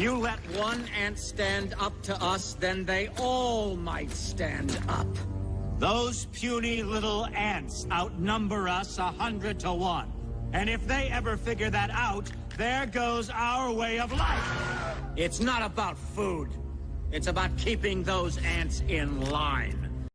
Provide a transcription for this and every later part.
You let one ant stand up to us, then they all might stand up. Those puny little ants outnumber us 100 to 1. And if they ever figure that out, there goes our way of life. It's not about food. It's about keeping those ants in line.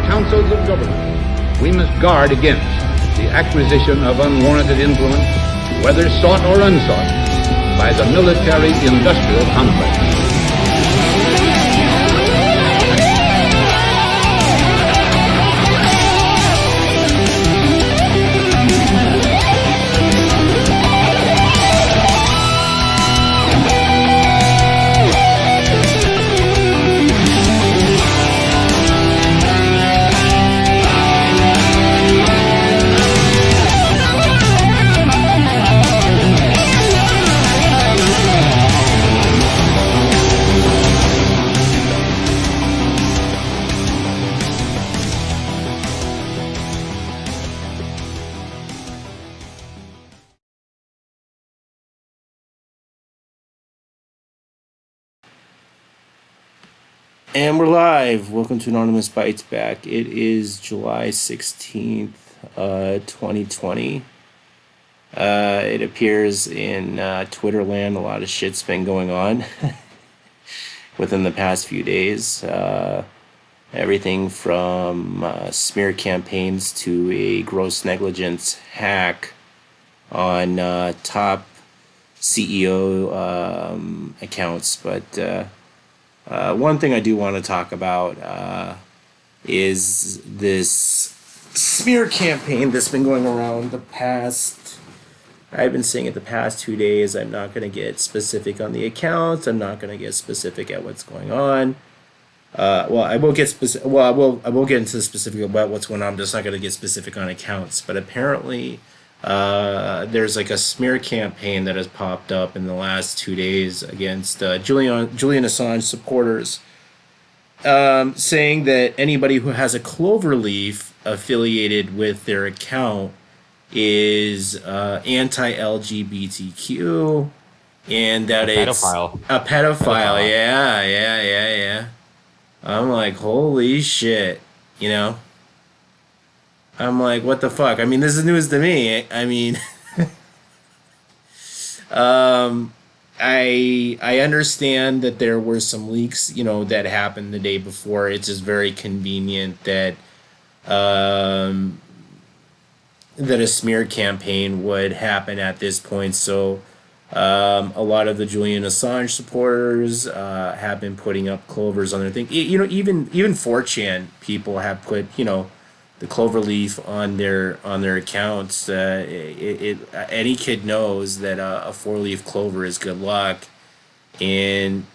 councils of government, we must guard against the acquisition of unwarranted influence, whether sought or unsought, by the military-industrial complex. And we're live. Welcome to Anonymous Bites Back. It is July 16th, 2020. It appears in Twitter land a lot of shit's been going on within the past few days. Everything from smear campaigns to a gross negligence hack on top CEO accounts. But one thing I do want to talk about is this smear campaign that's been going around I've been seeing it the past 2 days. I'm not going to get specific on the accounts. I'm not going to get specific at what's going on. I will get specific. I will get into specific about what's going on. I'm just not going to get specific on accounts. But apparently, there's like a smear campaign that has popped up in the last 2 days against Julian Assange supporters, saying that anybody who has a cloverleaf affiliated with their account is anti-LGBTQ, and that it's a pedophile. Yeah. I'm like, holy shit, you know? I'm like, what the fuck? I mean, this is news to me. I mean, I understand that there were some leaks, that happened the day before. It's just very convenient that that a smear campaign would happen at this point. So a lot of the Julian Assange supporters have been putting up clovers on their thing. Even 4chan people have put, the clover leaf on their accounts. Any kid knows that a 4-leaf clover is good luck, and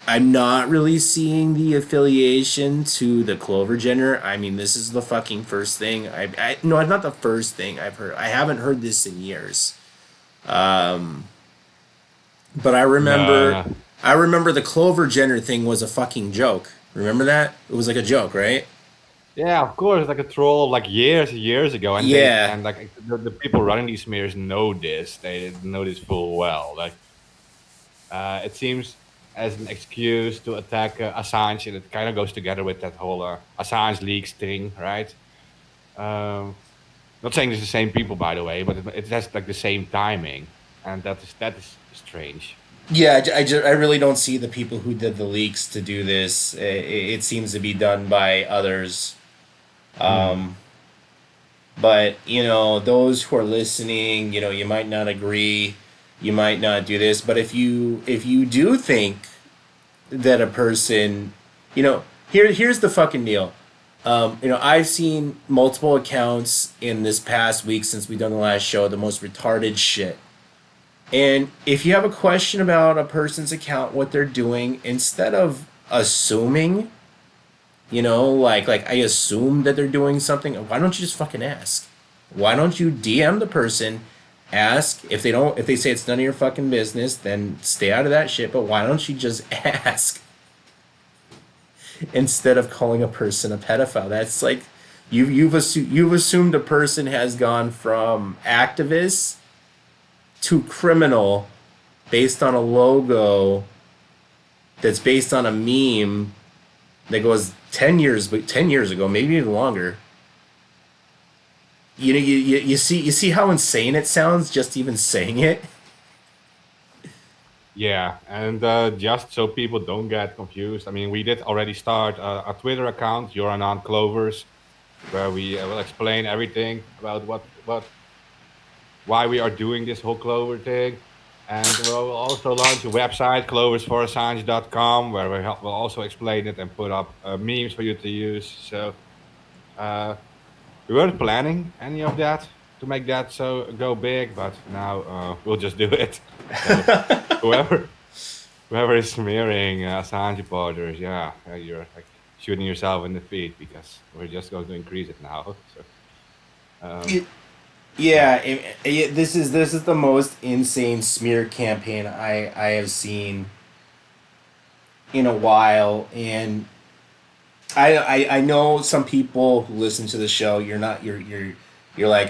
I'm not really seeing the affiliation to the clover gender. I mean, this is the fucking first thing I no, it's not the first thing I've heard. I haven't heard this in years. But No, no. I remember the clover gender thing was a fucking joke. Remember that? It was like a joke, right? Yeah, of course, like a troll, like years and years ago, and they Yeah. and like the people running these smears know this. They know this full well. Like, it seems as an excuse to attack Assange, and it kind of goes together with that whole Assange leaks thing, right? Um, Not saying it's the same people, by the way, but it has like the same timing, and that is strange. Yeah, I really don't see the people who did the leaks to do this. It seems to be done by others. Hmm. But, those who are listening, you might not agree, you might not do this, but if you do think that a person, here's the fucking deal. I've seen multiple accounts in this past week since we've done the last show, the most retarded shit. And if you have a question about a person's account, what they're doing, instead of assuming, like I assume that they're doing something, why don't you just fucking ask? Why don't you DM the person, ask if they say it's none of your fucking business, then stay out of that shit, but why don't you just ask instead of calling a person a pedophile? That's like you've assumed a person has gone from activist to criminal based on a logo that's based on a meme that goes 10 years ago, maybe even longer. You see how insane it sounds just even saying it. Yeah, and just so people don't get confused, I mean, we did already start a Twitter account, You're on Clovers, where we will explain everything about why we are doing this whole Clover thing. And we'll also launch a website, cloversforassange.com, where we'll also explain it and put up memes for you to use. So uh, we weren't planning any of that to make that so go big, but now we'll just do it. So whoever whoever is smearing Assange supporters, yeah, you're like shooting yourself in the feet because we're just going to increase it now. So yeah. Yeah, this is the most insane smear campaign I have seen in a while, and I know some people who listen to the show. You're like,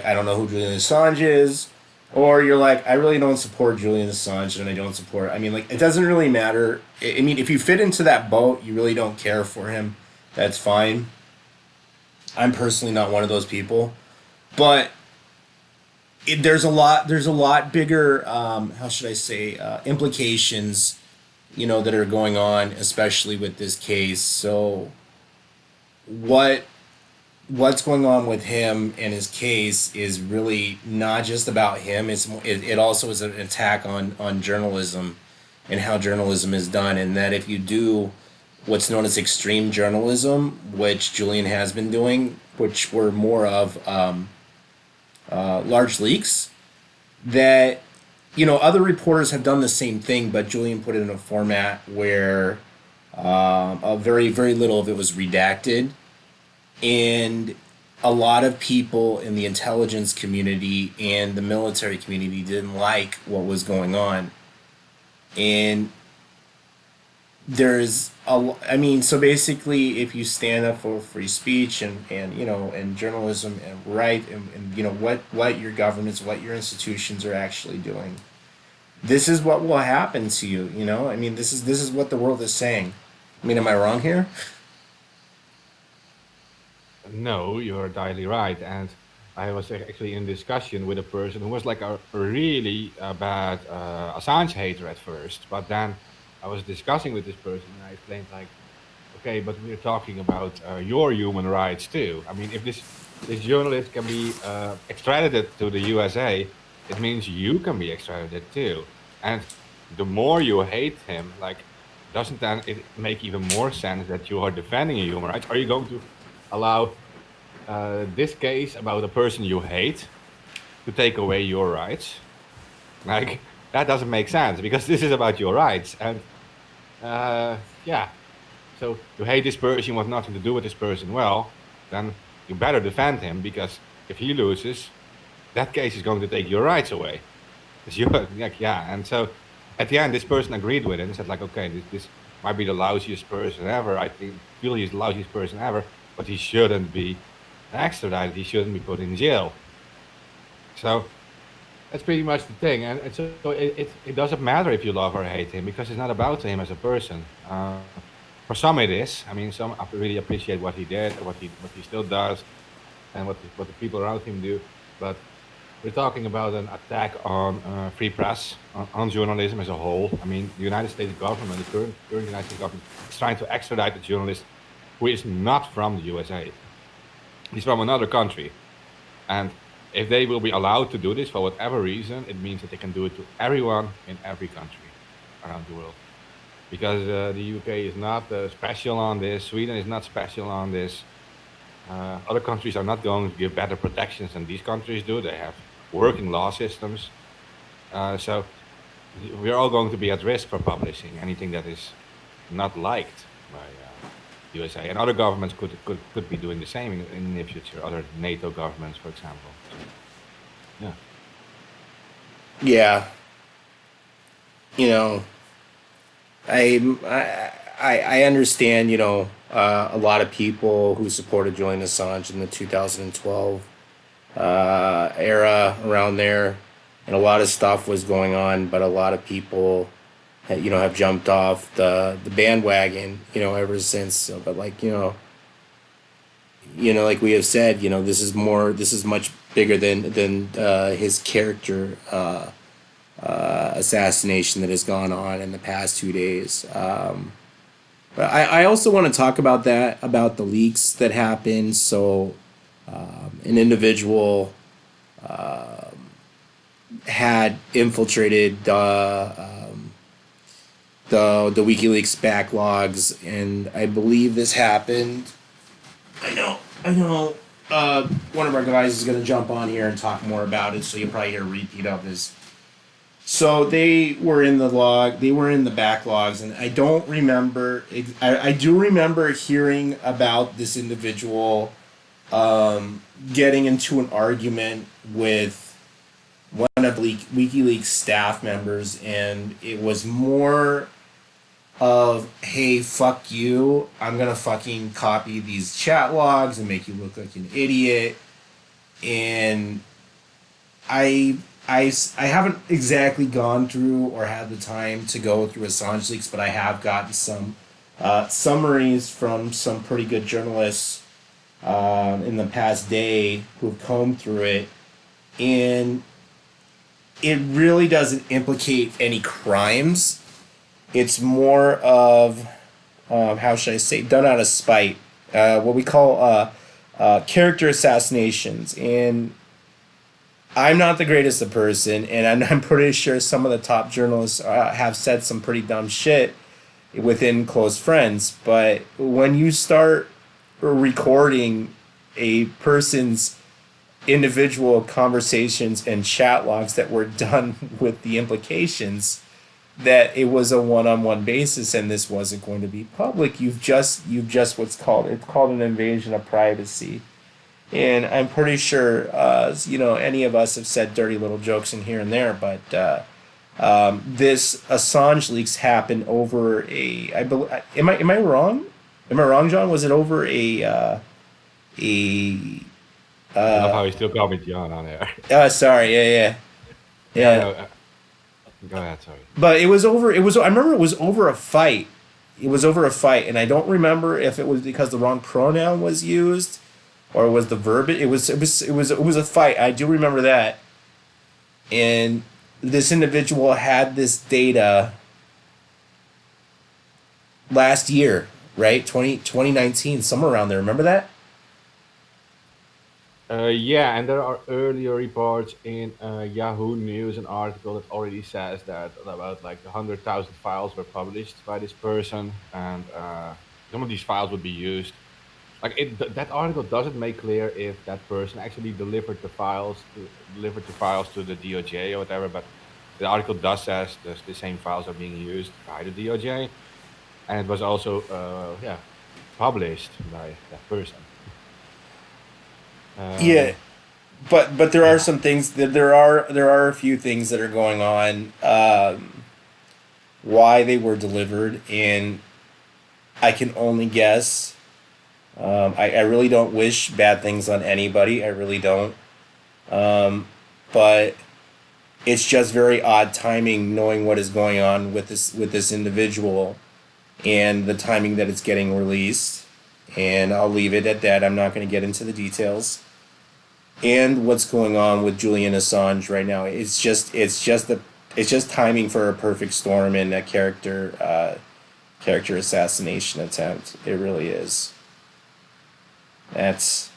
I don't know who Julian Assange is, or you're like, I really don't support Julian Assange, and I don't support. I mean, like, it doesn't really matter. I mean, if you fit into that boat, you really don't care for him. That's fine. I'm personally not one of those people, but there's a lot bigger, how should I say, implications, that are going on, especially with this case. So what what's going on with him and his case is really not just about him. It also is an attack on journalism and how journalism is done, and that if you do what's known as extreme journalism, which Julian has been doing, which were more of large leaks, that other reporters have done the same thing, but Julian put it in a format where a very very little of it was redacted, and a lot of people in the intelligence community and the military community didn't like what was going on. And I mean, so basically, if you stand up for free speech and journalism and right, and what your governments, what your institutions are actually doing, this is what will happen to you. I mean, this is what the world is saying. I mean, am I wrong here? No, you're entirely right. And I was actually in discussion with a person who was like a really bad Assange hater at first. But then I was discussing with this person and I explained like, okay, but we're talking about your human rights too. I mean, if this journalist can be extradited to the USA, it means you can be extradited too. And the more you hate him, like, doesn't then it make even more sense that you are defending your human rights? Are you going to allow this case about a person you hate to take away your rights, like that doesn't make sense because this is about your rights. And yeah, so you hate this person, you want nothing to do with this person. Well, then you better defend him because if he loses, that case is going to take your rights away. 'Cause you like, yeah, and so at the end, this person agreed with it and said like, okay, this might be the lousiest person ever. I feel he's the lousiest person ever, but he shouldn't be extradited. He shouldn't be put in jail. So that's pretty much the thing, and so it doesn't matter if you love or hate him because it's not about him as a person. For some, it is. I mean, some really appreciate what he did, what he still does, and what the people around him do. But we're talking about an attack on free press, on journalism as a whole. I mean, the United States government, the current United States government, is trying to extradite a journalist who is not from the USA. He's from another country, and if they will be allowed to do this for whatever reason, it means that they can do it to everyone in every country around the world. Because the UK is not special on this, Sweden is not special on this. Other countries are not going to give better protections than these countries do. They have working law systems. So we're all going to be at risk for publishing anything that is not liked by USA. And other governments could be doing the same in the future, other NATO governments, for example. So, yeah. Yeah. You know, I understand, a lot of people who supported Julian Assange in the 2012 era around there, and a lot of stuff was going on, but a lot of people, have jumped off the bandwagon, ever since. So, but like we have said, this is much bigger than his character assassination that has gone on in the past 2 days. But I also want to talk about about the leaks that happened. So an individual had infiltrated the WikiLeaks backlogs, and I believe this happened. I know. One of our guys is going to jump on here and talk more about it, so you'll probably hear a repeat of this. So they were in the backlogs, and I don't remember. I do remember hearing about this individual getting into an argument with one of WikiLeaks staff members, and it was more of, hey, fuck you, I'm gonna fucking copy these chat logs and make you look like an idiot. And I haven't exactly gone through or had the time to go through Assange leaks, but I have gotten some summaries from some pretty good journalists in the past day who've combed through it, and it really doesn't implicate any crimes. It's more of, how should I say, done out of spite, what we call character assassinations. And I'm not the greatest of person, and I'm pretty sure some of the top journalists have said some pretty dumb shit within close friends. But when you start recording a person's individual conversations and chat logs that were done with the implications that it was a one-on-one basis and this wasn't going to be public, you've just it's called an invasion of privacy. And I'm pretty sure, any of us have said dirty little jokes in here and there, but this Assange leaks happened over I believe, am I wrong? Am I wrong, John? Was it over I love how you still call me John on there. Sorry, yeah. No, go ahead, sorry. But I remember it was over a fight. It was over a fight, and I don't remember if it was because the wrong pronoun was used or was the verb. It was a fight. I do remember that. And this individual had this data last year, right? 2019, somewhere around there. Remember that? Yeah, and there are earlier reports in Yahoo News, an article that already says that about like 100,000 files were published by this person, and some of these files would be used like that article doesn't make clear if that person actually delivered the files to the DOJ or whatever, but the article does says the same files are being used by the DOJ, and it was also published by that person. Yeah, but there are Yeah. some things that there are a few things that are going on, why they were delivered, and I can only guess. I really don't wish bad things on anybody. I really don't. But it's just very odd timing, knowing what is going on with this individual, and the timing that it's getting released. And I'll leave it at that. I'm not going to get into the details. And what's going on with Julian Assange right now? It's just timing for a perfect storm in a character assassination attempt. It really is. That's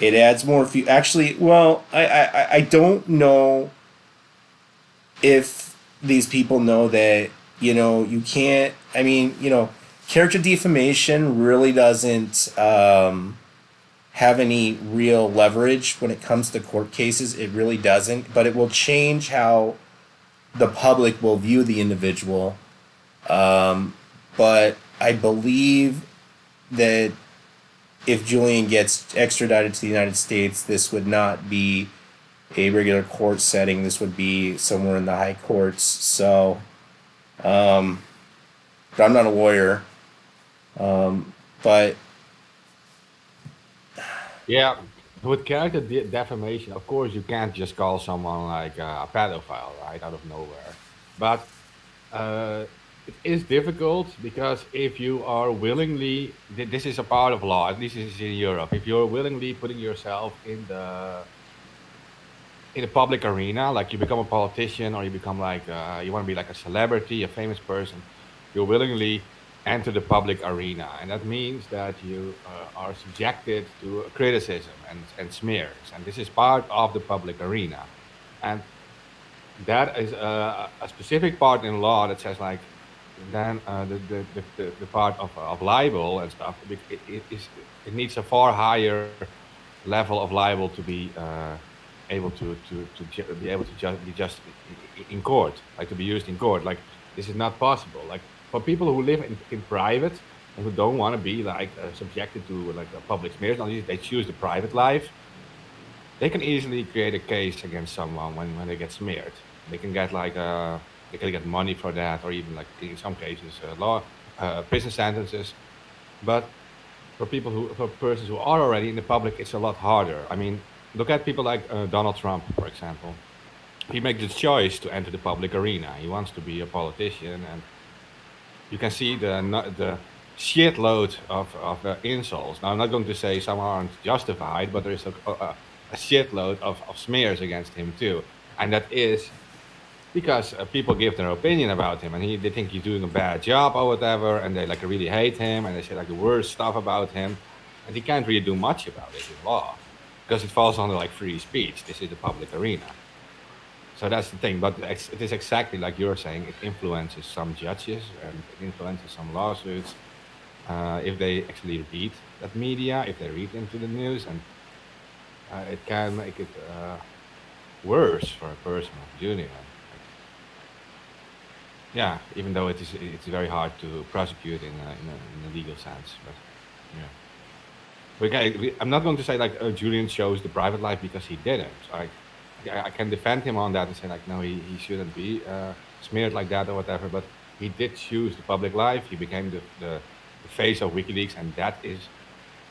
it adds more actually. Well, I don't know if these people know that, you can't. I mean, character defamation really doesn't have any real leverage when it comes to court cases. It really doesn't, but it will change how the public will view the individual. But I believe that if Julian gets extradited to the United States, this would not be a regular court setting. This would be somewhere in the high courts. So, but I'm not a lawyer. But Yeah, with character defamation, of course, you can't just call someone like a pedophile, right, out of nowhere. But uh, it is difficult because if you are willingly, this is a part of law, at least this is in Europe. If you're willingly putting yourself in the public arena, like you become a politician or you become like you want to be like a celebrity, a famous person, you willingly enter the public arena, and that means that you are subjected to criticism and smears, and this is part of the public arena, and that is a specific part in law that says like then the part of libel and stuff. It needs a far higher level of libel to be able to be able to be just in court, like to be used in court. Like this is not possible. Like for people who live in private and who don't want to be like subjected to like a public smears, they choose the private life. They can easily create a case against someone when they get smeared. They can get like they can get money for that, or even like in some cases prison sentences. But for persons who are already in the public, it's a lot harder. I mean, look at people like Donald Trump, for example. He makes the choice to enter the public arena. He wants to be a politician, and you can see the shitload of insults. Now, I'm not going to say some aren't justified, but there is a shitload of smears against him too, and that is because people give their opinion about him, and they think he's doing a bad job or whatever, and they like really hate him, and they say like the worst stuff about him, and he can't really do much about it in law because it falls under like free speech. This is the public arena. So that's the thing, but it is exactly like you're saying. It influences some judges and it influences some lawsuits if they actually read that media, if they read into the news, and it can make it worse for a person of doing it. Yeah, even though it's very hard to prosecute in a legal sense, but yeah. I'm not going to say like Julian chose the private life because he didn't. I can defend him on that and say like no, he shouldn't be smeared like that or whatever. But he did choose the public life. He became the face of WikiLeaks, and that is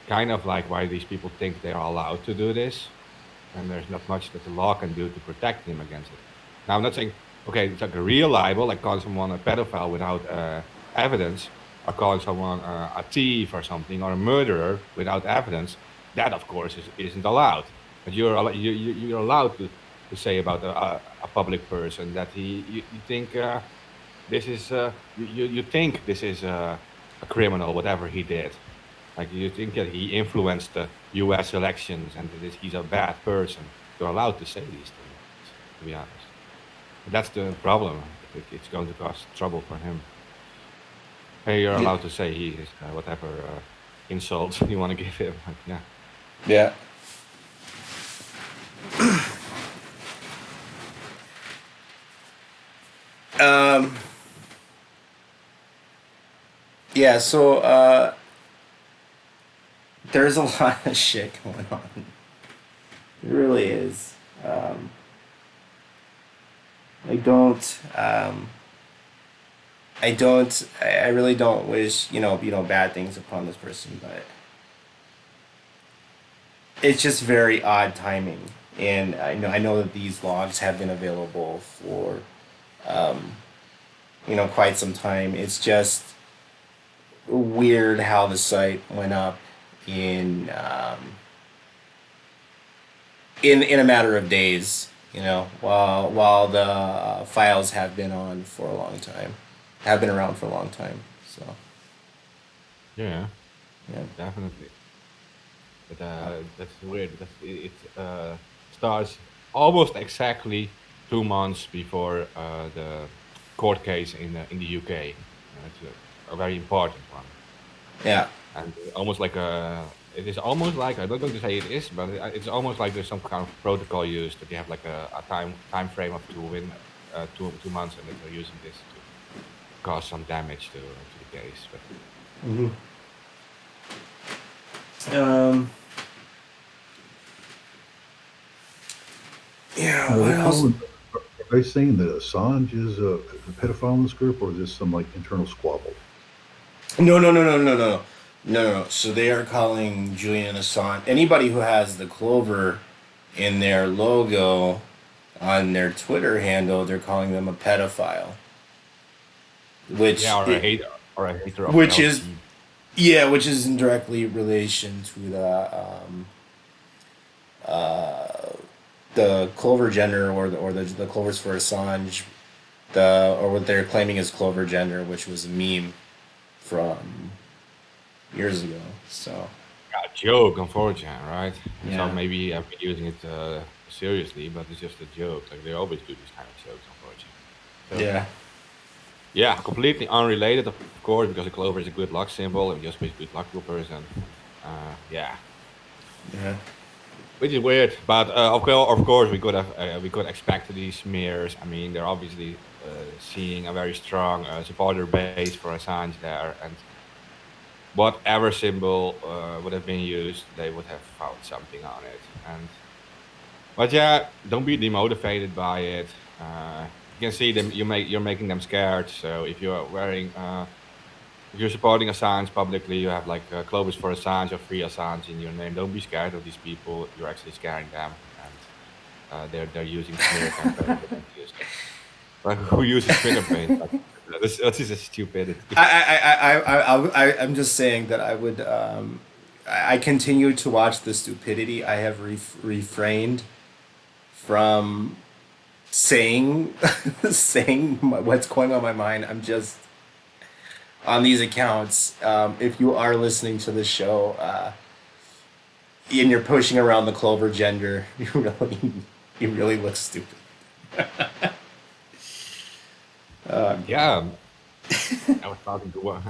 kind of like why these people think they are allowed to do this. And there's not much that the law can do to protect him against it. Now I'm not saying okay, it's like a real libel, like calling someone a pedophile without evidence, or calling someone a thief or something, or a murderer without evidence. That, of course, isn't allowed. But you're allowed to say about a public person that you think this is you think this is a criminal, whatever he did. Like you think that he influenced the U.S. elections and that he's a bad person. You're allowed to say these things, to be honest. But that's the problem. It's going to cause trouble for him. Hey, you're yeah, allowed to say he is whatever insult you want to give him. Yeah. Yeah. Um. Yeah. So there's a lot of shit going on. It really is. I don't. I don't. I really don't wish bad things upon this person, but it's just very odd timing. And I know that these logs have been available for quite some time. It's just weird how the site went up in in a matter of days. While the files have been on for a long time, have been around for a long time. So Yeah, yeah. definitely. But that's weird because it starts almost exactly 2 months before the court case in the UK. It's a very important one, Yeah. and almost like it is almost like I'm not going to say it is, but it's almost like there's some kind of protocol used that you have like a time frame of 2 months, and that they're using this to cause some damage to the case. But Hmm. Um. Yeah. Are What they else? calling? Are they saying that Assange is a pedophile in this group, or is this some like internal squabble? No, no, no, no, no, no, no, no. So they are calling Julian Assange. Anybody who has the clover in their logo on their Twitter handle, they're calling them a pedophile. yeah, Which it, or a hater of which is LGBT. yeah, which is in directly relation to the Clover gender or the Clovers for Assange, or what they're claiming is Clover gender, which was a meme from years ago. So A joke, unfortunately, right? So yeah. maybe I've been using it seriously, but it's just a joke. Like they always do these kind of jokes, unfortunately. So Yeah. yeah, completely unrelated, of course, because a clover is a good luck symbol and just wish good luck to a person. Yeah, Yeah. which is weird, but of course, we could expect these smears. I mean, they're obviously seeing a very strong supporter base for Assange there, and whatever symbol would have been used, they would have found something on it. But yeah, don't be demotivated by it. You can see them. You're making them scared. So if you're supporting Assange publicly, you have like Clovis for Assange or Free Assange in your name. Don't be scared of these people. You're actually scaring them, and they're using smear campaigns against you. So, like, who uses Twitter paint? Like, this is a stupidity. I'm just saying that I would. I continue to watch the stupidity. I have refrained from saying saying what's going on in my mind. I'm just on these accounts. If you are listening to the show, and you're pushing around the Clover gender, you really look stupid. Yeah, I was talking to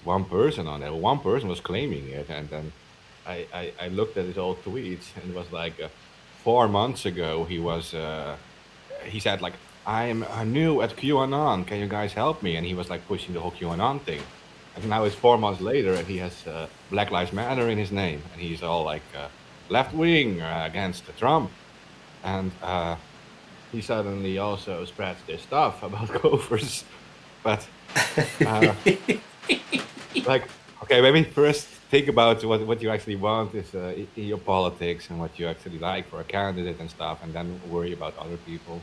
one person on that. One person was claiming it, and then I looked at his old tweets, and it was like 4 months ago. He said like, I'm new at QAnon. Can you guys help me? And he was like pushing the whole QAnon thing. And now it's 4 months later, and he has Black Lives Matter in his name, and he's all like left wing against Trump, and he suddenly also spreads this stuff about Clovers. But like, okay, maybe first think about what you actually want is in your politics and what you actually like for a candidate and stuff, and then worry about other people.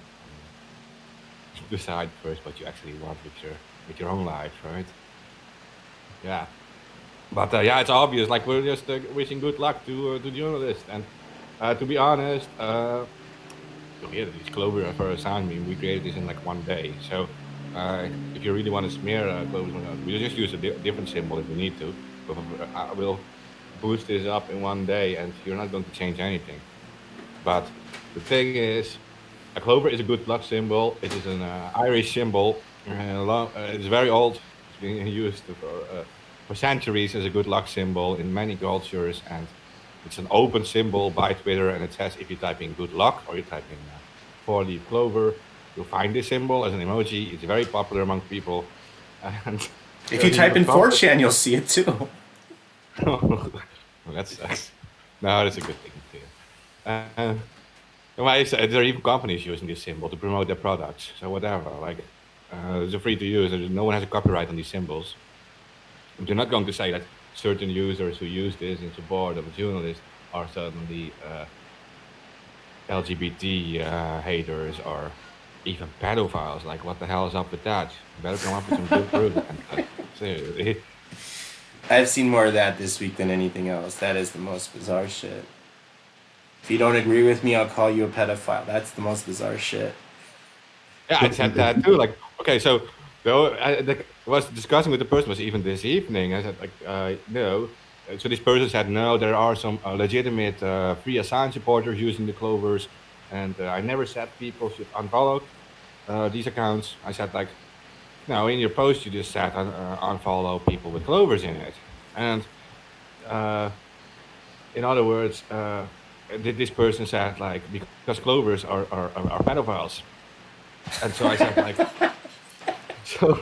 Decide first what you actually want with your own life, right? Yeah. But yeah, it's obvious. Like we're just wishing good luck to the journalist. And to be honest, yeah, this Clover for Assange meme, we created this in like one day. So if you really want to smear Clover, we'll just use a different symbol if we need to. But we'll boost this up in one day, and you're not going to change anything. But the thing is, a clover is a good luck symbol. It is an Irish symbol. It's very old. It's been used for for centuries as a good luck symbol in many cultures, and it's an open symbol by Twitter, and it says if you type in good luck or you type in four-leaf clover, you'll find this symbol as an emoji. It's very popular among people. And If you type in 4chan, you'll see it too. well, that sucks. No, that's a good thing too. There are even companies using this symbol to promote their products. So whatever, like it's free to use. No one has a copyright on these symbols. They're not going to say that certain users who use this in support of a journalist are suddenly LGBT haters or even pedophiles. Like, what the hell is up with that? You better come up with some good proof. Seriously. I've seen more of that this week than anything else. That is the most bizarre shit. If you don't agree with me, I'll call you a pedophile. That's the most bizarre shit. Yeah, I said that too. Like, okay, so though I was discussing with the person was even this evening. I said like, no. So this person said no. There are some legitimate Free Assange supporters using the clovers, and I never said people should unfollow these accounts. I said like, no, in your post you just said unfollow people with clovers in it, and in other words, this person said like because clovers are pedophiles. And so I said like, so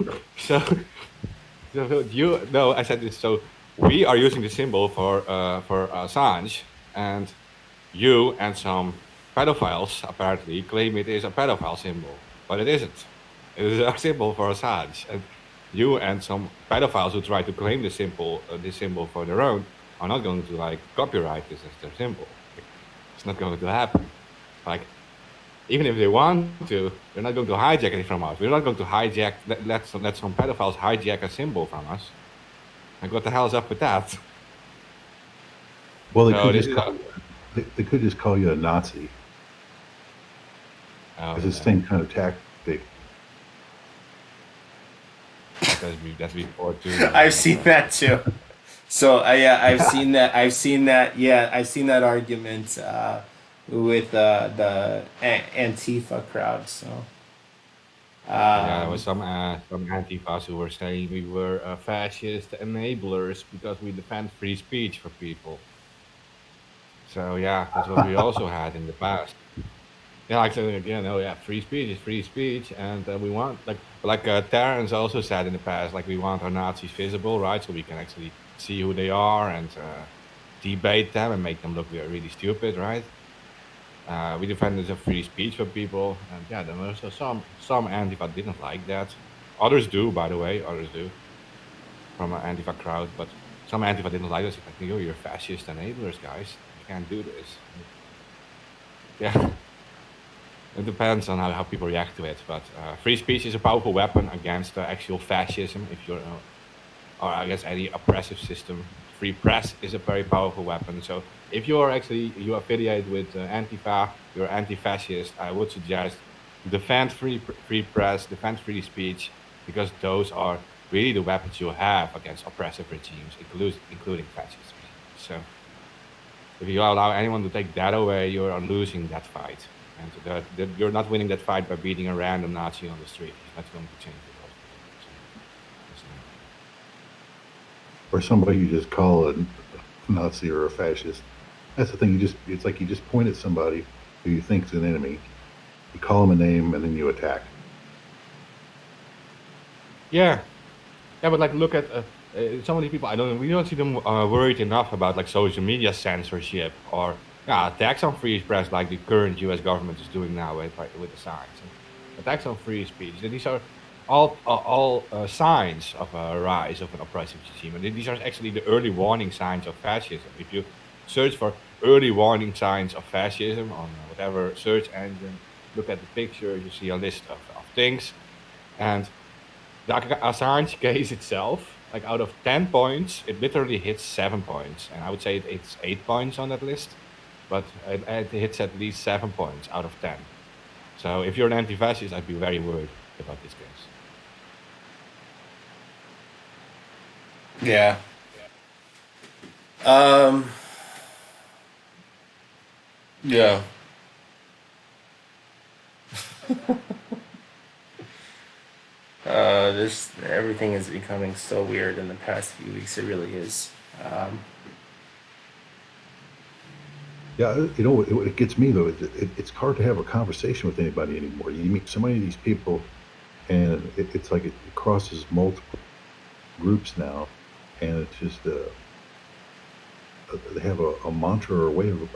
you no, I said this. So we are using the symbol for Assange, and you and some pedophiles apparently claim it is a pedophile symbol, but it isn't. It is a symbol for Assange, and you and some pedophiles who try to claim this symbol for their own are not going to like copyright this as their symbol. It's not going to happen. Like, even if they want to, they're not going to hijack it from us. We're not going to hijack, let some pedophiles hijack a symbol from us. Like, what the hell is up with that? Well, No, they could just call you a Nazi. It's the same kind of tactic. That's before too. I've seen that too. So I've seen that. I've seen that. Yeah, I've seen that argument with the Antifa crowd. So Yeah, there was some Antifas who were saying we were fascist enablers because we defend free speech for people. So yeah, that's what we also had in the past. Yeah, like saying again, oh yeah, free speech is free speech, and we want like Terrence also said in the past, like we want our Nazis visible, right? So we can actually see who they are and debate them and make them look really stupid, right? We defended the free speech for people, and yeah, there were also some Antifa didn't like that. Others do, by the way, others do from an Antifa crowd, but some Antifa didn't like us. Like, you're fascist enablers, guys. You can't do this. Yeah. It depends on how people react to it, but free speech is a powerful weapon against actual fascism. If you're, or against any oppressive system, free press is a very powerful weapon. So if you are affiliated with Antifa, you're anti-fascist, I would suggest defend free press, defend free speech, because those are really the weapons you have against oppressive regimes, including fascism. So if you allow anyone to take that away, you are losing that fight. And you're not winning that fight by beating a random Nazi on the street. It's not going to change the world. Or somebody you just call a Nazi or a fascist. That's the thing. It's like you just point at somebody who you think is an enemy. You call them a name and then you attack. Yeah, but like look at so many people. We don't see them worried enough about like social media censorship or attacks on free press, like the current U.S. government is doing now with the signs. Attacks on free speech. These are all signs of a rise of an oppressive regime, and these are actually the early warning signs of fascism. If you search for early warning signs of fascism on whatever search engine, look at the picture, you see a list of things, and the Assange case itself, like out of 10 points, it literally hits 7 points, and I would say it's 8 points on that list. But it hits at least 7 points out of 10. So if you're an anti-fascist, I'd be very worried about this case. yeah. Yeah. this everything is becoming so weird in the past few weeks. It really is. Um, Yeah, what gets me though is it's hard to have a conversation with anybody anymore. You meet so many of these people, and it's like it crosses multiple groups now, and it's just they have a mantra or a way of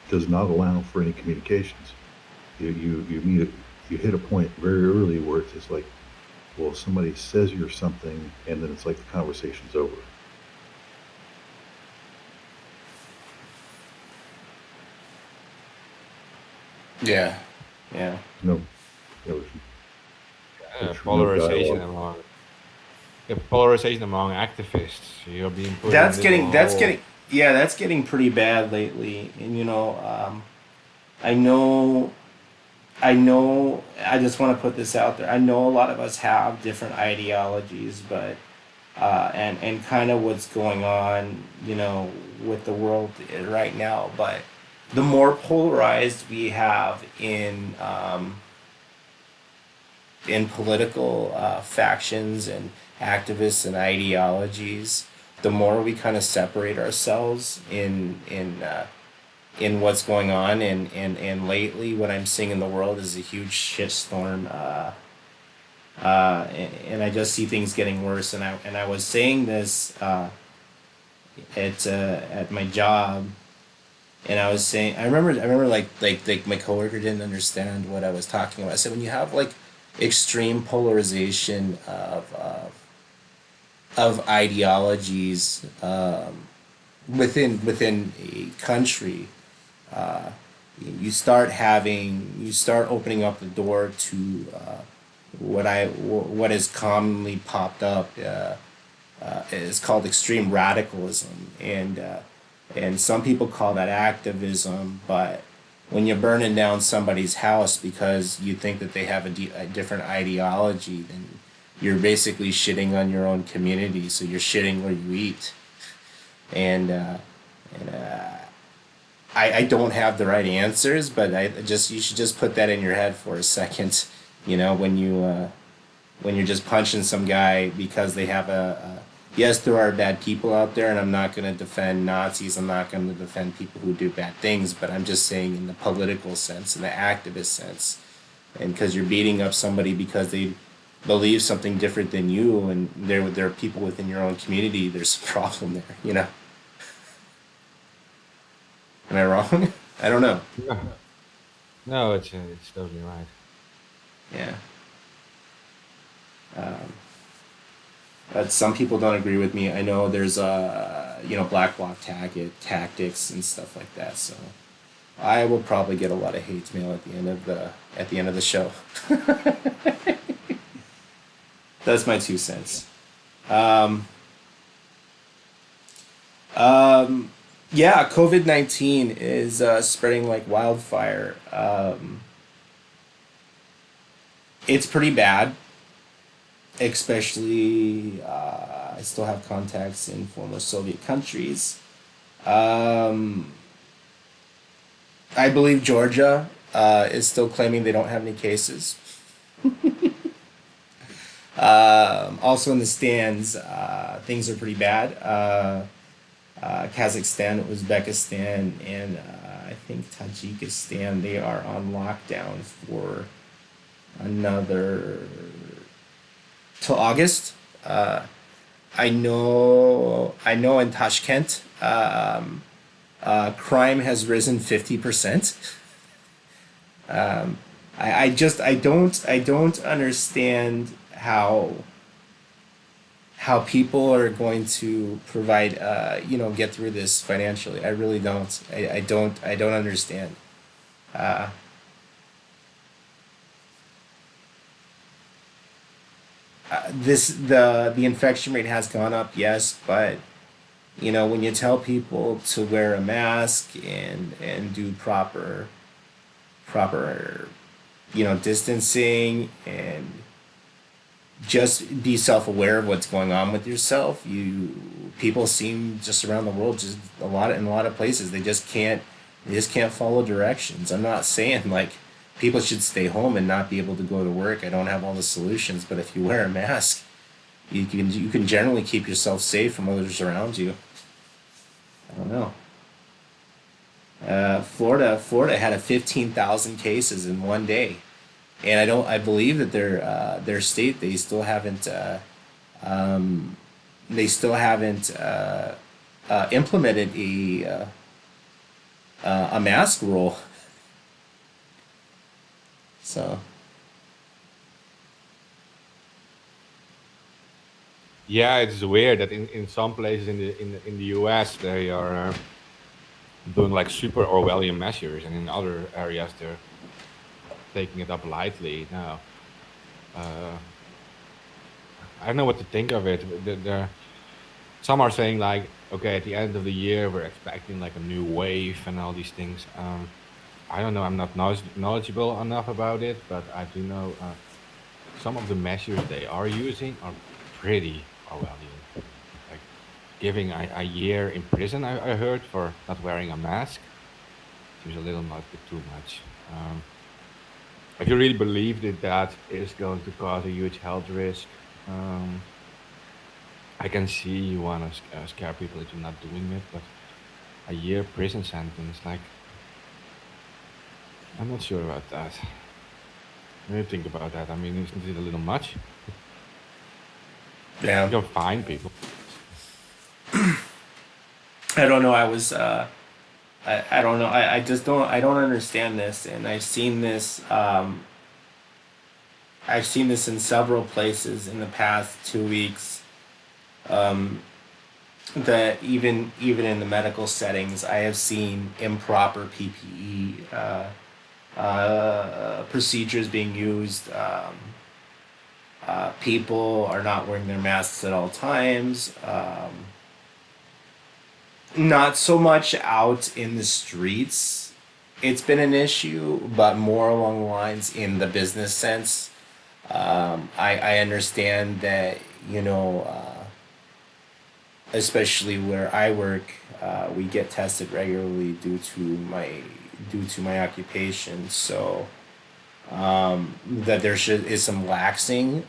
does not allow for any communications. You meet you hit a point very early where it's just like, well, somebody says you're something, and then it's like the conversation's over. yeah, yeah. No, there was no Polarization dialogue. among polarization among activists. You're being put in That's this getting that's hole. getting yeah, that's getting pretty bad lately. And I know I just want to put this out there. I know a lot of us have different ideologies, but and kind of what's going on, with the world right now. But the more polarized we have in political factions and activists and ideologies, the more we kind of separate ourselves in what's going on. And lately, what I'm seeing in the world is a huge shitstorm. And I just see things getting worse. And I was saying this at my job, and I was saying I remember like my coworker didn't understand what I was talking about. I said when you have like extreme polarization of ideologies within a country, you start opening up the door to what is commonly popped up is called extreme radicalism, and some people call that activism. But when you're burning down somebody's house because you think that they have a different ideology, then you're basically shitting on your own community. So you're shitting where you eat, and I don't have the right answers, but you should just put that in your head for a second. When you're just punching some guy because they have yes, there are bad people out there, and I'm not going to defend Nazis. I'm not going to defend people who do bad things, but I'm just saying in the political sense, in the activist sense, and because you're beating up somebody because they believe something different than you, and there are people within your own community, there's a problem there. Am I wrong? I don't know. Yeah. No, it's totally right. Yeah. But some people don't agree with me. I know there's black bloc tactics and stuff like that. So I will probably get a lot of hate mail at the end of the show. That's my 2 cents. Yeah, COVID-19 is spreading like wildfire. It's pretty bad, especially I still have contacts in former Soviet countries. Um, I believe Georgia is still claiming they don't have any cases. Also in the stands, things are pretty bad. Kazakhstan, Uzbekistan, and I think Tajikistan, they are on lockdown for another till August. I know in Tashkent, crime has risen 50%. I don't understand how people are going to provide get through this financially. I really don't. I don't understand. Uh, the infection rate has gone up, yes, but when you tell people to wear a mask and do proper distancing, and just be self-aware of what's going on with yourself, people seem just around the world, just in a lot of places, they just can't follow directions. I'm not saying like people should stay home and not be able to go to work. I don't have all the solutions, but if you wear a mask, you can generally keep yourself safe from others around you. I don't know. Florida had a 15,000 cases in one day, and I believe that their state, they still haven't implemented a mask rule. So Yeah, it's weird that in some places in the US they are doing like super Orwellian measures, and in other areas they're taking it up lightly. Now, uh, I don't know what to think of it. Some are saying like, okay, at the end of the year we're expecting like a new wave and all these things. I don't know. I'm not knowledgeable enough about it, but I do know some of the measures they are using are pretty Orwellian. Like giving a year in prison, I heard, for not wearing a mask. Seems a little much, bit too much. Um, if you really believe that that is going to cause a huge health risk, um, I can see you want to scare people into not doing it, but a year prison sentence, like, I'm not sure about that. What do you think about that? I mean, isn't it a little much? You yeah, don't fine people. I don't know. I don't know. I just I don't understand this, and I've seen this in several places in the past 2 weeks. Um, that even in the medical settings, I have seen improper PPE procedures being used. People are not wearing their masks at all times. Not so much out in the streets. It's been an issue, but more along the lines in the business sense. I understand that, especially where I work, we get tested regularly due to my occupation. So that is some laxing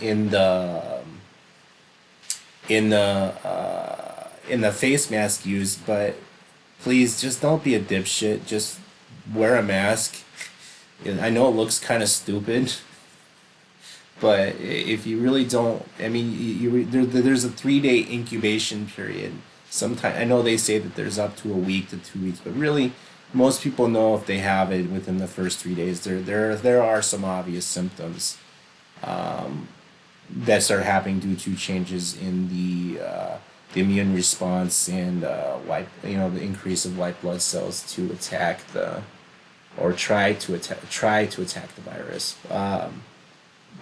in the face mask use, but please just don't be a dipshit. Just wear a mask. I know it looks kind of stupid, but if you really don't, I mean, there's a 3 day incubation period. Sometimes I know they say that there's up to a week to 2 weeks, but really, most people know if they have it within the first 3 days. There are some obvious symptoms that start happening due to changes in the immune response and the increase of white blood cells to attack try to attack the virus.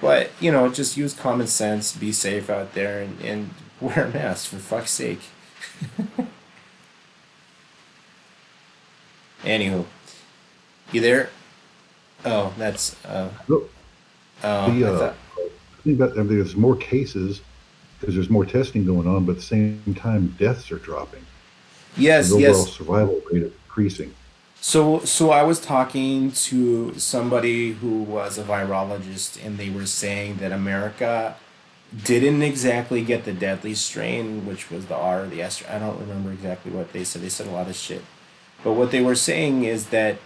But just use common sense, be safe out there, and wear a mask for fuck's sake. Anywho, you there? Oh, that's Look, oh, the I thought. I think that there's more cases because there's more testing going on, but at the same time, deaths are dropping, and Yes, the overall yes. survival rate is increasing. So I was talking to somebody who was a virologist, and they were saying that America didn't exactly get the deadly strain, which was the R or the S. I don't remember exactly what they said. They said a lot of shit. But what they were saying is that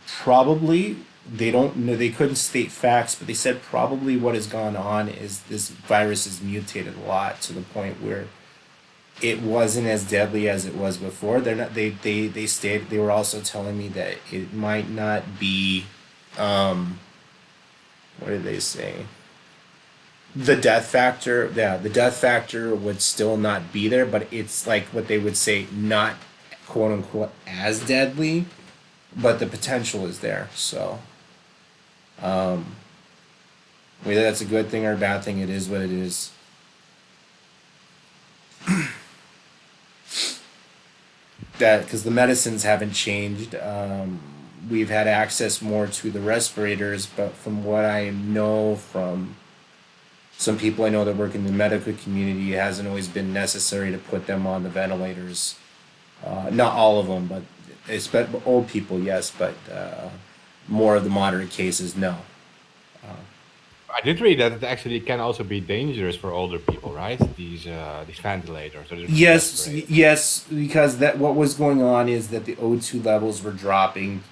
probably they don't know, they couldn't state facts, but they said probably what has gone on is this virus has mutated a lot to the point where it wasn't as deadly as it was before. They're not they stated, they were also telling me that it might not be what did they say? The death factor, yeah, the death factor would still not be there, but it's like what they would say, not quote unquote as deadly, but the potential is there. So whether that's a good thing or a bad thing, it is what it is. That because the medicines haven't changed. We've had access more to the respirators, but from what I know from some people I know that work in the medical community, it hasn't always been necessary to put them on the ventilators. Not all of them, but old people, yes. But more of the moderate cases, no. I did read that it actually can also be dangerous for older people, right? These ventilators or these Yes, respirators. yes, because that what was going on is that the O2 levels were dropping.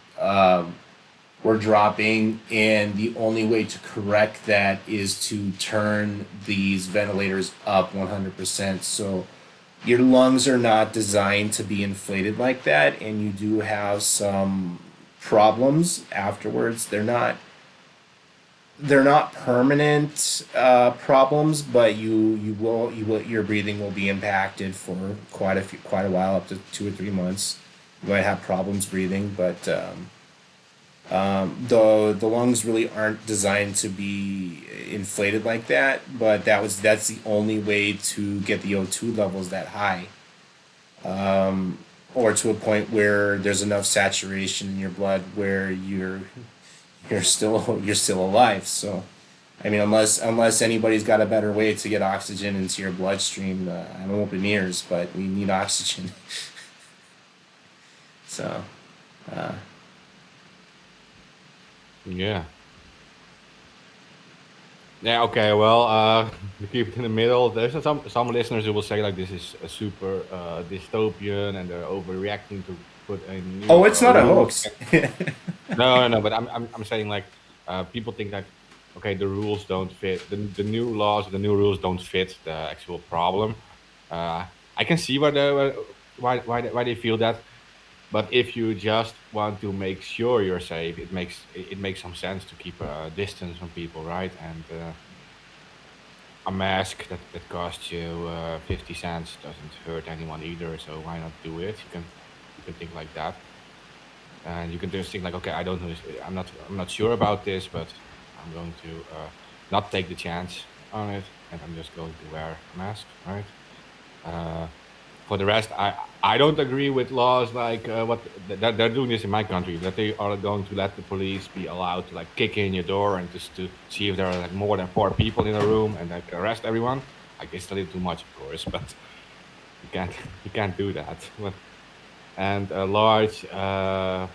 Were dropping, and the only way to correct that is to turn these ventilators up 100%. So your lungs are not designed to be inflated like that, and you do have some problems afterwards. They're not permanent problems, but you will your breathing will be impacted for quite a while, up to 2 or 3 months. You might have problems breathing, but the lungs really aren't designed to be inflated like that. But that's the only way to get the O2 levels that high, or to a point where there's enough saturation in your blood where you're still alive. So, I mean, unless anybody's got a better way to get oxygen into your bloodstream, I'm open ears, but we need oxygen. So, uh, Yeah. Yeah. Okay. Well, to keep it in the middle, there's some listeners who will say like this is a super dystopian and they're overreacting to put a new oh, it's not a rule. hoax. No, no, no. But I'm saying like people think that okay, the rules don't fit. The new laws, the new rules don't fit the actual problem. Uh, I can see why they feel that. But if you just want to make sure you're safe, it makes some sense to keep a distance from people, right? And a mask that costs you 50 cents doesn't hurt anyone either. So why not do it? You can think like that, and you can just think like, okay, I don't know, I'm not sure about this, but I'm going to not take the chance on it, and I'm just going to wear a mask, right? Uh, for the rest, I don't agree with laws like what that they're doing this in my country, that they are going to let the police be allowed to like kick in your door and just to see if there are like more than 4 people in a room and like arrest everyone. Like it's a little too much, of course, but you can't you can't do that. And large. I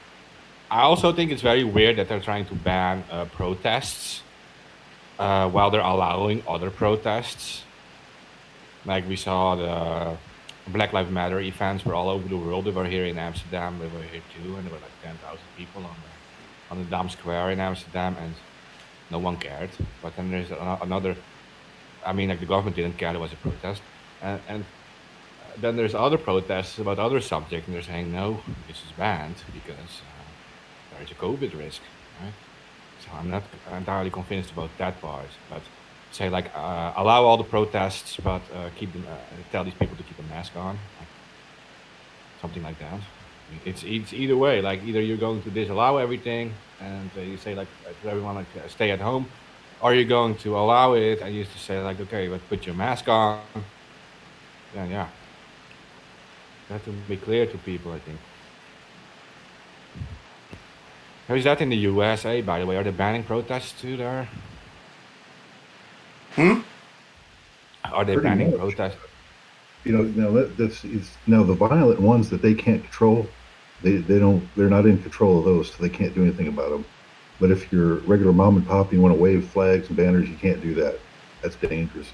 also think it's very weird that they're trying to ban protests while they're allowing other protests. Like we saw the Black Lives Matter events were all over the world. They were here in Amsterdam. They were here too, and there were like 10,000 people on the Dam Square in Amsterdam, and no one cared. But then there's another. I mean, like the government didn't care. There was a protest, and then there's other protests about other subjects, and they're saying no, this is banned because there is a COVID risk, right? So I'm not entirely convinced about that part, but say like allow all the protests, but keep them tell these people to keep a mask on, like, something like that. It's either way. Like either you're going to disallow everything and you say like to everyone like stay at home, or you're going to allow it and you just say like okay, but put your mask on. Then yeah, that to be clear to people. I think. How is that in the USA? By the way, are they banning protests too there? Hmm? Are they Pretty banning much. protests? Now that's it's now the violent ones that they can't control. They're not in control of those, so they can't do anything about them. But if you're regular mom and pop, you want to wave flags and banners, you can't do that. That's dangerous.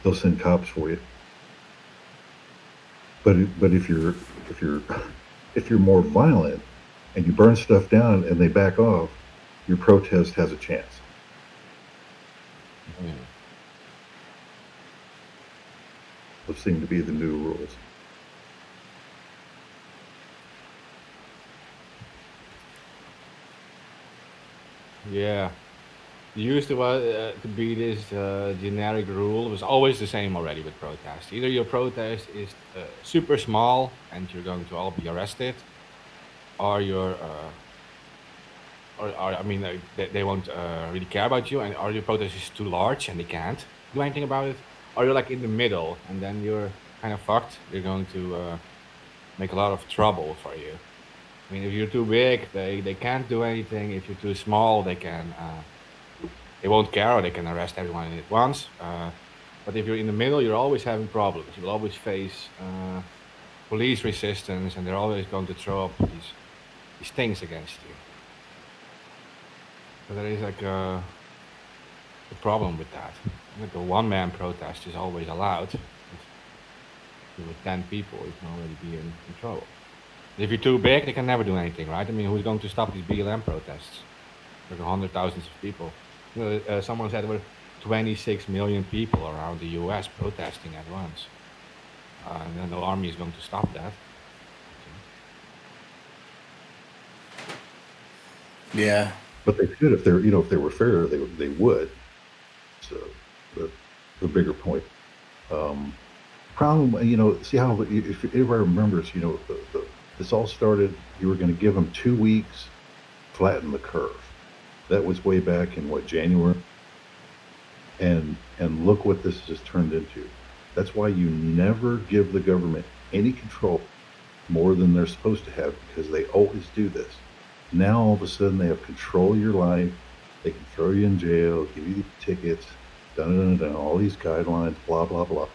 They'll send cops for you. But if you're if you're more violent and you burn stuff down and they back off, your protest has a chance. Yeah. Those seem to be the new rules. Yeah. It used to be this generic rule. It was always the same already with protests. Either your protest is super small and you're going to all be arrested, or or I mean, they won't really care about you, and or your protest is too large and they can't do anything about it, or you're like in the middle and then you're kind of fucked. You're going to make a lot of trouble for you. I mean, if you're too big, they can't do anything. If you're too small, they won't care, or they can arrest everyone at once. But if you're in the middle, you're always having problems. You will always face police resistance, and they're always going to throw up these these things against you. So there is like a problem with that. Like a one-man protest is always allowed. With 10 people, you can already be in trouble. If you're too big, they can never do anything, right? I mean, who's going to stop these BLM protests? Like hundred thousands of people. Someone said there were 26 million people around the U.S. protesting at once. And then the army is going to stop that. Yeah. But they could if they're if they were fair, they would. So the bigger point. Problem, see how if everybody remembers, this all started. You were going to give them 2 weeks, flatten the curve. That was way back in January. And look what this has turned into. That's why you never give the government any control more than they're supposed to have, because they always do this. Now all of a sudden they have control of your life. They can throw you in jail, give you tickets, all these guidelines, blah blah blah.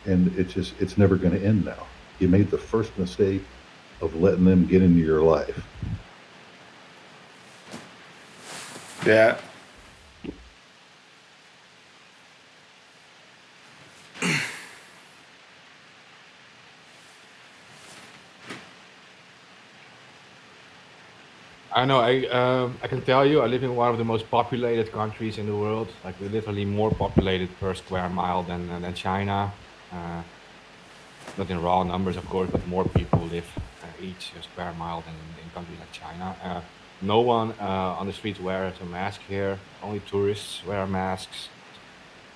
And it's never going to end now. You made the first mistake of letting them get into your life. Yeah. I know. I can tell you, I live in one of the most populated countries in the world. Like we're literally more populated per square mile than China. Not in raw numbers, of course, but more people live each square mile than in countries like China. No one on the streets wears a mask here. Only tourists wear masks.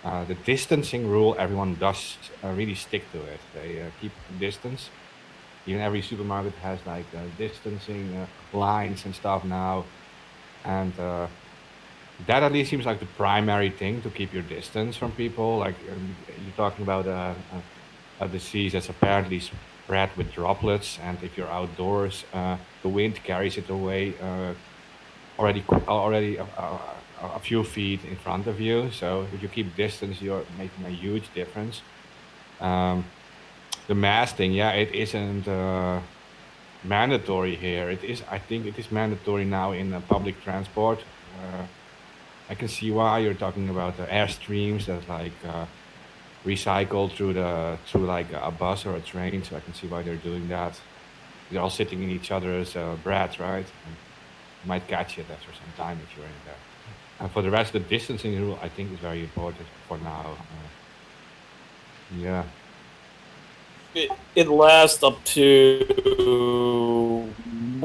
The distancing rule, everyone does really stick to it. They keep distance. Even every supermarket has like distancing lines and stuff now, and that at least seems like the primary thing to keep your distance from people. Like you're talking about a disease that's apparently spread with droplets, and if you're outdoors, the wind carries it away already a few feet in front of you. So if you keep distance, you're making a huge difference. The mask thing, yeah, it isn't mandatory here. It is, I think, it is mandatory now in public transport. I can see why you're talking about the airstreams that like recycle through like a bus or a train. So I can see why they're doing that. They're all sitting in each other's breath, right? And you might catch it after some time if you're in there. And for the rest, the distancing rule I think is very important for now. Yeah. It lasts up to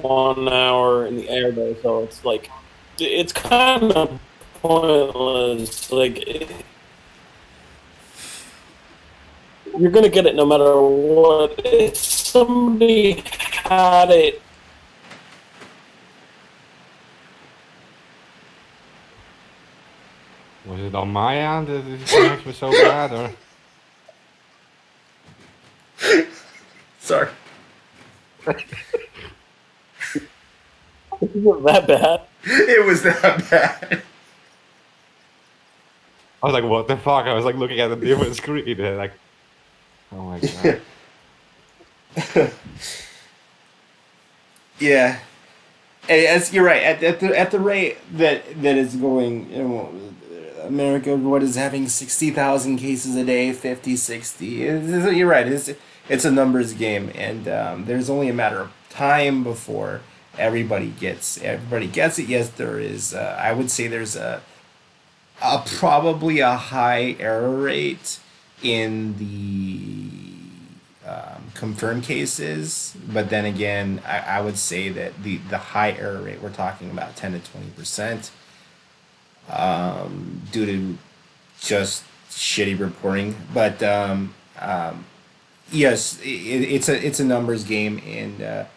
1 hour in the air though, so it's like it's kind of pointless. Like you're gonna get it no matter what. If somebody had it, Was it on my end that the connection was so bad, or? Sorry. it wasn't that bad. It was that bad. I was like, what the fuck? I was like looking at a different screen and like, oh my god. Yeah. As you're right, at the rate that is going, America, what is having 60,000 cases a day, 50, 60. You're right. It's a numbers game, and there's only a matter of time before everybody gets it. Yes, there is. I would say there's a probably a high error rate in the confirmed cases, but then again, I would say that the high error rate, we're talking about 10 to 20%, due to just shitty reporting. But yes, it's a numbers game, and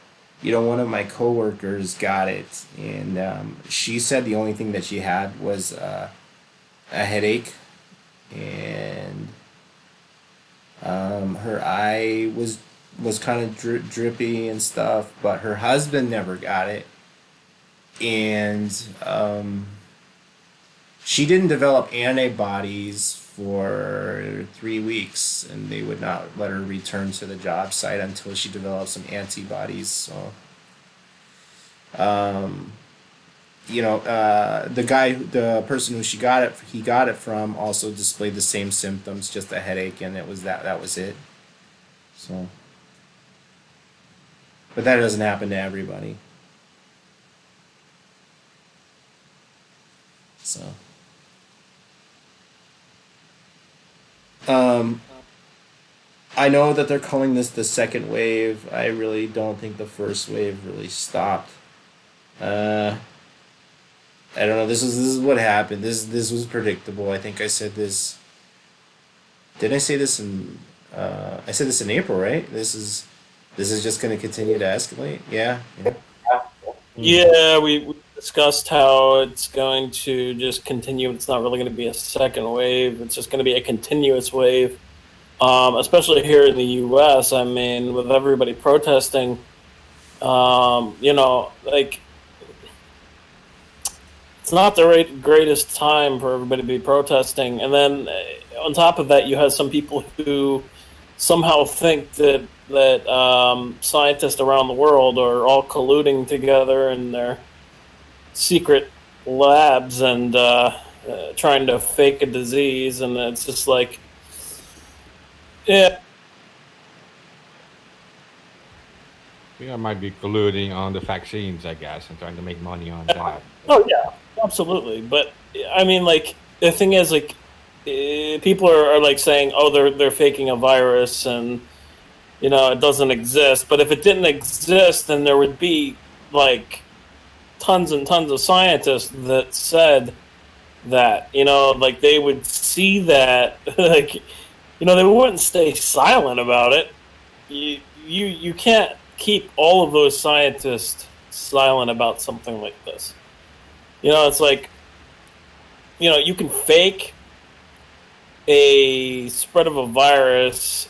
one of my coworkers got it, and she said the only thing that she had was a headache, and her eye was kind of drippy and stuff, but her husband never got it, and she didn't develop antibodies for 3 weeks, and they would not let her return to the job site until she developed some antibodies. So The person who he got it from also displayed the same symptoms, just a headache, and that was it. So, but that doesn't happen to everybody. So, I know that they're calling this the second wave. I really don't think the first wave really stopped. I don't know. This is what happened. This was predictable. I think I said this. Did I say this in? I said this in April, right? This is just going to continue to escalate. Yeah. Yeah, we discussed how it's going to just continue. It's not really going to be a second wave. It's just going to be a continuous wave. Especially here in the U.S. I mean, with everybody protesting, like, it's not the greatest time for everybody to be protesting. And then on top of that, you have some people who somehow think that scientists around the world are all colluding together in their secret labs and trying to fake a disease. And it's just like, yeah. I might be colluding on the vaccines, I guess, and trying to make money on that. Oh yeah, absolutely. But I mean, like, the thing is, like, people are like saying, oh, they're faking a virus, and it doesn't exist. But if it didn't exist, then there would be like tons and tons of scientists that said that. Like, they would see that, like, they wouldn't stay silent about it. You can't keep all of those scientists silent about something like this. It's like, you can fake a spread of a virus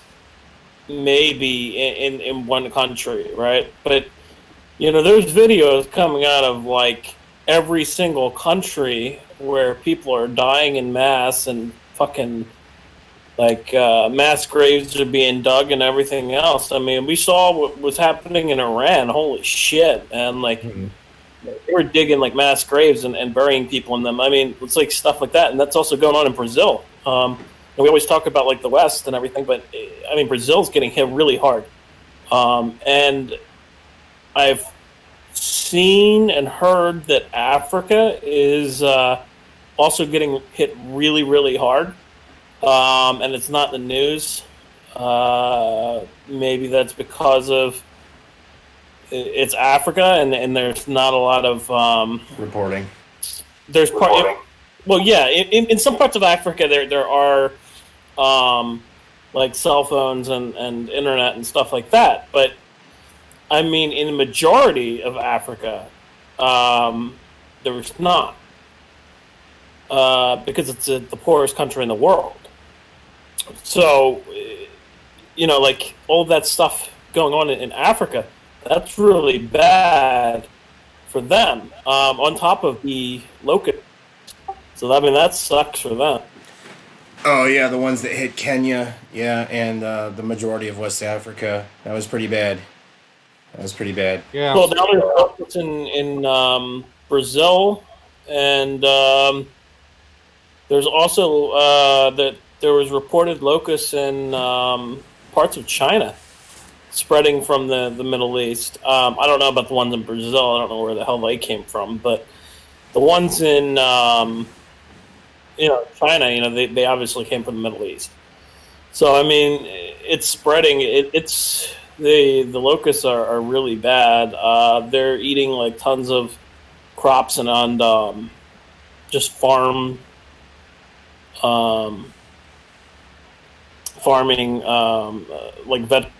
maybe in one country, right? But, there's videos coming out of, like, every single country where people are dying in mass and fucking, like, mass graves are being dug and everything else. I mean, we saw what was happening in Iran. Holy shit, man. Like, they were digging, like, mass graves and burying people in them. I mean, it's like stuff like that. And that's also going on in Brazil. And we always talk about, like, the West and everything, but, I mean, Brazil's getting hit really hard. And I've seen and heard that Africa is also getting hit really, really hard. And it's not in the news. Maybe that's because of it's Africa, and there's not a lot of reporting. There's well, yeah. In some parts of Africa, there are like cell phones and internet and stuff like that. But I mean, in the majority of Africa, there's not, because it's the poorest country in the world. So, like, all that stuff going on in Africa, that's really bad for them, on top of the locust. So, I mean, that sucks for them. Oh, yeah, the ones that hit Kenya, yeah, and the majority of West Africa. That was pretty bad. Yeah. Well, now there's locusts in Brazil, and there's also that there was reported locusts in parts of China spreading from the Middle East. I don't know about the ones in Brazil. I don't know where the hell they came from, but the ones in China, they obviously came from the Middle East. So I mean, it's spreading. It's the locusts are really bad. They're eating, like, tons of crops and just farming, like vet.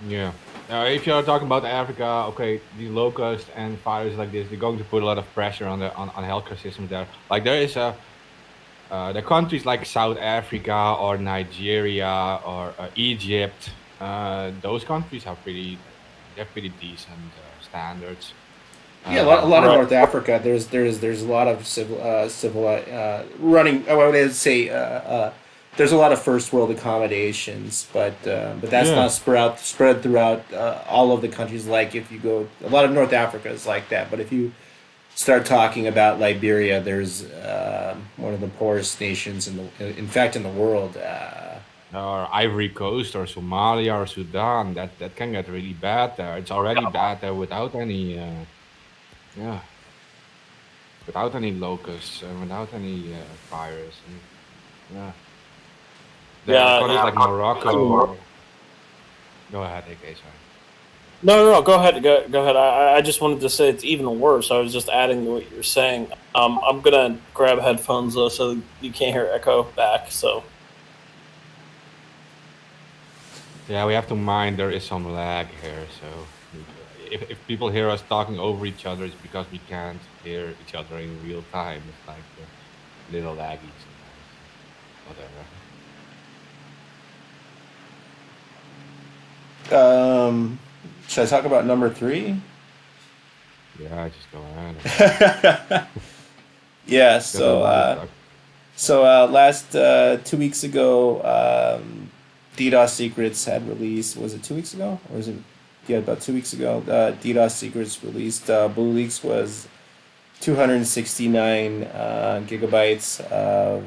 Yeah. If you're talking about Africa, okay, the locusts and fires like this, they're going to put a lot of pressure on healthcare systems there. Like, there is the countries like South Africa or Nigeria or Egypt. Those countries have pretty decent standards. Yeah, a lot of North Africa. There's a lot of civil running. I would say there's a lot of first world accommodations, but that's Yeah. not spread throughout all of the countries. Like if you go, a lot of North Africa is like that. But if you start talking about Liberia, there's one of the poorest nations in fact, in the world. Or Ivory Coast or Somalia or Sudan, that can get really bad there. It's already bad there without any, yeah, without any locusts and without any virus. And, yeah, there are countries like Morocco. Go ahead, AK. Sorry. No. Go ahead. Go ahead. I just wanted to say it's even worse. I was just adding to what you're saying. I'm gonna grab headphones though, so you can't hear echo back. So Yeah, we have to mind there is some lag here. So if people hear us talking over each other, it's because we can't hear each other in real time. It's like a little laggy sometimes. Whatever. Should I talk about number 3? Yeah, just go ahead. Yeah. There's a lot of stuff. So last 2 weeks ago, DDoS Secrets had released. Was it 2 weeks ago, or was it? Yeah, about 2 weeks ago. DDoS Secrets released. BlueLeaks was 269 gigabytes of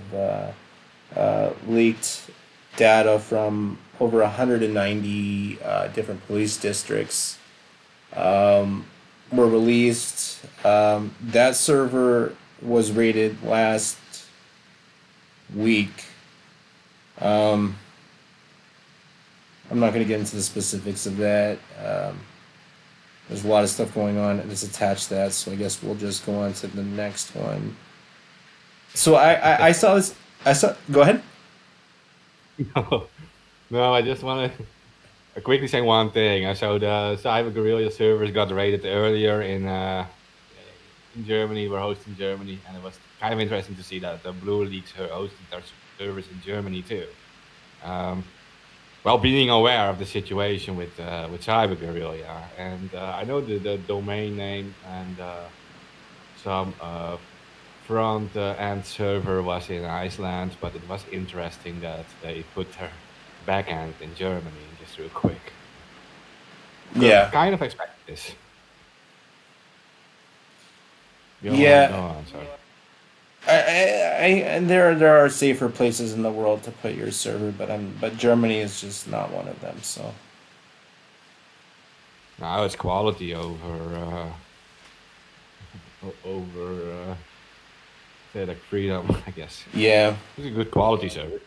leaked data from over 190 different police districts. Were released. That server was rated last week. I'm not going to get into the specifics of that. There's a lot of stuff going on that's attached to that, so I guess we'll just go on to the next one. So I saw this. Go ahead. No, I just want to quickly say one thing. So the Cyber Guerrilla servers got rated earlier in Germany. We're hosting Germany, and it was kind of interesting to see that the BlueLeaks are hosting their servers in Germany too. Well, being aware of the situation with Cyber Guerrilla, and I know the domain name and some front end server was in Iceland, but it was interesting that they put their backend in Germany, just real quick. Yeah. Kind of expect this. Yeah. Go on, sorry. And there are safer places in the world to put your server, but Germany is just not one of them. So Now it's quality over say like freedom, I guess. yeah, It's a good quality server.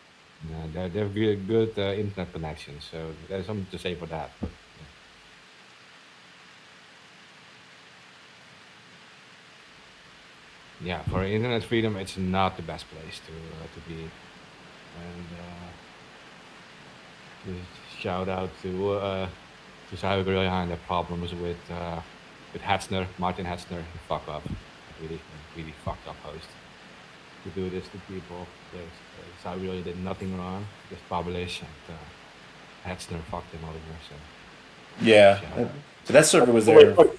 They have good internet connection, so there's something to say for that. But, yeah, for internet freedom, it's not the best place to be. And shout out to Cyber Guerrilla and the problems with Hetzner, Martin Hetzner. Fuck up, really fucked up host to do this to people. Cyber Guerrilla did nothing wrong, just publish, and Hetzner fucked him over. So yeah. shout out. So that server was there. Go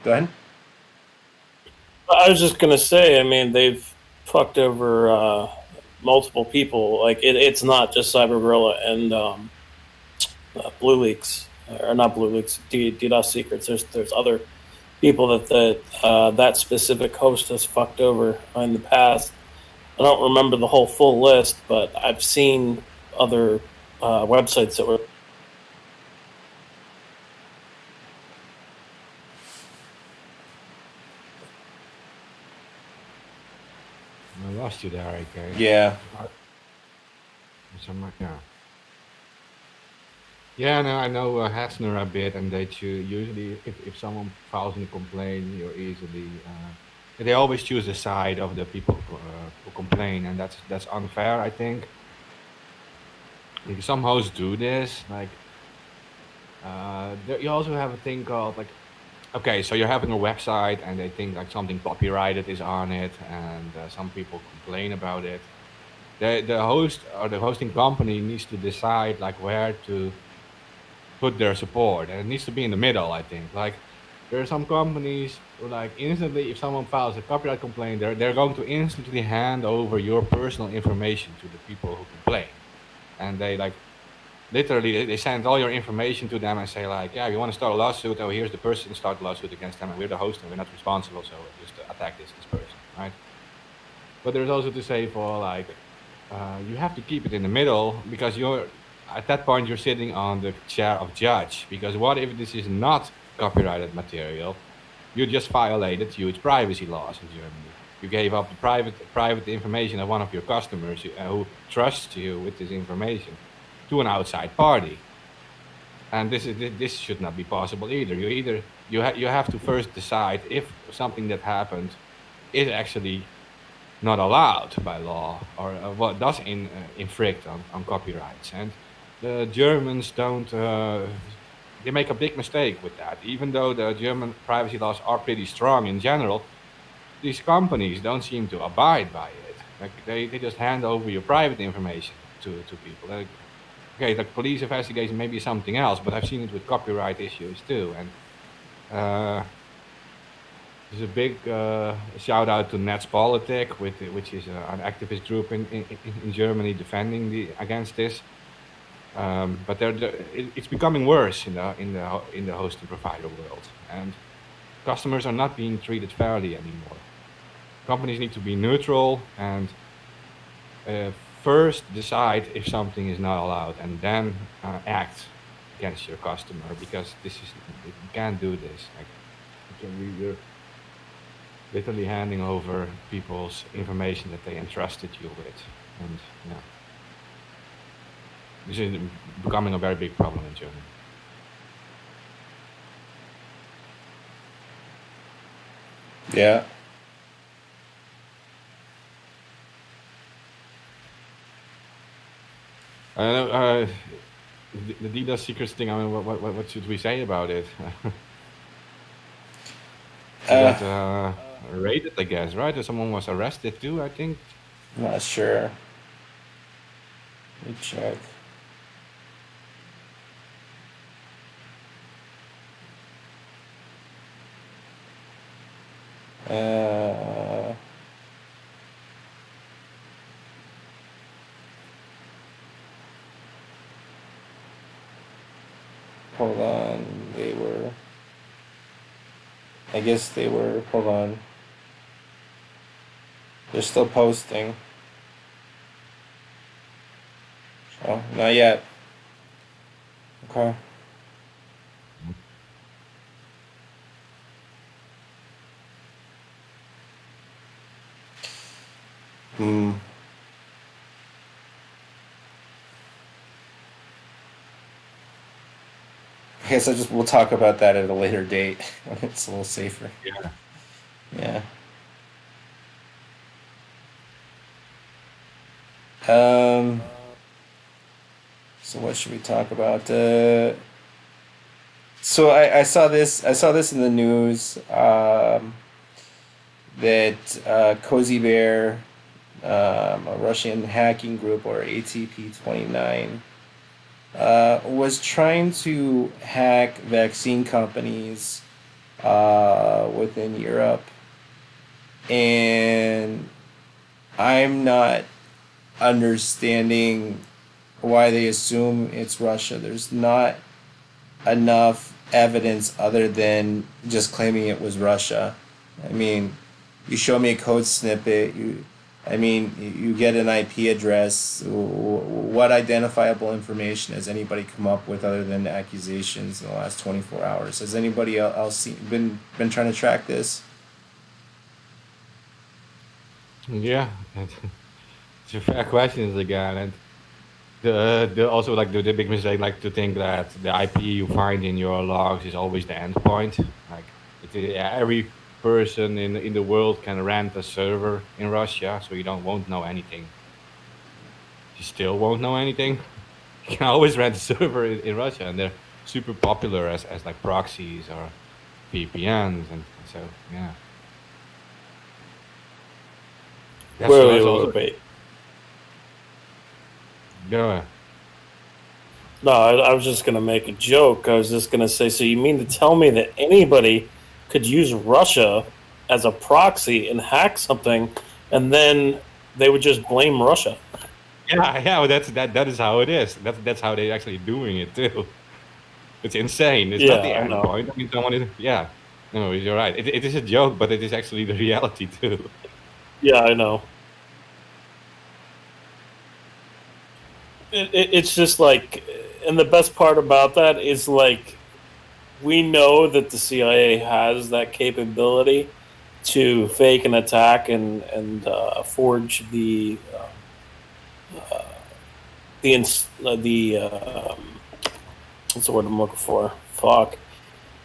ahead. I was just gonna say, I mean, they've fucked over multiple people. Like it's not just Cyber Guerrilla and BlueLeaks, or not BlueLeaks, DDoS Secrets. There's other people that specific host has fucked over in the past. I don't remember the whole full list, but I've seen other websites that were. I lost you there, okay? Yeah. Yeah. Yeah, no, I know Hetzner a bit, and they usually, if someone files a complaint, you're easily. They always choose the side of the people who complain, and that's unfair, I think. Because some hosts do this, like. You also have a thing called like. Okay, so you're having a website, and they think like something copyrighted is on it, and some people complain about it. The host or the hosting company needs to decide like where to put their support, and it needs to be in the middle. I think like there are some companies who like instantly, if someone files a copyright complaint, they're going to instantly hand over your personal information to the people who complain. and they like literally they send all your information to them and say like, yeah, you want to start a lawsuit? Oh, here's the person to start a lawsuit against them, and we're the host and we're not responsible, so just attack this person, right? But there's also to say for like, you have to keep it in the middle, because you're at that point you're sitting on the chair of judge. Because what if this is not copyrighted material? You just violated huge privacy laws in Germany. You gave up the private information of one of your customers who trusts you with this information to an outside party, and this should not be possible either. You have to first decide if something that happened is actually not allowed by law, or what does infringe on copyrights. And the Germans don't. They make a big mistake with that. Even though the German privacy laws are pretty strong in general, these companies don't seem to abide by it. Like they just hand over your private information to people. Like, okay, the police investigation may be something else, but I've seen it with copyright issues too. And there's a big shout out to Netzpolitik, which is an activist group in Germany defending against this. But it's becoming worse in the hosting provider world, and customers are not being treated fairly anymore. Companies need to be neutral and first decide if something is not allowed, and then act against your customer, because you can't do this. Like, you're literally handing over people's information that they entrusted you with, and yeah, this is becoming a very big problem in Germany. Yeah. The DDoS secrets thing. I mean, what should we say about it? Got raided, I guess, right? Or someone was arrested too, I think. I'm not sure. Let me check. Hold on. I guess they were, hold on. They're still posting. Oh, not yet. Okay. I guess we'll talk about that at a later date when it's a little safer. Yeah. Yeah. So what should we talk about? So I saw this in the news that Cozy Bear, a Russian hacking group, or ATP29, was trying to hack vaccine companies within Europe, and I'm not understanding why they assume it's Russia. There's not enough evidence other than just claiming it was Russia. I mean, you show me a code snippet, you get an IP address. What identifiable information has anybody come up with other than accusations in the last 24 hours? Has anybody else been trying to track this? Yeah, it's a fair question again, and the also like the big mistake, like to think that the IP you find in your logs is always the endpoint. Like every person in the world can rent a server in Russia, so you won't know anything. You still won't know anything. You can always rent a server in Russia, and they're super popular as like proxies or VPNs, and so yeah. Wait. Yeah. No, I was just going to make a joke. I was just going to say, so you mean to tell me that anybody could use Russia as a proxy and hack something, and then they would just blame Russia? Yeah, well, that is how it is. That's how they're actually doing it too. It's insane. It's not Yeah, the I end know. point. I mean, someone is, yeah. No, you're right. It is a joke, but it is actually the reality too. Yeah, I know. It's just like, and the best part about that is like, we know that the CIA has that capability to fake an attack and forge the what's the word I'm looking for? Fuck.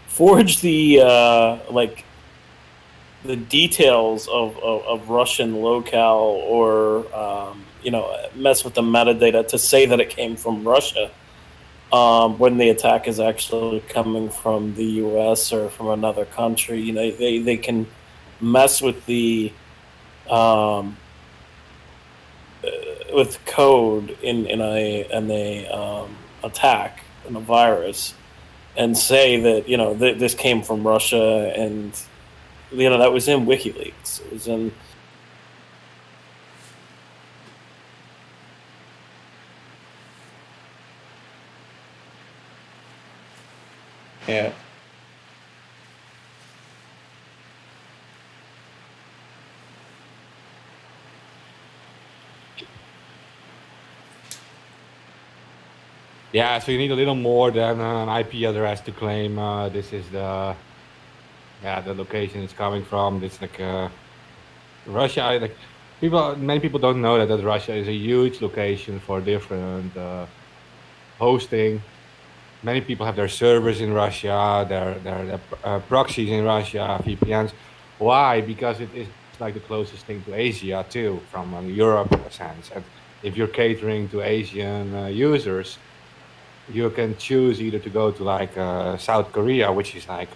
Forge the like the details of Russian locale, or mess with the metadata to say that it came from Russia, when the attack is actually coming from the U.S. or from another country. They can mess with the um, with code in a attack in a virus, and say that this came from Russia, and that was in WikiLeaks. It was in. Yeah. Yeah, so you need a little more than an IP address to claim this is the location it's coming from. It's like Russia. Like many people don't know that Russia is a huge location for different hosting. Many people have their servers in Russia, their proxies in Russia, VPNs. Why? Because it is like the closest thing to Asia too, from Europe in a sense. And if you're catering to Asian users, you can choose either to go to like South Korea, which is like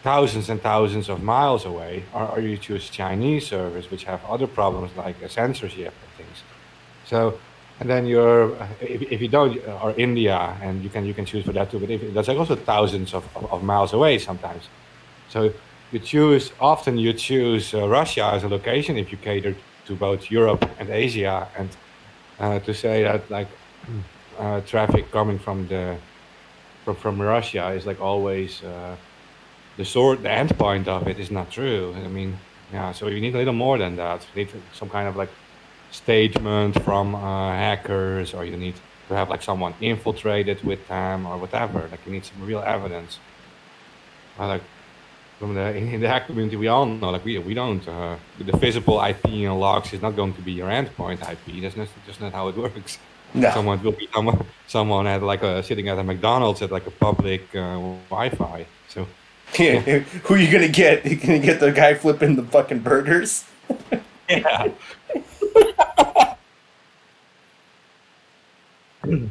thousands and thousands of miles away, or you choose Chinese servers, which have other problems like censorship and things. So, and then if you don't, or India, and you can choose for that too. But that's like also thousands of miles away sometimes. So often you choose Russia as a location if you cater to both Europe and Asia, and to say that like traffic coming from Russia is like always the end point of it is not true. I mean, yeah. So you need a little more than that. You need some kind of like statement from hackers, or you need to have like someone infiltrated with them or whatever. Like you need some real evidence. Like from in the hack community, we all know like we don't the visible IP in logs is not going to be your endpoint IP. That's just not how it works. No. Someone will be someone at like sitting at a McDonald's at like a public Wi-Fi. So Yeah. Who are you gonna get? You gonna get the guy flipping the fucking burgers? yeah,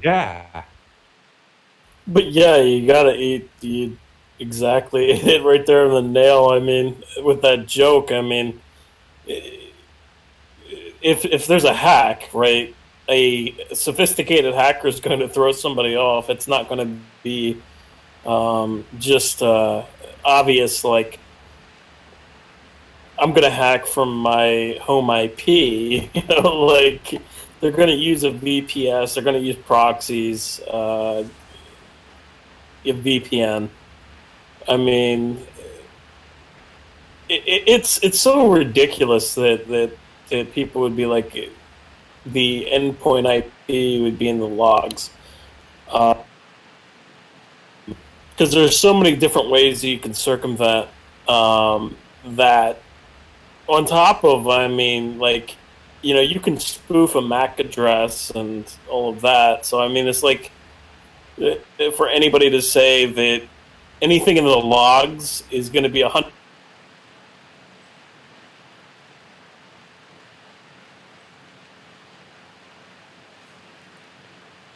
yeah. But yeah, you gotta eat. You exactly hit right there on the nail. I mean, with that joke, I mean, if there's a hack, right? A sophisticated hacker is going to throw somebody off. It's not going to be just obvious. Like, I'm going to hack from my home IP. Like they're going to use a VPS. They're going to use proxies. A VPN. I mean, it's so ridiculous that people would be like, the endpoint IP would be in the logs, because there's so many different ways you can circumvent that. On top of, I mean, like, you can spoof a MAC address and all of that. So I mean, it's like, for anybody to say that anything in the logs is going to be 100.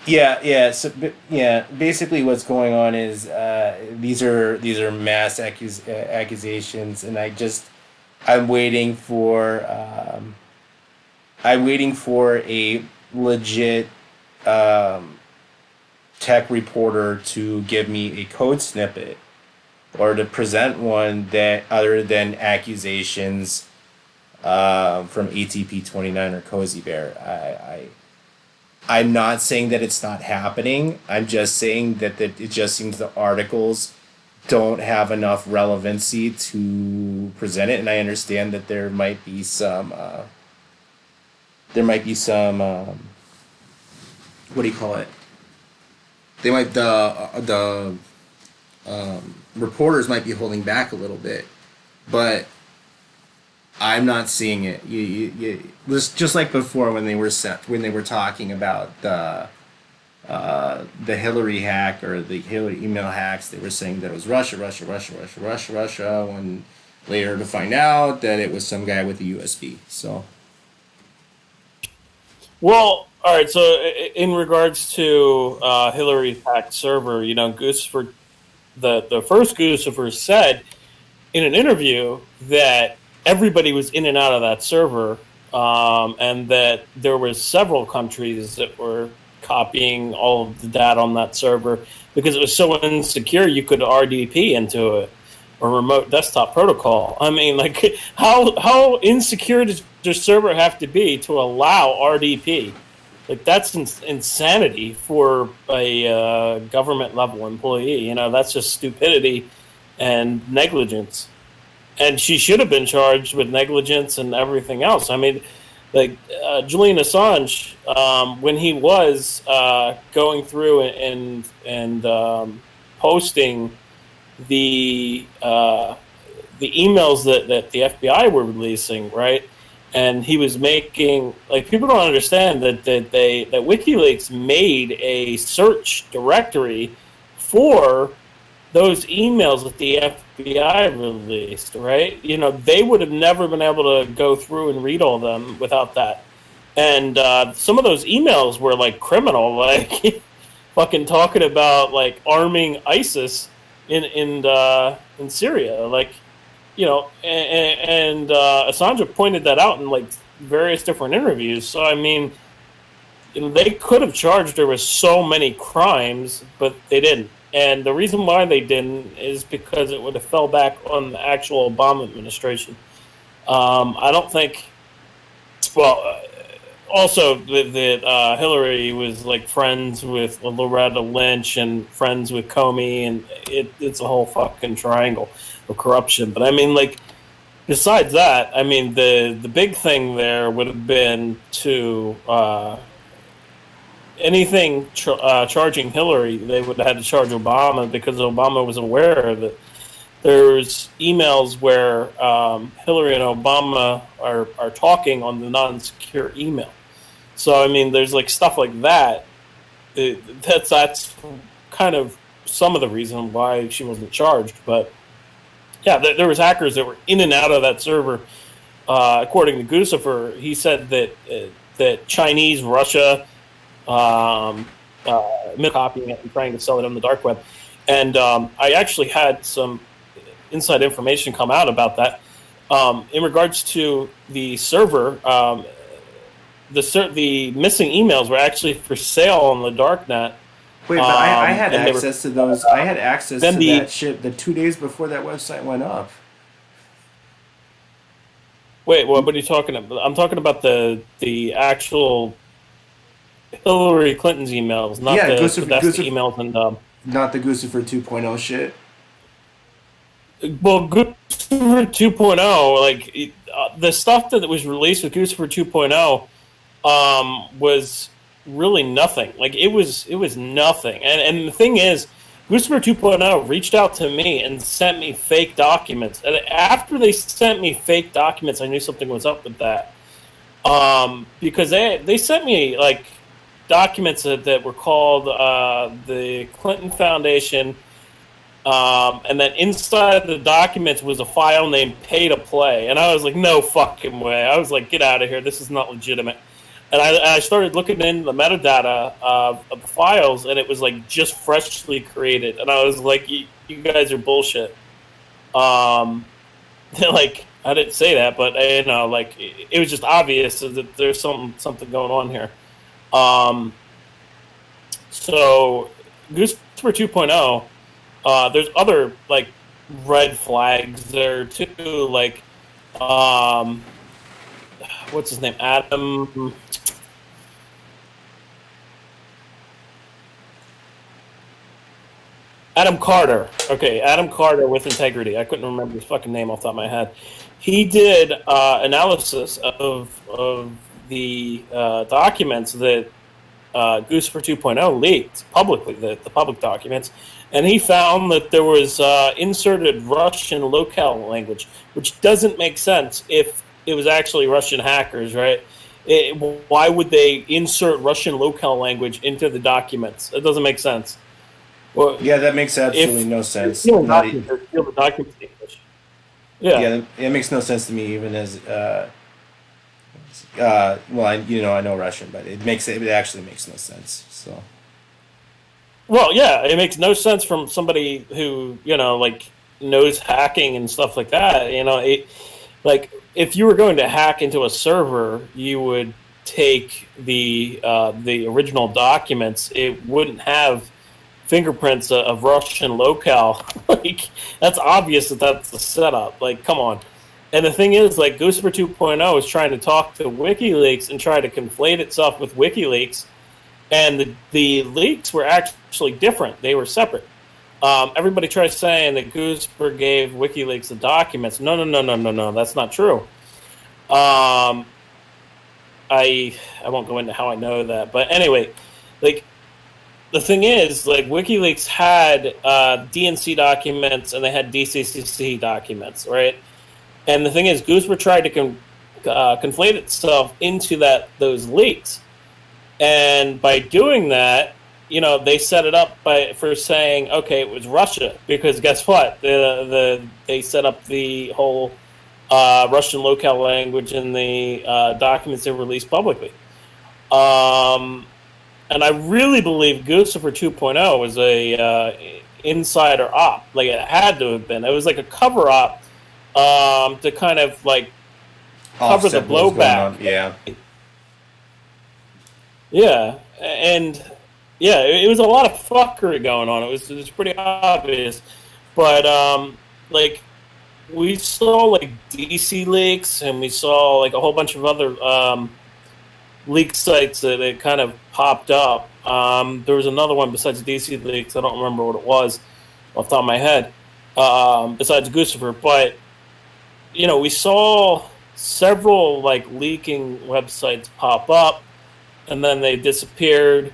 Yeah. So, yeah. Basically, what's going on is these are mass accusations, and I'm waiting for a legit um, tech reporter to give me a code snippet, or to present one that other than accusations from ATP 29 or Cozy Bear. I'm not saying that it's not happening. I'm just saying that it just seems the articles don't have enough relevancy to present it. And I understand that there might be some what do you call it? They might the reporters might be holding back a little bit, but I'm not seeing it. It was just like before when they were talking about the Hillary hack or the Hillary email hacks. They were saying that it was Russia, Russia, Russia, Russia, Russia, Russia. When later to find out that it was some guy with a USB. So. Well, all right. So, in regards to Hillary's hacked server, Guccifer, the first Guccifer said in an interview that everybody was in and out of that server, and that there were several countries that were copying all of the data on that server because it was so insecure you could RDP into it, or remote desktop protocol. I mean, like, how insecure does your server have to be to allow RDP? Like, that's insanity for a government level employee. That's just stupidity and negligence. And she should have been charged with negligence and everything else. I mean, like, Julian Assange, when he was going through and posting the emails that the FBI were releasing, right? And he was making, like, people don't understand that WikiLeaks made a search directory for those emails that the FBI released, right? They would have never been able to go through and read all of them without that. And some of those emails were like criminal, like fucking talking about like arming ISIS in Syria, like, and Assange pointed that out in like various different interviews. So I mean, they could have charged her with so many crimes, but they didn't. And the reason why they didn't is because it would have fell back on the actual Obama administration. I don't think. Well, also that Hillary was like friends with Loretta Lynch and friends with Comey, and it's a whole fucking triangle of corruption. But I mean, like, besides that, I mean, the big thing there would have been to. Anything charging Hillary, they would have had to charge Obama, because Obama was aware that there's emails where Hillary and Obama are talking on the non-secure email. So I mean, there's like stuff like that. That's kind of some of the reason why she wasn't charged. But yeah, there was hackers that were in and out of that server. According to Guccifer, he said that Chinese, Russia. Copying it and trying to sell it on the dark web. And I actually had some inside information come out about that. In regards to the server, the missing emails were actually for sale on the darknet. Wait, but I had access to those. I had access to that shit the 2 days before that website went up. Wait, what are you talking about? I'm talking about the actual Hillary Clinton's emails, not the emails, and not the Guccifer 2.0 shit. Well, Guccifer 2.0, like the stuff that was released with Guccifer 2.0, was really nothing. Like it was nothing. And the thing is, Guccifer 2.0 reached out to me and sent me fake documents. And after they sent me fake documents, I knew something was up with that. Because they sent me like documents that were called the Clinton Foundation, and then inside the documents was a file named Pay to Play, and I was like, no fucking way. I was like, get out of here, this is not legitimate. And I started looking in the metadata of the files, and it was like just freshly created, and I was like, you guys are bullshit. Like, I didn't say that, but like it was just obvious that there's something going on here. So Guccifer 2.0, there's other like red flags there too, like what's his name? Adam Adam Carter. Okay, Adam Carter with integrity. I couldn't remember his fucking name off the top of my head. He did analysis of the documents that Guccifer 2.0 leaked publicly, the public documents, and he found that there was inserted Russian locale language, which doesn't make sense if it was actually Russian hackers, right? Why would they insert Russian locale language into the documents? It doesn't make sense. Well, Yeah, that makes absolutely no sense. Steal the Not documents, or steal the documents in English. Yeah. it makes no sense to me, even as well, I know Russian, but it actually makes no sense. So Well, yeah, it makes no sense from somebody who like knows hacking and stuff like that. Like if you were going to hack into a server, you would take the original documents. It wouldn't have fingerprints of Russian locale. Like that's obvious that that's the setup. Like, come on. And the thing is, like, Guccifer 2.0 is trying to talk to WikiLeaks and try to conflate itself with WikiLeaks, and the leaks were actually different. They were separate. Everybody tries saying that Guccifer gave WikiLeaks the documents. No. That's not true. I won't go into how I know that, but anyway, like the thing is, like WikiLeaks had DNC documents and they had DCCC documents, right? And the thing is, Guccifer tried to conflate itself into those leaks, and by doing that, they set it up for saying, okay, it was Russia, because guess what? They set up the whole Russian locale language in the documents they released publicly. And I really believe Guccifer 2.0 was a insider op. Like, it had to have been. It was like a cover op to kind of like cover the blowback. Yeah. Yeah, and yeah, it was a lot of fuckery going on. It was pretty obvious, but like we saw like DC leaks, and we saw like a whole bunch of other leak sites that kind of popped up. There was another one besides DC leaks. I don't remember what it was off the top of my head. Besides Guccifer, but we saw several like leaking websites pop up, and then they disappeared.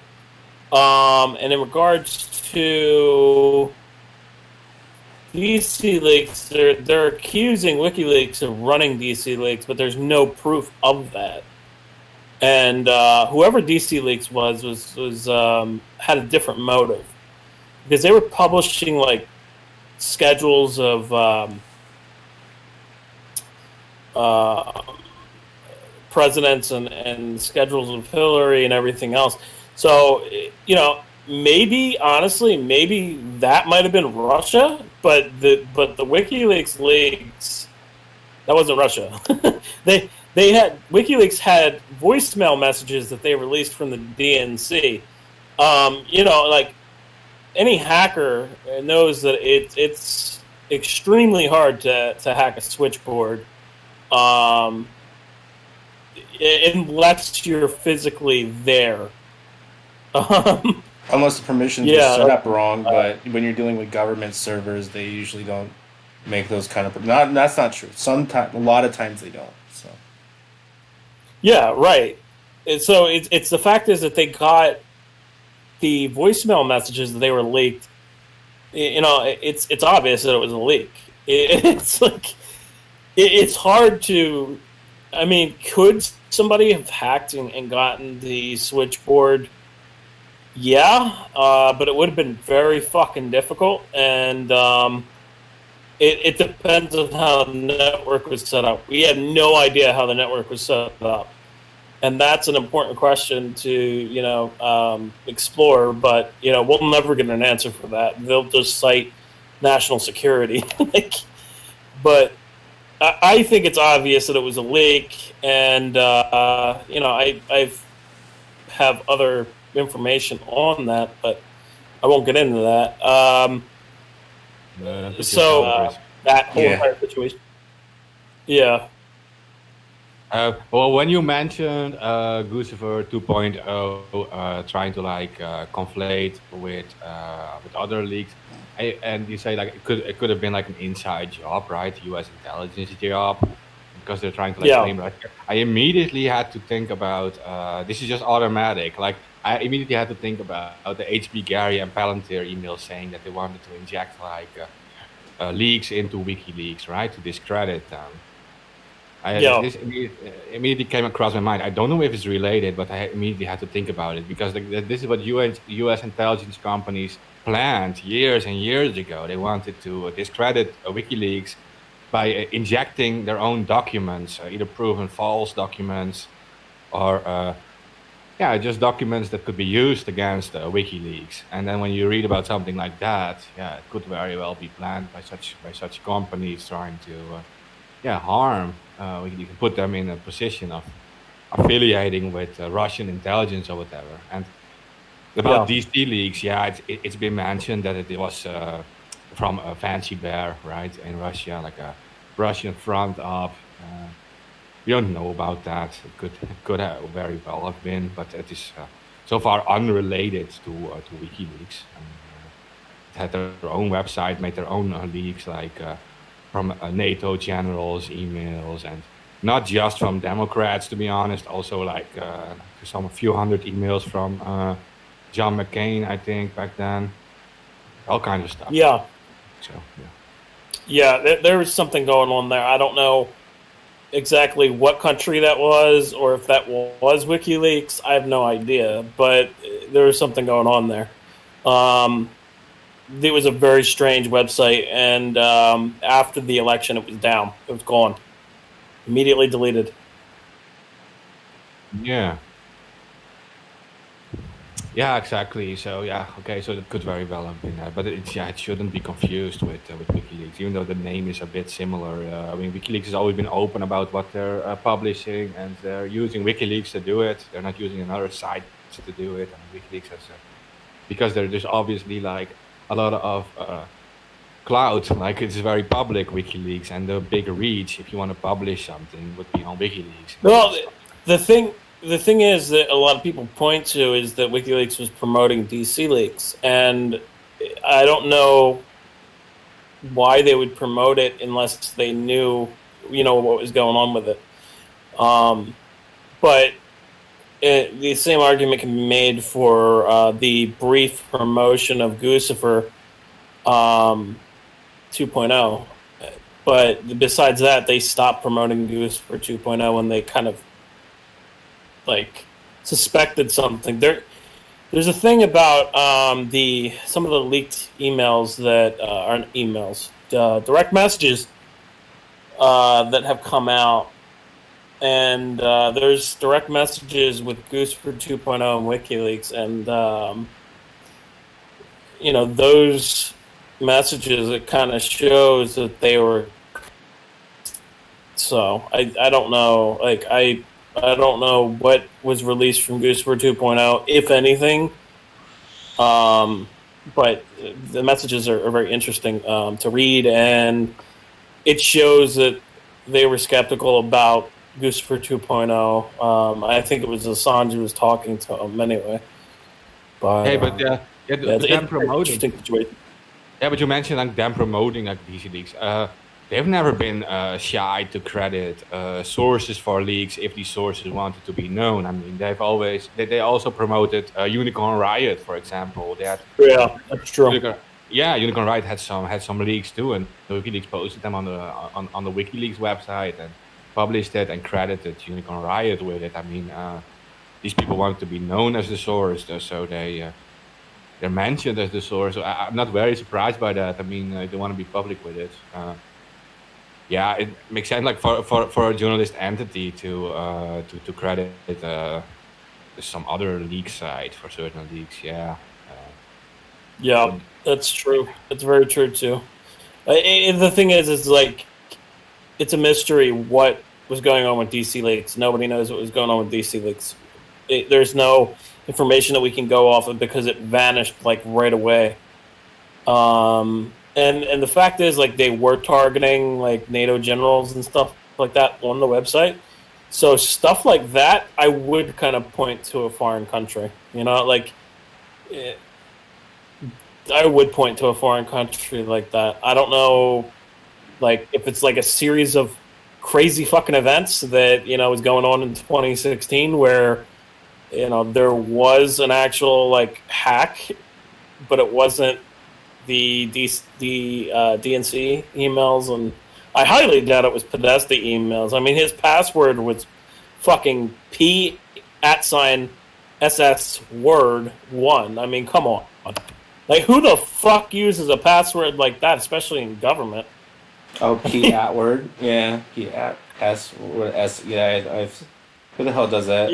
And in regards to DC leaks, they're accusing WikiLeaks of running DC leaks, but there's no proof of that. And whoever DC leaks was had a different motive, because they were publishing like schedules of presidents and schedules of Hillary and everything else. So, maybe that might have been Russia, but the WikiLeaks leaks, that wasn't Russia. WikiLeaks had voicemail messages that they released from the DNC. Like any hacker knows that it's extremely hard to hack a switchboard. Unless you're physically there. Unless the permissions are set up wrong, but when you're dealing with government servers, they usually don't make those kind of... that's not true. A lot of times they don't. So. Yeah, right. And so it's the fact is that they got the voicemail messages that they were leaked. It's obvious that it was a leak. It's like... It's hard to... I mean, could somebody have hacked and gotten the switchboard? Yeah, but it would have been very fucking difficult, and it depends on how the network was set up. We had no idea how the network was set up, and that's an important question to explore. But we'll never get an answer for that. They'll just cite national security, but. I think it's obvious that it was a leak, and I have other information on that, but I won't get into that. That whole entire situation. Yeah. Well, when you mentioned Guccifer 2.0 trying to conflate with other leaks, and you say like it could have been like an inside job, right? U.S. intelligence job, because they're trying to like Yeah. blame Russia. I immediately had to think about this is just automatic. Like I immediately had to think about the HB Gary and Palantir emails saying that they wanted to inject like leaks into WikiLeaks, right, to discredit them. Yeah. This immediately came across my mind. I don't know if it's related, but I immediately had to think about it because this is what U.S. intelligence companies planned years and years ago. They wanted to discredit WikiLeaks by injecting their own documents, either proven false documents or just documents that could be used against WikiLeaks. And then when you read about something like that, it could very well be planned by such companies trying to harm. You can put them in a position of affiliating with Russian intelligence or whatever. And about DC leaks, it's been mentioned that it was from a Fancy Bear, right, in Russia, like a Russian front up. We don't know about that. It could have very well have been, but it is so far unrelated to WikiLeaks. It had their own website, made their own leaks, like from NATO generals' emails, and not just from Democrats, to be honest. Also, like a few hundred emails from John McCain, I think, back then. All kinds of stuff. Yeah. So there was something going on there. I don't know exactly what country that was, or if that was WikiLeaks. I have no idea, but there was something going on there. It was a very strange website, and after the election, it was down. It was gone. Immediately deleted. Yeah. Yeah, exactly. So okay. So that could very well have been that, but it shouldn't be confused with WikiLeaks, even though the name is a bit similar. I mean, WikiLeaks has always been open about what they're publishing, and they're using WikiLeaks to do it. They're not using another site to do it. And WikiLeaks has because there's obviously like a lot of cloud, like it's very public, WikiLeaks, and the big reach if you want to publish something would be on WikiLeaks. Well, the thing is that a lot of people point to is that WikiLeaks was promoting DC leaks, and I don't know why they would promote it unless they knew, what was going on with it. But the same argument can be made for the brief promotion of Guccifer 2.0. But besides that, they stopped promoting Guccifer 2.0 when they kind of suspected something. There's a thing about some of the leaked emails that aren't emails, direct messages that have come out. And there's direct messages with Guccifer 2.0 and WikiLeaks, and those messages, it kind of shows that they were. So I don't know, I don't know what was released from Guccifer 2.0, if anything. But the messages are very interesting to read, and it shows that they were skeptical about Guccifer 2.0. I think it was Assange who was talking to him anyway. But, them promoting. Interesting situation. Yeah, but you mentioned like them promoting like DC leaks. They've never been shy to credit sources for leaks if these sources wanted to be known. I mean, they also promoted Unicorn Riot, for example. That's true. Unicorn Riot had some leaks too, and WikiLeaks posted them on the WikiLeaks website and published it and credited Unicorn Riot with it. I mean, these people wanted to be known as the source, so they're mentioned as the source. So I'm not very surprised by that. I mean, they want to be public with it. It makes sense, like for a journalist entity to credit some other leak site for certain leaks. Yeah, that's true. That's very true too. The thing is like, it's a mystery what was going on with DC leaks. Nobody knows what was going on with DC leaks. There's no information that we can go off of because it vanished like right away. And the fact is, like, they were targeting like NATO generals and stuff like that on the website. So stuff like that, I would kind of point to a foreign country. I would point to a foreign country like that. I don't know, like if it's like a series of crazy fucking events that was going on in 2016 where there was an actual like hack, but it wasn't the DNC emails, and I highly doubt it was Podesta emails. I mean, his password was fucking P@SS word 1. I mean, come on. Like, who the fuck uses a password like that, especially in government? Oh, P at word, yeah, P at S, yeah. Who the hell does that?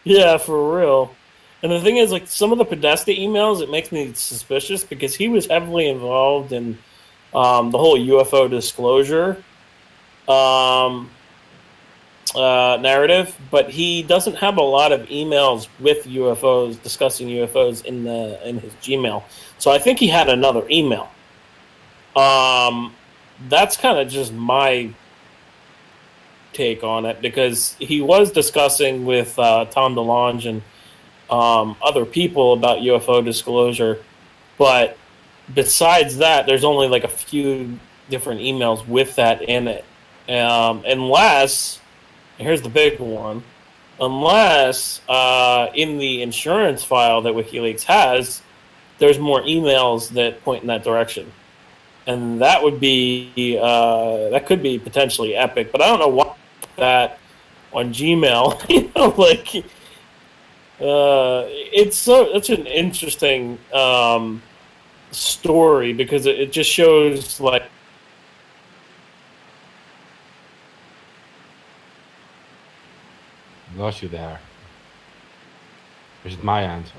Yeah, for real. And the thing is, like, some of the Podesta emails, it makes me suspicious because he was heavily involved in the whole UFO disclosure narrative, but he doesn't have a lot of emails with UFOs discussing UFOs in his Gmail. So I think he had another email. That's kind of just my take on it, because he was discussing with Tom DeLonge and other people about UFO disclosure, but besides that, there's only like a few different emails with that in it. Unless, here's the big one, unless in the insurance file that WikiLeaks has, there's more emails that point in that direction. And that would be, that could be potentially epic, but I don't know why that on Gmail, it's such an interesting story, because it just shows like Lost you there. Is it my answer?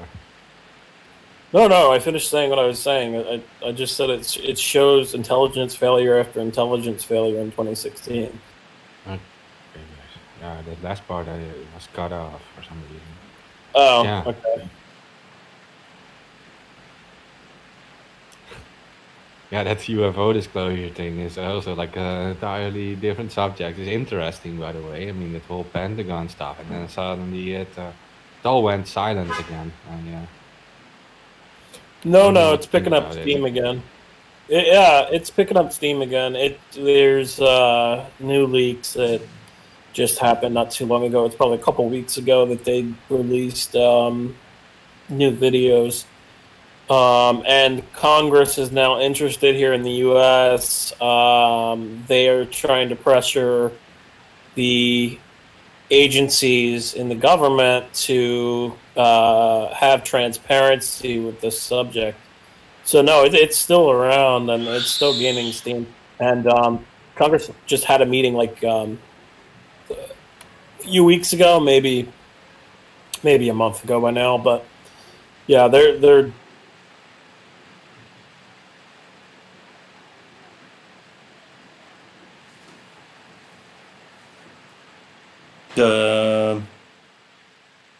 No, I finished saying what I was saying. I just said it shows intelligence failure after intelligence failure in 2016. Okay, yeah, that last part I was cut off for some reason. Oh, yeah. Okay. Yeah, that UFO disclosure thing is also like an entirely different subject. It's interesting, by the way. I mean, that whole Pentagon stuff, and then suddenly it all went silent again. And yeah. No, it's picking up steam again. It's picking up steam again. There's new leaks that just happened not too long ago. It's probably a couple weeks ago that they released new videos. And Congress is now interested here in the U.S. They are trying to pressure the agencies in the government to have transparency with this subject. So no, it's still around and it's still gaining steam. And Congress just had a meeting like a few weeks ago, maybe a month ago by now. But yeah, they're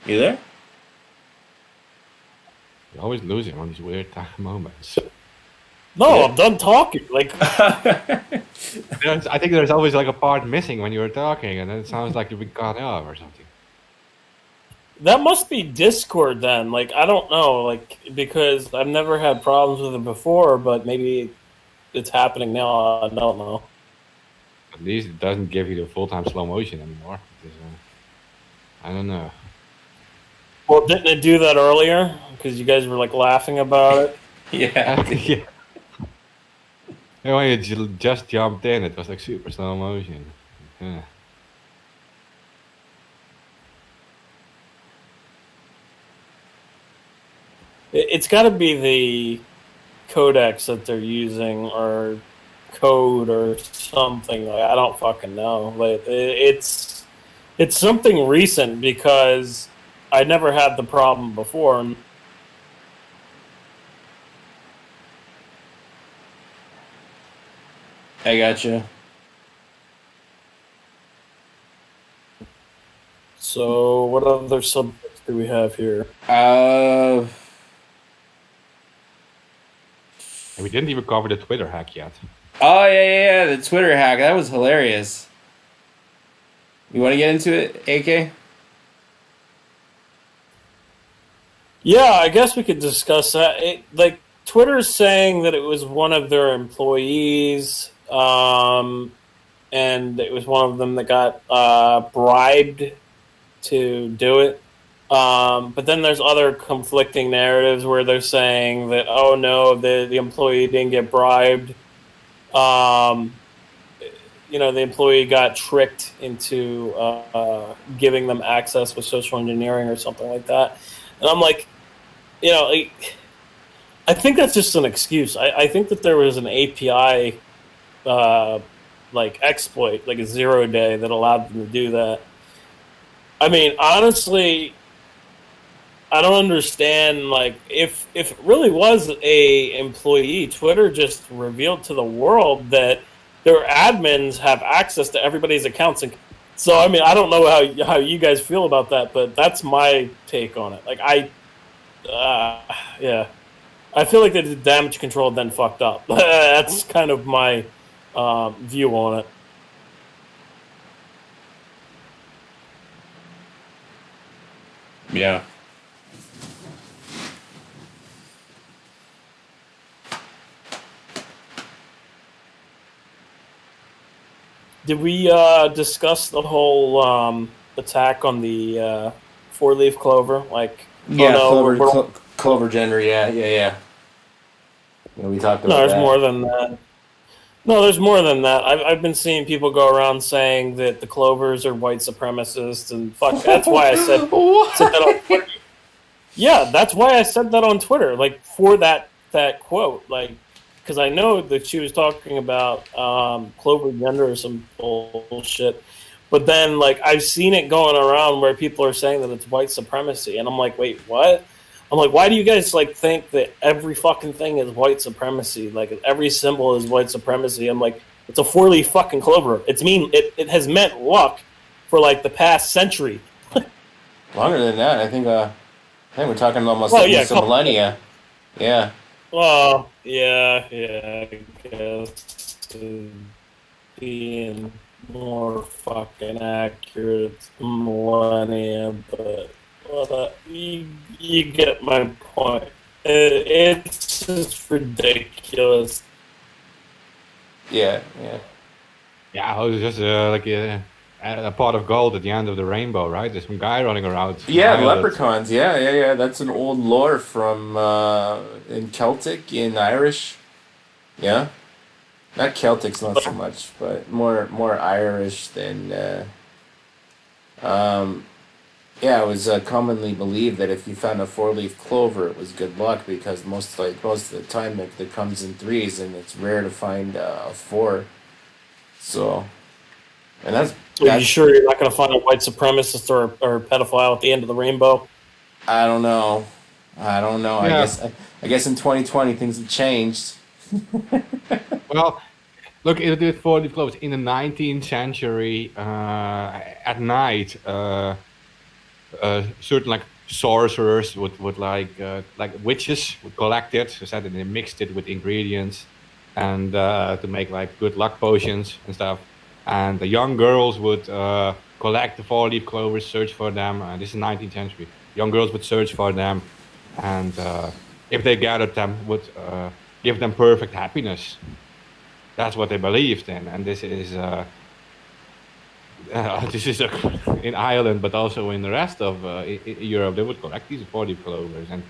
You there? You're always losing on these weird moments. No, Yeah. I'm done talking. Like, I think there's always like a part missing when you're talking, and then it sounds like you've been cut off or something. that must be Discord then. Like, I don't know. Like, because I've never had problems with it before, but maybe it's happening now. I don't know. At least it doesn't give you the full-time slow motion anymore. Because, I don't know. Well, didn't it do that earlier? Because you guys were like laughing about it. Yeah. Yeah. And when you just jumped in, it was like super slow motion. Yeah. It's got to be the codecs that they're using, or code, or something. Like, I don't fucking know. Like, it's something recent, because I never had the problem before. I gotcha. So, what other subjects do we have here? Uh, And we didn't even cover the Twitter hack yet. oh yeah, the Twitter hack. That was hilarious. You want to get into it, AK? Yeah, I guess we could discuss that. Like Twitter's saying that it was one of their employees, and it was one of them that got bribed to do it. But then there's other conflicting narratives where they're saying that, oh no, the employee didn't get bribed. Um, the employee got tricked into giving them access with social engineering or something like that. And I'm like, I think that's just an excuse. I think that there was an API exploit, like a 0-day, that allowed them to do that. I mean, honestly, I don't understand. Like, if it really was a employee, Twitter just revealed to the world that their admins have access to everybody's accounts. And so, I mean, I don't know how you guys feel about that, but that's my take on it. Like, yeah, I feel like they did damage control, then fucked up. That's kind of my view on it. Yeah. Did we discuss the whole attack on the four-leaf clover? Like, Yeah, no, Clover Gender. Yeah. Yeah, we talked about there's that. more than that. No, there's more than that. I've been seeing people go around saying that the Clovers are white supremacists, and fuck, that's why I said that on Twitter. Yeah, that's why I said that on Twitter, like, for that quote, like, because I know that she was talking about Clover Gender or some bullshit, but then, like, I've seen it going around where people are saying that it's white supremacy, and I'm like, wait, what? I'm like, why do you guys like think that every fucking thing is white supremacy? Like, every symbol is white supremacy. I'm like, it's a four-leaf fucking clover. It has meant luck for like the past century. Longer than that, I think we're talking almost at least a millennia. Yeah. Well, yeah, I guess being more fucking accurate, it's millennia, but you get my point. It's just ridiculous. Yeah. Yeah, it was just like a pot of gold at the end of the rainbow, right? There's some guy running around. Yeah, leprechauns. Yeah. That's an old lore from in Celtic, in Irish. Yeah, not Celtic's not so much, but more Irish than. Yeah, it was commonly believed that if you found a four-leaf clover, it was good luck because most of the time it comes in threes, and it's rare to find a four. So, and that's. Are you sure you're not going to find a white supremacist or pedophile at the end of the rainbow? I don't know. Yeah. I guess in 2020 things have changed. Well, look, it did 4-leaf clovers in the 19th century. At night, certain like sorcerers would like witches would collect it, so that they mixed it with ingredients and to make like good luck potions and stuff. And the young girls would collect the 4-leaf clovers, search for them. This is 19th century. Young girls would search for them, and if they gathered them, would give them perfect happiness. That's what they believed in, and this is in Ireland, but also in the rest of Europe. They would collect these 4-leaf clovers, and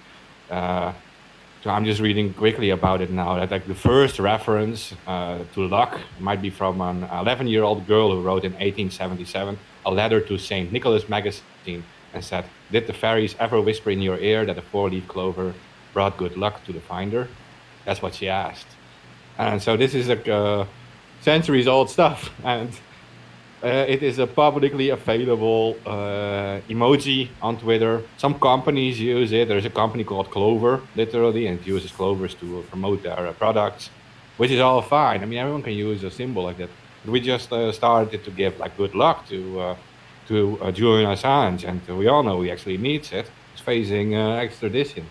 so I'm just reading quickly about it now. That like the first reference to luck might be from an 11-year-old girl who wrote in 1877 a letter to St. Nicholas Magazine and said, "Did the fairies ever whisper in your ear that a 4-leaf clover brought good luck to the finder?" That's what she asked. And so this is like centuries-old stuff, and it is a publicly available emoji on Twitter. Some companies use it. There's a company called Clover, literally, and it uses clovers to promote their products, which is all fine. I mean, everyone can use a symbol like that. We just started to give like good luck to Julian Assange, and we all know he actually needs it. He's facing extradition,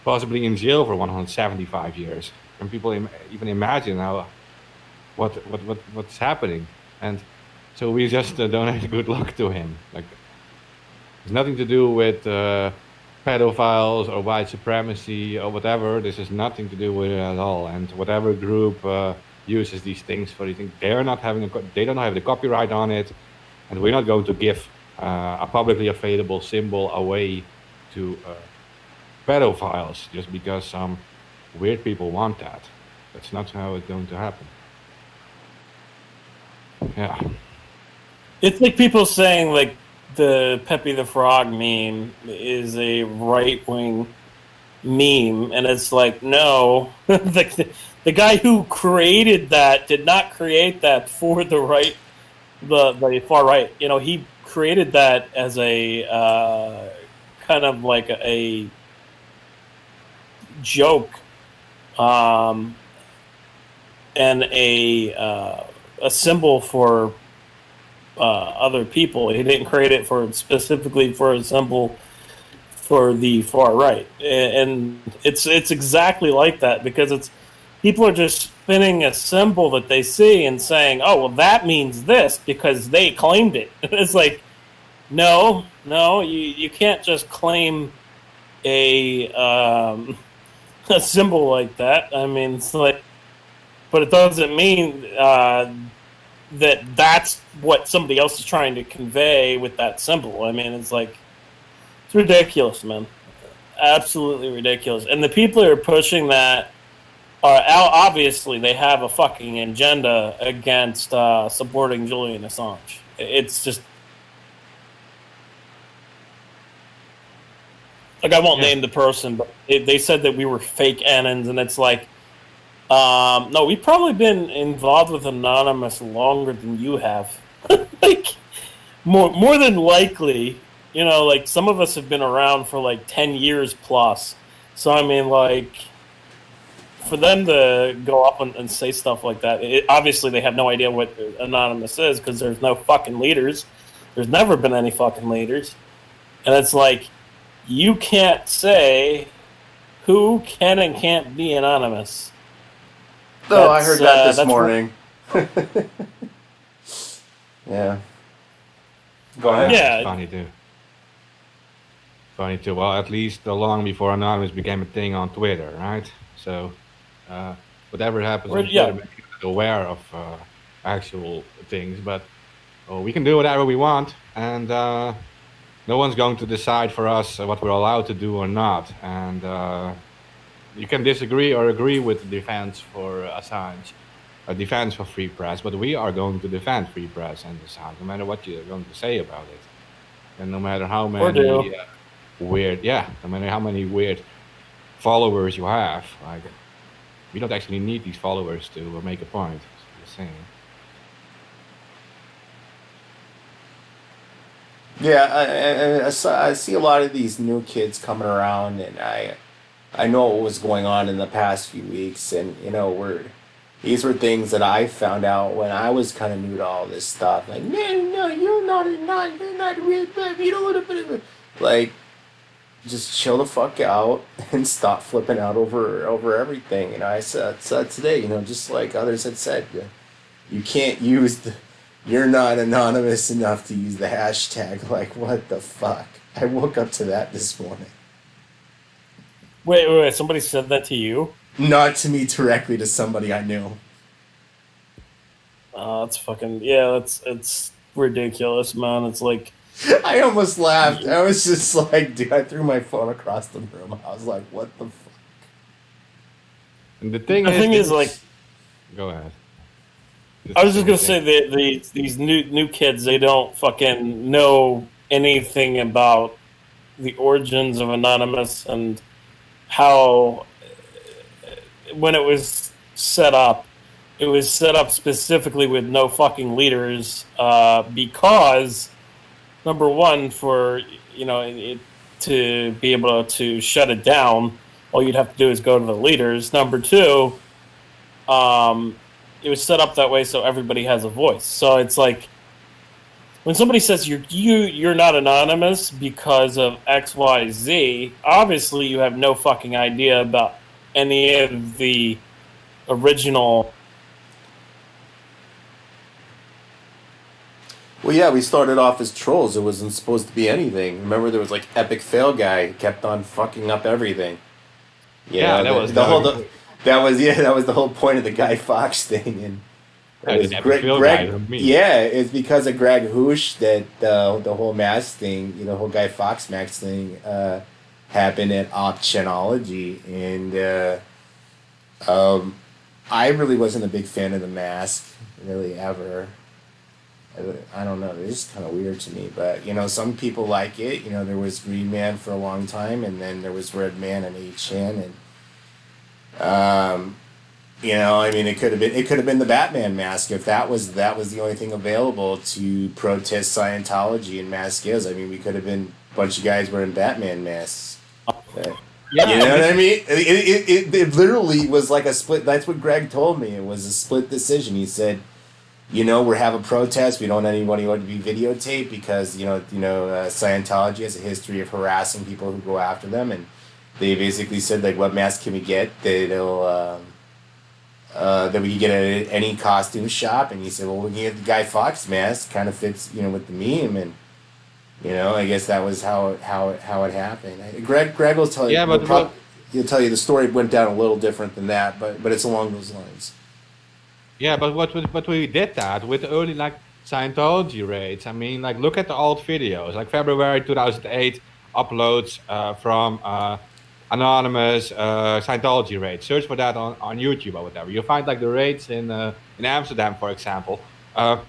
possibly in jail for 175 years. Can people even imagine what's happening? And so we just donate good luck to him. Like, it's nothing to do with pedophiles or white supremacy or whatever. This has nothing to do with it at all. And whatever group uses these things for anything, they don't have the copyright on it, and we're not going to give a publicly available symbol away to pedophiles just because some weird people want that. That's not how it's going to happen. Yeah. It's like people saying like the Pepe the Frog meme is a right wing meme, and it's like, no, the guy who created that did not create that for the far right. You know, he created that as a kind of like a joke, and a symbol for other people. He didn't create it specifically for a symbol for the far right, and it's exactly like that, because it's people are just spinning a symbol that they see and saying, "Oh, well, that means this because they claimed it." It's like, no, you can't just claim a symbol like that. I mean, it's like, but it doesn't mean that that's what somebody else is trying to convey with that symbol. I mean, it's like, it's ridiculous, man. Absolutely ridiculous. And the people who are pushing that are obviously they have a fucking agenda against supporting Julian Assange. It's just like, I won't name the person, but they said that we were fake Annans, and it's like, no, we've probably been involved with Anonymous longer than you have. Like, more than likely, you know, like, some of us have been around for like 10 years plus. So, I mean, like, for them to go up and say stuff like that, obviously they have no idea what Anonymous is, because there's no fucking leaders. There's never been any fucking leaders. And it's like, you can't say who can and can't be anonymous. Oh, I heard that this morning. Yeah. Go ahead. Yeah. Funny too. Well, at least long before Anonymous became a thing on Twitter, right? So, whatever happens on Twitter, makes you aware of actual things. But we can do whatever we want, and no one's going to decide for us what we're allowed to do or not. And you can disagree or agree with the defense for Assange, a defense for free press, but we are going to defend free press and Assange, no matter what you're going to say about it, and no matter how many no matter how many weird followers you have. Like, we don't actually need these followers to make a point. Just saying. Yeah, I see a lot of these new kids coming around, and I know what was going on in the past few weeks, and you know, these were things that I found out when I was kind of new to all this stuff. Like, no, you're not real, you don't want to, like, just chill the fuck out and stop flipping out over everything. You know, I said today, you know, just like others had said, you can't use you're not anonymous enough to use the hashtag. Like, what the fuck? I woke up to that this morning. Wait, somebody said that to you? Not to me directly, to somebody I knew. It's fucking, it's ridiculous, man. It's like, I almost laughed. I was just like, dude, I threw my phone across the room. I was like, what the fuck? And the thing is, like, go ahead. I was just gonna say that these new kids, they don't fucking know anything about the origins of Anonymous and how, when it was set up specifically with no fucking leaders, because, number one, for, you know, to be able to shut it down, all you'd have to do is go to the leaders. Number two, it was set up that way so everybody has a voice. So it's like, when somebody says you're not anonymous because of X, Y, Z, obviously you have no fucking idea about any of the original. Well, yeah, we started off as trolls. It wasn't supposed to be anything. Remember, there was like Epic Fail guy who kept on fucking up everything. You Yeah, know, that was the whole that was the whole point of the Guy Fawkes thing, and it was the Epic Fail guy, me. Yeah, it's because of Greg Hoosh that the whole mask thing, you know, the whole Guy Fawkes mask thing happened at Optionology, and I really wasn't a big fan of the mask, really ever. I don't know. It's just kind of weird to me, but you know, some people like it. You know, there was Green Man for a long time, and then there was Red Man and H-Chan, and you know, I mean, it could have been the Batman mask if that was the only thing available to protest Scientology and mask is. I mean, we could have been a bunch of guys wearing Batman masks. Yeah. You know what I mean? It literally was like a split. That's what Greg told me. It was a split decision. He said, you know, we're having protests. We don't want anybody to be videotaped because Scientology has a history of harassing people who go after them, and they basically said like, what mask can we get that we can get at any costume shop? And he said, well, we can get the Guy Fawkes mask. Kind of fits, you know, with the meme, and you know, I guess that was how it happened. Greg will tell you. Yeah, but he'll tell you the story went down a little different than that, but it's along those lines. Yeah, but we did that with early like Scientology raids. I mean, like look at the old videos, like February 2008 uploads from anonymous Scientology raids. Search for that on YouTube or whatever. You'll find like the raids in Amsterdam, for example.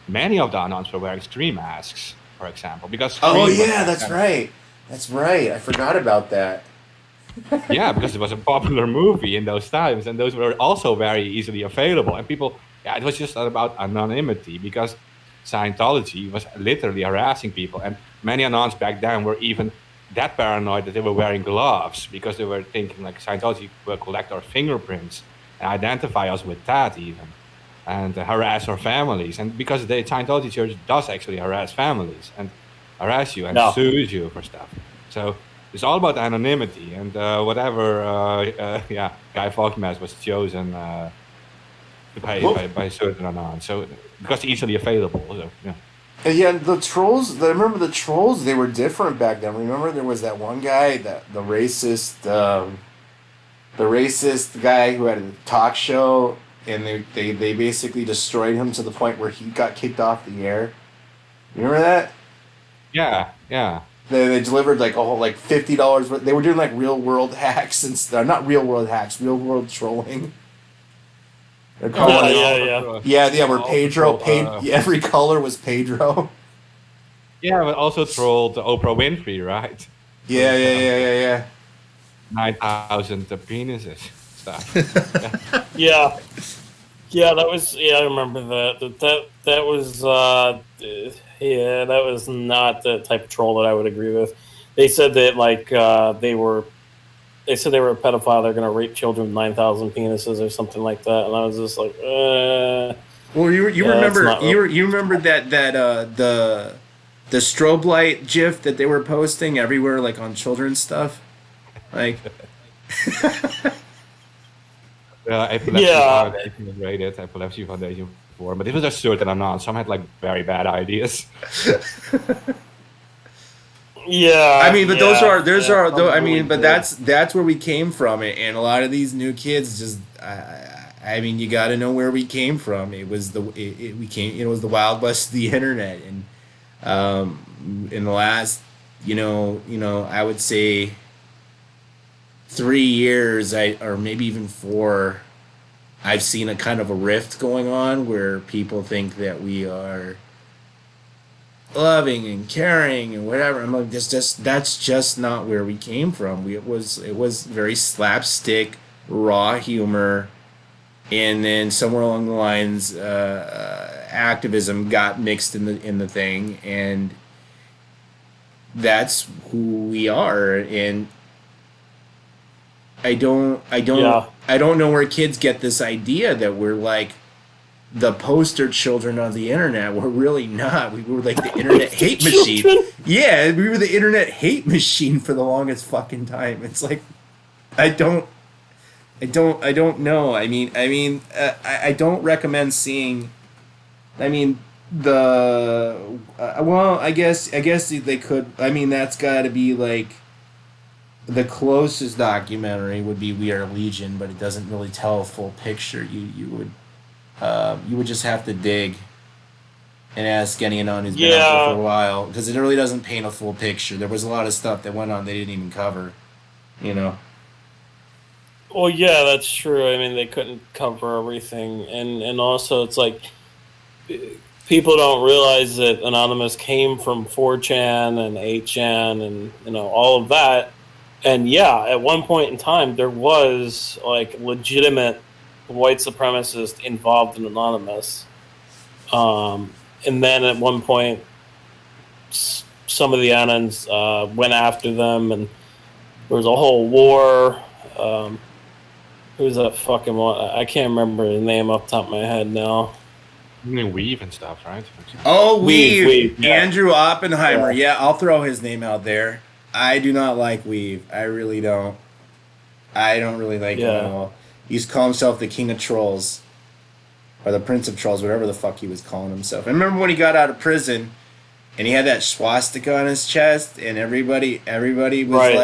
Many of the anons were wearing Scream masks, for example, because that's right. That's right. I forgot about that. Yeah, because it was a popular movie in those times, and those were also very easily available. And people, it was just about anonymity because Scientology was literally harassing people, and many anons back then were even that paranoid that they were wearing gloves because they were thinking like Scientology will collect our fingerprints and identify us with that even, and harass our families. And because the Scientology church does actually harass families and harass you and sues you for stuff. So it's all about anonymity, and whatever Guy Fawkes mask was chosen by certain anons. So because easily available. So, yeah. Yeah, the trolls. I remember the trolls. They were different back then. Remember, there was that one guy, the racist guy who had a talk show, and they basically destroyed him to the point where he got kicked off the air. You remember that? Yeah. They delivered like $50. They were doing like real world hacks and not real world hacks, real world trolling. They're calling where Pedro every color was Pedro. Yeah, but also trolled Oprah Winfrey, right? Yeah. 9,000 penises stuff. Yeah, that was. Yeah, I remember that. That was. Yeah, that was not the type of troll that I would agree with. They said that they said they were a pedophile. They're going to rape children with 9,000 penises or something like that, and I was just like, Well, you remember that the strobe light GIF that they were posting everywhere, like on children's stuff, like. Epilepsy Foundation was rated. Epilepsy Foundation before, but it was a certain amount. Some had like very bad ideas. Yeah, I mean, but but that's where we came from, and a lot of these new kids just, I mean, you got to know where we came from. It was it was the Wild West of the internet, and in the last, I would say 3 years, or maybe even 4, I've seen a kind of a rift going on where people think that we are loving and caring and whatever. I'm like, that's just not where we came from. It was very slapstick, raw humor, and then somewhere along the lines, activism got mixed in the thing, and that's who we are. And I don't know where kids get this idea that we're like the poster children of the internet. We're really not. We were like the internet hate machine. Yeah, we were the internet hate machine for the longest fucking time. It's like, I don't know. I mean, I don't recommend seeing. I mean, well, I guess they could. I mean, that's got to be like the closest documentary would be We Are Legion, but it doesn't really tell a full picture. You would just have to dig and ask anyone who's been out there for a Yeah. while because it really doesn't paint a full picture. There was a lot of stuff that went on they didn't even cover. You know. Well, yeah, that's true. I mean, they couldn't cover everything, and also it's like people don't realize that Anonymous came from 4chan and 8chan and all of that. And yeah, at one point in time, there was like legitimate white supremacists involved in Anonymous. And then at one point, some of the Anons went after them, and there was a whole war. Who's that fucking one? I can't remember his name off the top of my head now. I mean, Weave and stuff, right? Oh, Weave, yeah. Andrew Oppenheimer. Yeah, I'll throw his name out there. I do not like Weave. I really don't. I don't really like him at all. He used to call himself the King of Trolls. Or the Prince of Trolls, whatever the fuck he was calling himself. I remember when he got out of prison and he had that swastika on his chest and everybody was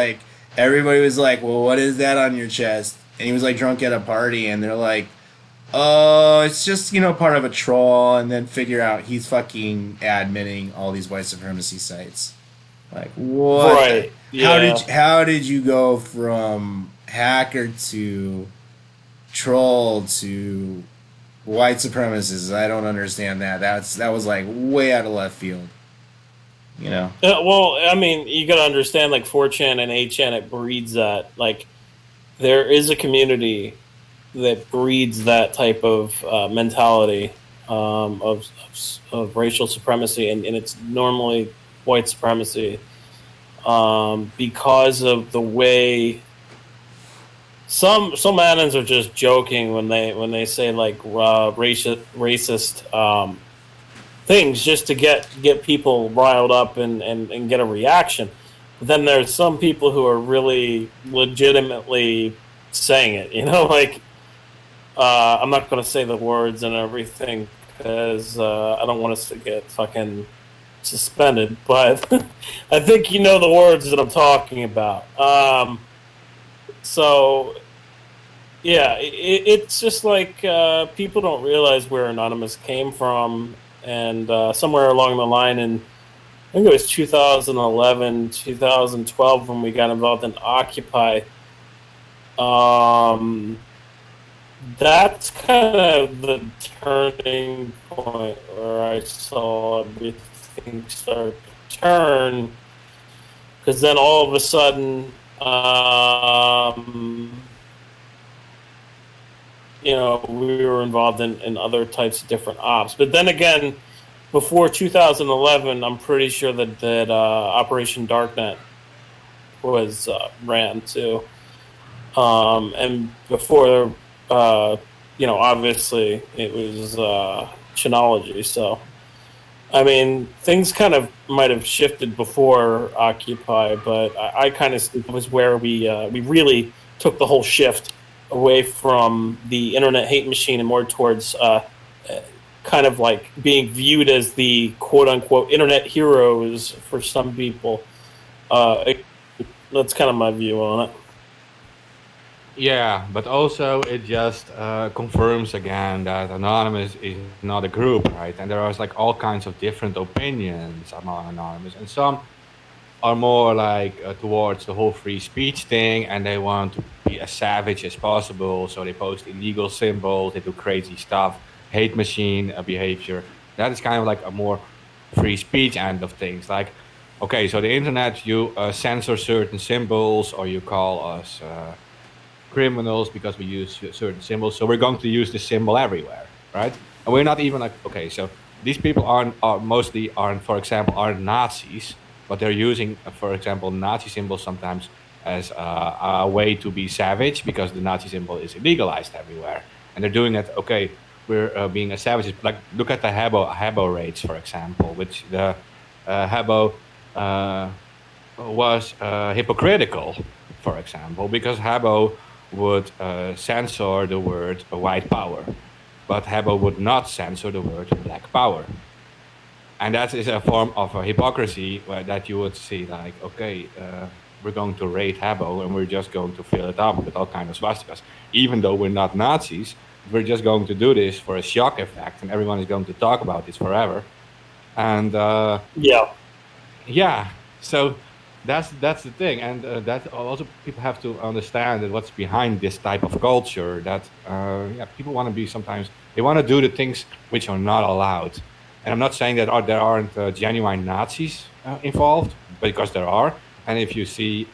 like, well, what is that on your chest? And he was like drunk at a party and they're like, oh, it's just, part of a troll, and then figure out he's fucking admitting all these white supremacy sites. Like, what? Right. How did you go from hacker to troll to white supremacists? I don't understand that. That was like way out of left field. Well, I mean, you gotta understand, like 4chan and 8chan, it breeds that. Like, there is a community that breeds that type of mentality of racial supremacy, and it's normally white supremacy because of the way some Anons are just joking when they say like racist things just to get people riled up and get a reaction. But then there's some people who are really legitimately saying it, like I'm not going to say the words and everything because I don't want us to get fucking suspended, but I think you know the words that I'm talking about. So yeah, it's just like people don't realize where Anonymous came from, and somewhere along the line, and I think it was 2011, 2012 when we got involved in Occupy. That's kind of the turning point where I saw everything start to turn. Because then all of a sudden, we were involved in other types of different ops. But then again, before 2011, I'm pretty sure that Operation Darknet was ran too. And before, obviously it was Chinology. So, I mean, things kind of might have shifted before Occupy, but I kind of think it was where we really took the whole shift away from the internet hate machine and more towards kind of like being viewed as the quote-unquote internet heroes for some people. That's kind of my view on it. Yeah, but also it just confirms again that Anonymous is not a group, right? And there are like all kinds of different opinions among Anonymous, and some are more like towards the whole free speech thing, and they want to be as savage as possible, so they post illegal symbols, they do crazy stuff, hate machine behavior. That is kind of like a more free speech end of things. Like, okay, so the internet, you censor certain symbols, or you call us criminals because we use certain symbols, so we're going to use this symbol everywhere, right? And we're not even like, okay, so these people aren't for example, aren't Nazis, but they're using, for example, Nazi symbols sometimes as a way to be savage because the Nazi symbol is illegalized everywhere, and they're doing it. Okay, we're being a savage. Like, look at the Habbo raids, for example, which the Habbo was hypocritical, for example, because Habbo would censor the word white power, but Habbo would not censor the word black power. and that is a form of hypocrisy that you would see, like, okay, we're going to raid Habbo and we're just going to fill it up with all kinds of swastikas, even though we're not Nazis. We're just going to do this for a shock effect, and everyone is going to talk about this forever. And yeah, so that's the thing, and that also people have to understand that what's behind this type of culture. That people want to be sometimes they want to do the things which are not allowed. And I'm not saying that there aren't genuine Nazis involved, because there are. And if you see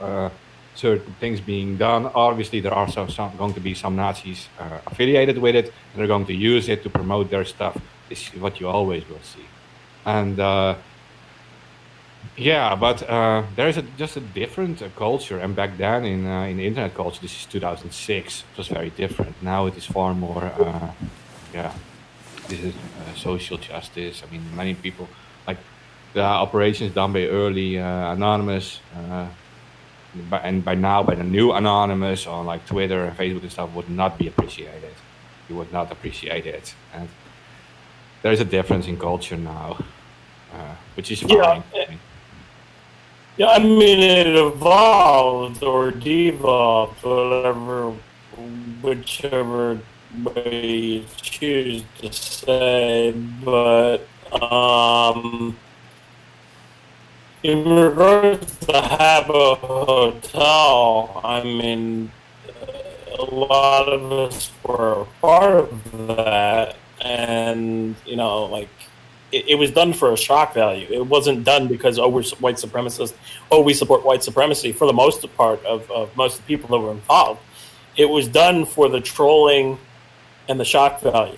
certain things being done, obviously there are going to be some Nazis affiliated with it, and they're going to use it to promote their stuff. This is what you always will see. And but there is just a different culture. And back then in the internet culture, this is 2006, it was very different. Now it is far more, this is social justice. I mean, many people, like the operations done by early Anonymous, and by now by the new Anonymous on like Twitter and Facebook and stuff would not be appreciated. You would not appreciate it. And there is a difference in culture now, which is fine. Yeah, I mean, it evolved or devolved, whichever way you choose to say. But in regards to the Habbo Hotel, I mean, a lot of us were a part of that, and like. It was done for a shock value. It wasn't done because, we're white supremacists. We support white supremacy. For the most part of most of the people that were involved, it was done for the trolling and the shock value.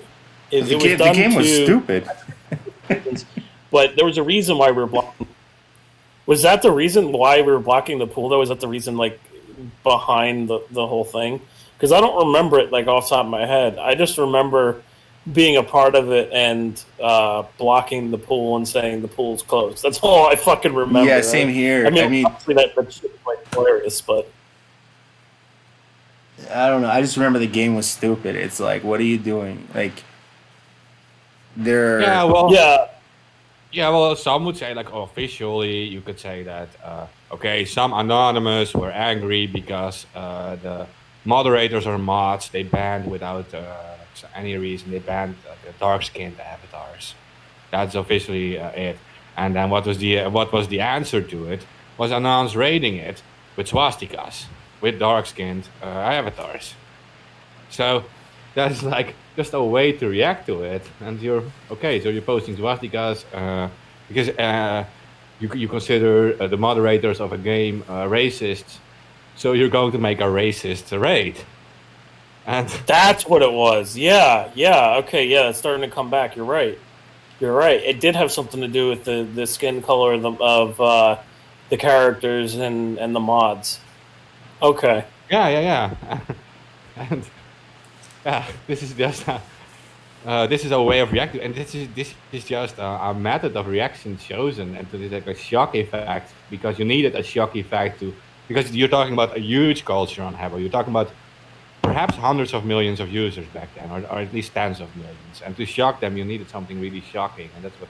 The game was stupid. But there was a reason why we were blocking. Was that the reason why we were blocking the pool, though? Was that the reason, like, behind the whole thing? Because I don't remember it, like, off the top of my head. I just remember being a part of it and blocking the pool and saying the pool's closed. That's all I fucking remember. Yeah, same here. I mean obviously that shit was like hilarious, but I don't know. I just remember the game was stupid. It's like, what are you doing? Like, well, some would say, like, officially, you could say that, some Anonymous were angry because the moderators or mods, they banned without any reason, they banned the dark-skinned avatars. That's officially it. And then what was the answer to it? Was Anons raiding it with swastikas, with dark-skinned avatars. So that's like just a way to react to it. And you're posting swastikas because you consider the moderators of a game racists. So you're going to make a racist raid. And that's what it was. Yeah. Okay, yeah, it's starting to come back. You're right. It did have something to do with the skin color of the characters and the mods. Okay. Yeah. And this is just this is a way of reacting, and this is just a method of reaction chosen, and to detect a shock effect, because you needed a shock effect because you're talking about a huge culture on Habbo. You're talking about perhaps hundreds of millions of users back then, or at least tens of millions. And to shock them, you needed something really shocking, and that's what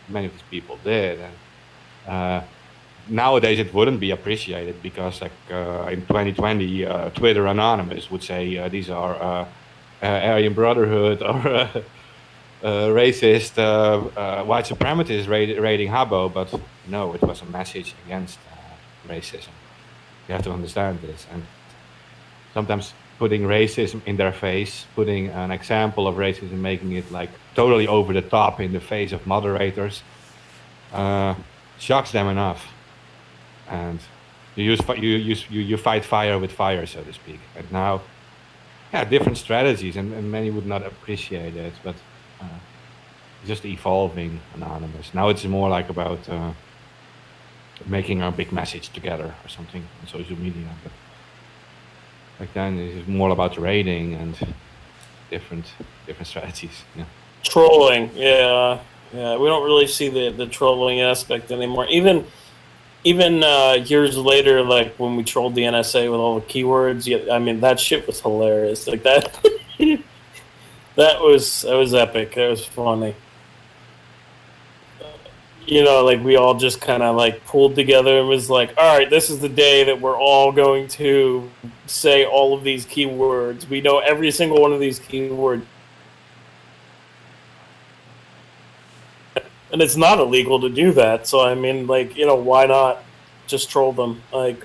many of these people did. And nowadays, it wouldn't be appreciated because, like in 2020, Twitter Anonymous would say these are Aryan Brotherhood or racist white supremacists raiding Habbo, but no, it was a message against racism. You have to understand this, and sometimes putting racism in their face, putting an example of racism, making it like totally over the top in the face of moderators, shocks them enough. And you fight fire with fire, so to speak. And now, different strategies, and many would not appreciate it, but just evolving Anonymous. Now it's more like about making a big message together or something on social media. But back then, it was more about raiding and different strategies. Yeah. Trolling, yeah. We don't really see the trolling aspect anymore. Even years later, like when we trolled the NSA with all the keywords, I mean, that shit was hilarious. Like that, that was epic. That was funny. like we all just kind of like pulled together and was like, all right, this is the day that we're all going to say all of these keywords. We know every single one of these keywords. And it's not illegal to do that. So, I mean, like, why not just troll them? Like,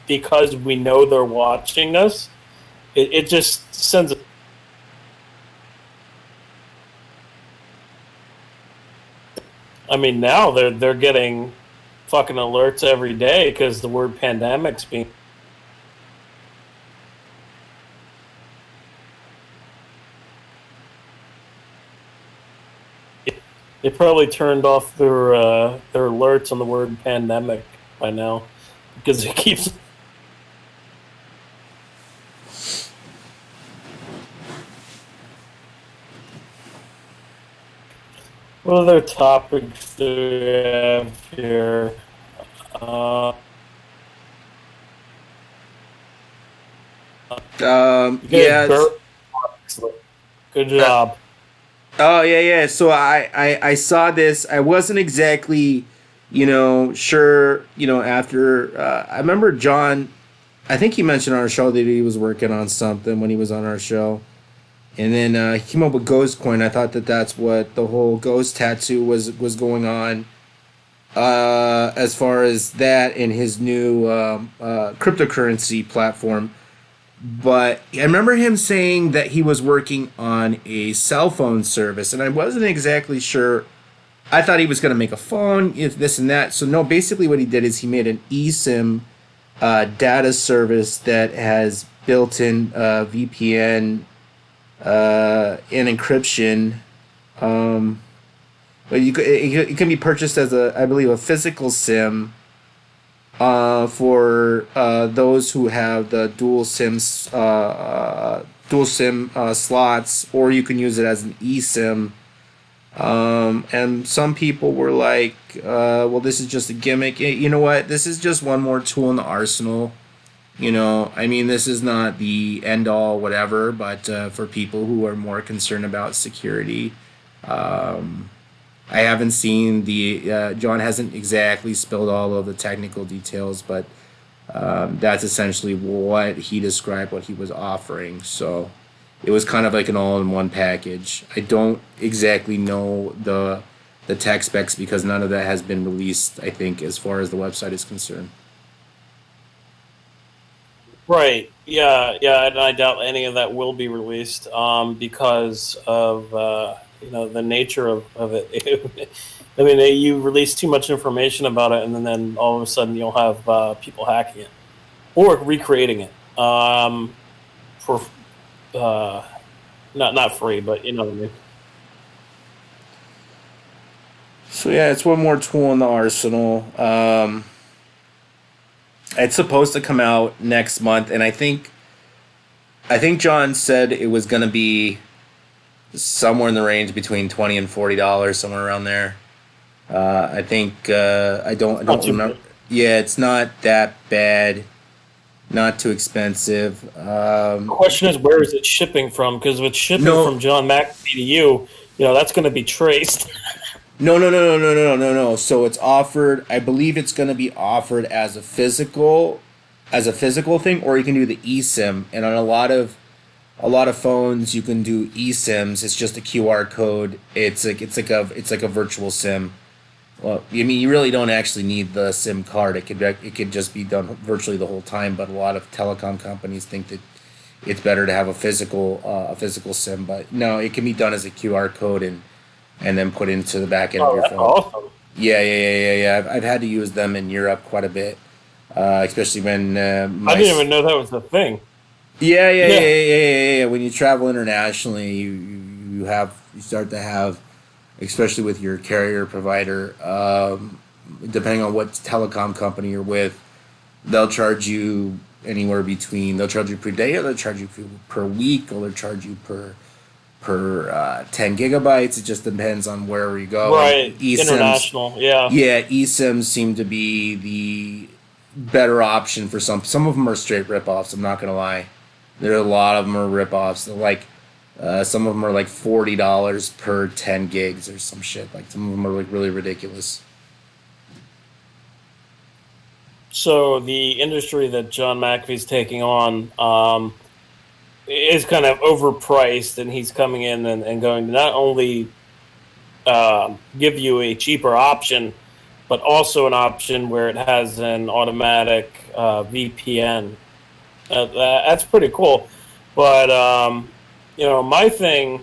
because we know they're watching us, it just sends a. I mean, now they're getting fucking alerts every day because the word pandemic's being. They probably turned off their alerts on the word pandemic by now because it keeps. What other topics do we have here? Yeah. Good job. Oh yeah. So I saw this. I wasn't exactly, sure. After I remember John, I think he mentioned on our show that he was working on something when he was on our show. And then he came up with Ghost Coin. I thought that's what the whole ghost tattoo was going on. As far as that and his new cryptocurrency platform. But I remember him saying that he was working on a cell phone service, and I wasn't exactly sure. I thought he was going to make a phone, this and that. So no, basically what he did is he made an eSIM data service that has built-in VPN and encryption. But it can be purchased as I believe, a physical SIM for those who have the dual SIM slots, or you can use it as an eSIM. And some people were like, well, this is just a gimmick. You know what? This is just one more tool in the arsenal. I mean, this is not the end all, whatever, but for people who are more concerned about security, I haven't seen John hasn't exactly spilled all of the technical details, but that's essentially what he described, what he was offering. So it was kind of like an all-in-one package. I don't exactly know the tech specs because none of that has been released, I think, as far as the website is concerned. Right. Yeah. And I doubt any of that will be released because of the nature of it. I mean, you release too much information about it, and then all of a sudden you'll have people hacking it or recreating it for not free, but you know what I mean. So yeah, it's one more tool in the arsenal. It's supposed to come out next month, and I think John said it was going to be somewhere in the range between $20 and $40, somewhere around there. I think I don't remember. Yeah, it's not that bad, not too expensive. The question is, where is it shipping from? Because if it's shipping from John McAfee to you, that's going to be traced. No. So it's offered. I believe it's going to be offered as a physical thing, or you can do the eSIM. And on a lot of phones, you can do eSIMs. It's just a QR code. It's like a virtual SIM. Well, I mean, you really don't actually need the SIM card. It could just be done virtually the whole time. But a lot of telecom companies think that it's better to have a physical SIM. But no, it can be done as a QR code and then put into the back end of your phone. Awesome. Yeah. I've had to use them in Europe quite a bit, especially when I didn't even know that was a thing. Yeah. When you travel internationally, you start to have, especially with your carrier provider, depending on what telecom company you're with, they'll charge you anywhere between. They'll charge you per day, or they'll charge you per week, or they'll charge you per 10 gigabytes. It just depends on where you go. Right, international, yeah. Yeah, eSIMs seem to be the better option for some. Some of them are straight ripoffs, I'm not going to lie. There are a lot of them are ripoffs. They're like, some of them are like $40 per 10 gigs or some shit. Like, some of them are like really ridiculous. So the industry that John McAfee's taking on is kind of overpriced, and he's coming in and going to not only give you a cheaper option, but also an option where it has an automatic VPN. That's pretty cool. But my thing,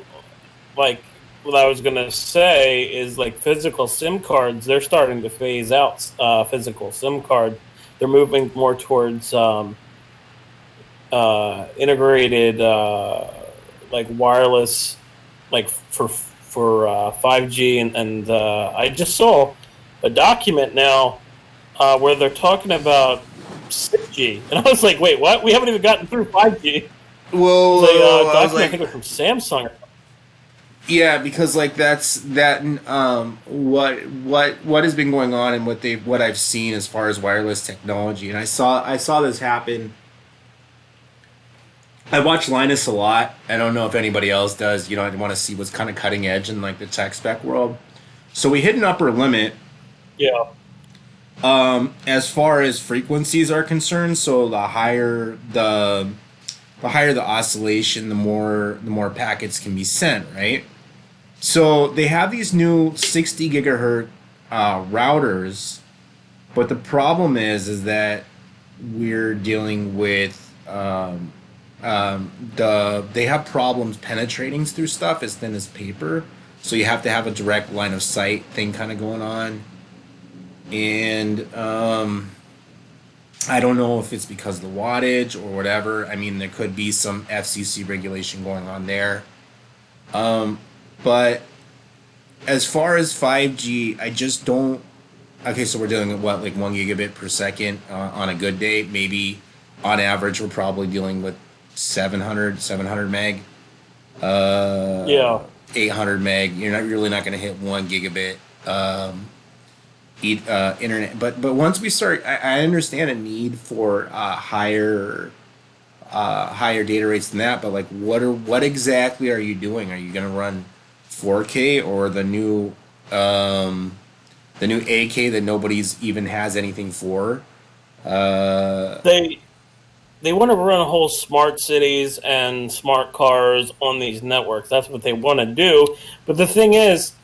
like what I was gonna say, is like physical SIM cards. They're starting to phase out physical SIM card. They're moving more towards integrated like wireless, like for 5G, and I just saw a document now where they're talking about 6G, and I was like, wait, what? We haven't even gotten through 5G. Well, I think it was from Samsung. yeah, because like that's that. What has been going on and what I've seen as far as wireless technology, and I saw this happen. I watch Linus a lot. I don't know if anybody else does. I want to see what's kind of cutting edge in like the tech spec world. So we hit an upper limit. Yeah. As far as frequencies are concerned, so the higher the oscillation, the more packets can be sent, right? So they have these new 60 gigahertz routers, but the problem is that we're dealing with they have problems penetrating through stuff as thin as paper, so you have to have a direct line of sight thing kind of going on. And I don't know if it's because of the wattage or whatever. I mean, there could be some FCC regulation going on there. But as far as 5G, I just don't. Okay, so we're dealing with what, like 1 gigabit per second on a good day. Maybe on average, we're probably dealing with 700 meg. 800 meg. You're really not going to hit 1 gigabit. Internet, but once we start, I understand a need for higher data rates than that. But like, what exactly are you doing? Are you going to run 4K or the new 8K that nobody's even has anything for? They want to run whole smart cities and smart cars on these networks. That's what they want to do. But the thing is,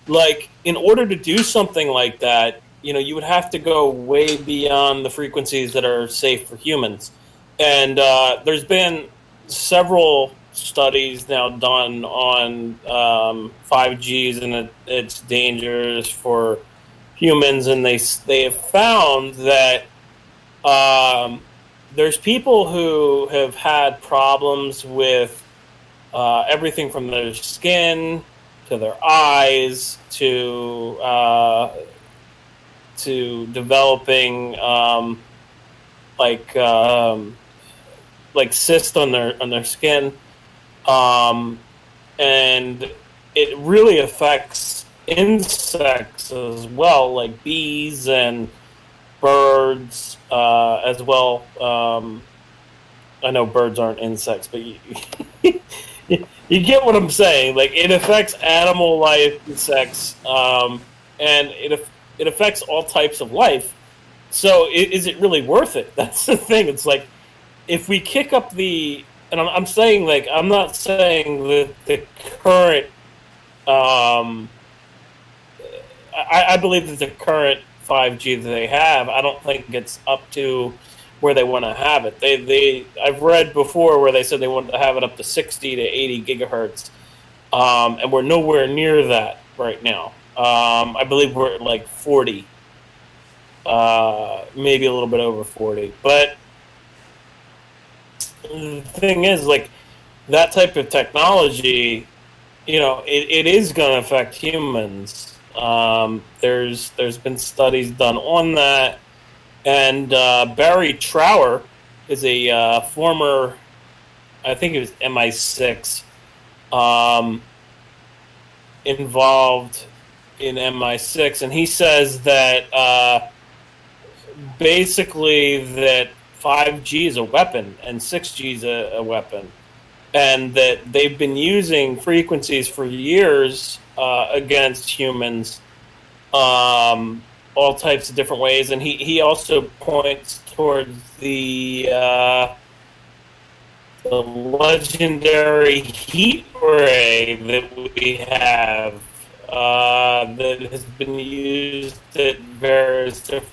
like, in order to do something like that, you would have to go way beyond the frequencies that are safe for humans. And there's been several studies now done on 5Gs and its dangers for humans, and they have found that there's people who have had problems with everything from their skin to their eyes to developing like cysts on their skin, and it really affects insects as well, like bees and birds as well. I know birds aren't insects, but you get what I'm saying. Like, it affects animal life, insects, and it affects all types of life. So is it really worth it? That's the thing. It's like, if we kick up and I'm saying, like, I'm not saying that the current, I believe that the current 5G that they have, I don't think it's up to where they want to have it. I've read before where they said they wanted to have it up to 60 to 80 gigahertz, and we're nowhere near that right now. I believe we're at like 40, maybe a little bit over 40. But the thing is, like, that type of technology, it is going to affect humans. There's been studies done on that. And Barry Trower is a former, I think it was MI6, involved in MI6, and he says that basically that 5G is a weapon and 6G is a weapon, and that they've been using frequencies for years against humans. all types of different ways, and he also points towards the legendary heat ray that we have that has been used at various different.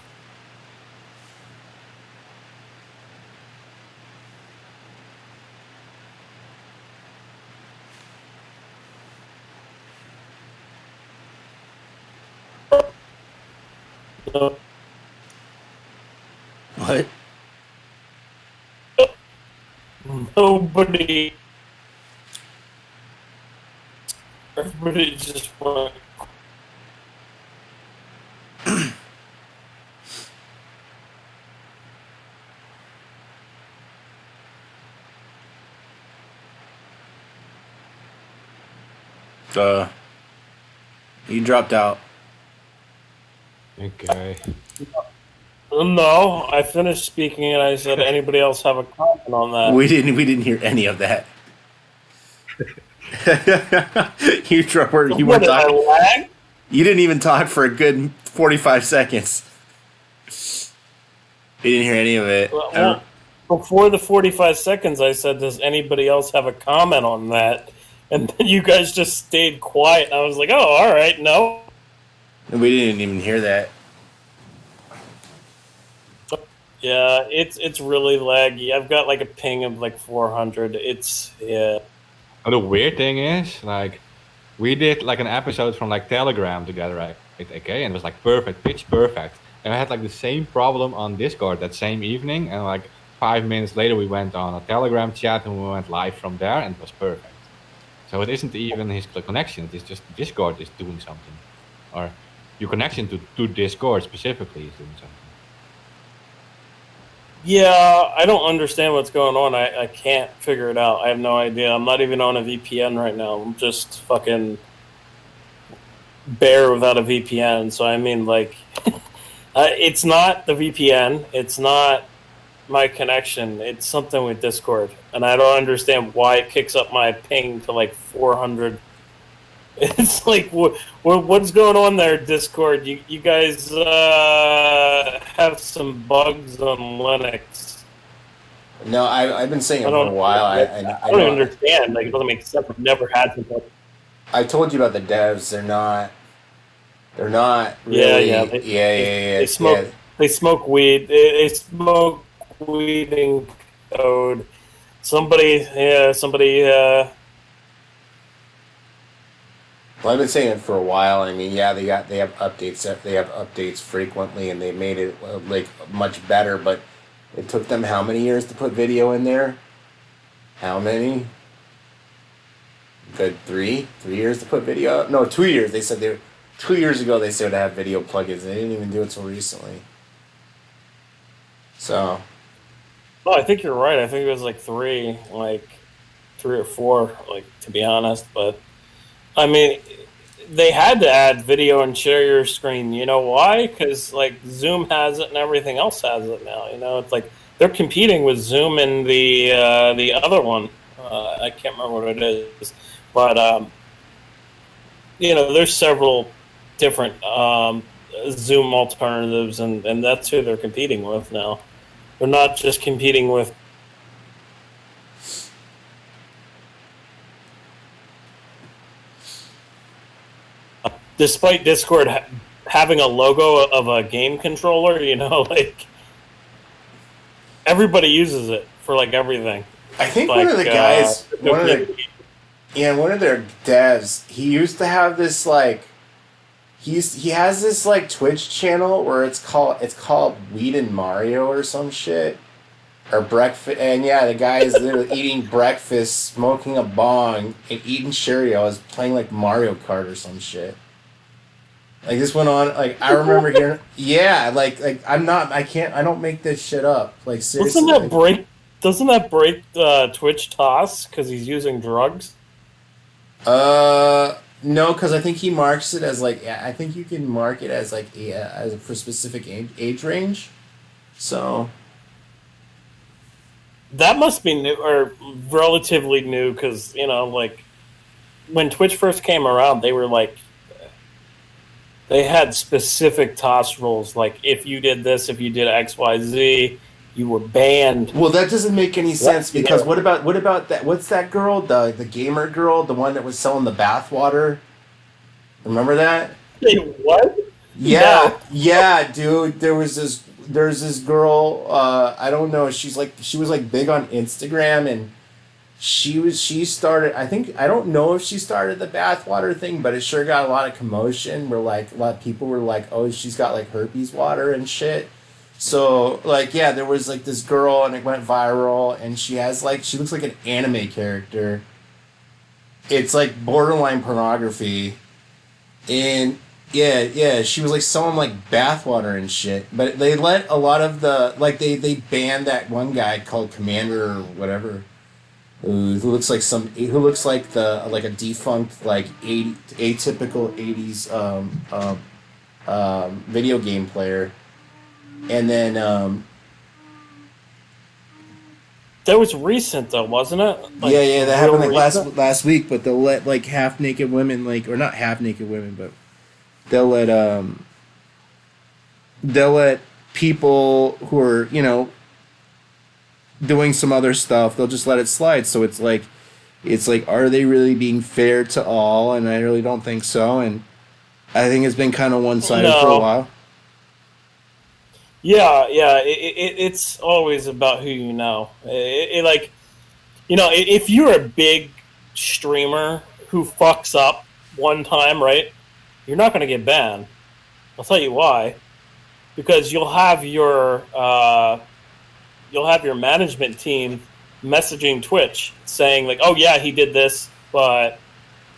What? Nobody. Everybody just went. You dropped out. Okay. No, I finished speaking and I said, anybody else have a comment on that? We didn't hear any of that. you weren't What, did I talking. lag? You didn't even talk for a good 45 seconds. We didn't hear any of it. Well, before the 45 seconds, I said, does anybody else have a comment on that? And then you guys just stayed quiet. I was like, oh, all right, no. We didn't even hear that. Yeah, it's really laggy. I've got like a ping of like 400. Yeah. And the weird thing is, like, we did like an episode from like Telegram together, right? Okay, and it was like perfect, pitch perfect. And I had like the same problem on Discord that same evening, and like 5 minutes later we went on a Telegram chat and we went live from there, and it was perfect. So it isn't even his connection; it's just Discord is doing something, or your connection to Discord specifically is doing something. Yeah, I don't understand what's going on. I can't figure it out. I have no idea. I'm not even on a VPN right now. I'm just fucking bare without a VPN. So, I mean, like, it's not the VPN. It's not my connection. It's something with Discord. And I don't understand why it kicks up my ping to, like, 400. It's like, what's going on there, Discord? You guys have some bugs on Linux. No, I've been saying it for a while. I don't understand. Like, it doesn't make sense. I've never had something. I told you about the devs. They're not really. Yeah. They smoke. They smoke weed. They smoke weed in code. Somebody. Well, I've been saying it for a while. I mean, yeah, they have updates. They have updates frequently, and they made it like much better. But it took them how many years to put video in there? How many? Good 3 years to put video up? No, 2 years. They said 2 years ago they said to have video plugins. They didn't even do it till recently. So. No, I think you're right. I think it was like 3 or 4. Like, to be honest, but. I mean, they had to add video and share your screen. You know why? Because like Zoom has it and everything else has it now. You know, it's like they're competing with Zoom and the other one. I can't remember what it is, but you know, there's several different Zoom alternatives, and that's who they're competing with now. They're not just competing with. Despite Discord having a logo of a game controller, you know, like everybody uses it for like everything. I think like, one of the guys, one of their devs, he used to have this like, he has this like Twitch channel where it's called Weed and Mario or some shit. Or breakfast, and yeah, the guy is literally eating breakfast, smoking a bong, and eating Cheerios, playing like Mario Kart or some shit. Like this went on. Like I remember hearing, yeah, like I don't make this shit up. Like seriously, Doesn't that break Twitch toss because he's using drugs? No, because I think he marks it as like I think you can mark it as like as for specific age range. So. That must be new or relatively new because, you know, like when Twitch first came around, they they had specific toss rules. Like if you did this, if you did X, Y, Z, you were banned. Well, that doesn't make any sense because what about that? What's that girl? The gamer girl, the one that was selling the bathwater. Remember that? Wait, what? Yeah, No. yeah, dude. There's this girl. I don't know. She was like big on Instagram, and she started. I don't know if she started the bathwater thing, but it sure got a lot of commotion. Where like a lot of people were like, "Oh, she's got like herpes water and shit." So like yeah, there was like this girl, and it went viral, and she looks like an anime character. It's like borderline pornography, and yeah, she was like selling like bathwater and shit. But they let a lot of they banned that one guy called Commander or whatever, who looks like a defunct like atypical 80s video game player, and then That was recent though, wasn't it? yeah, that happened like real recent? last week. But they'll let like half naked women or not half naked women, but they'll let people who are doing some other stuff. They'll just let it slide. So it's like are they really being fair to all? And I really don't think so. And I think it's been kind of one sided for a No. while. Yeah. It's always about who you know. If you're a big streamer who fucks up one time, right? You're not going to get banned. I'll tell you why. Because you'll have your management team messaging Twitch saying like, "Oh yeah, he did this, but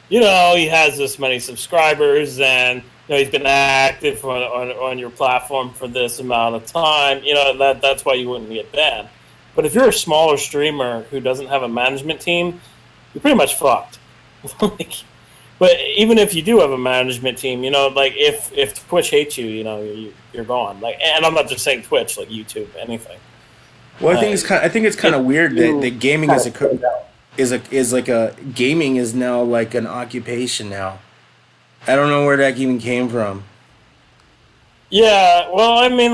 he has this many subscribers and he's been active on your platform for this amount of time. That's why you wouldn't get banned." But if you're a smaller streamer who doesn't have a management team, you're pretty much fucked. But even if you do have a management team, if Twitch hates you, you're gone. And I'm not just saying Twitch, like YouTube, anything. Well, I think it's kind of weird that gaming gaming is now like an occupation now. I don't know where that even came from. Yeah, well, I mean,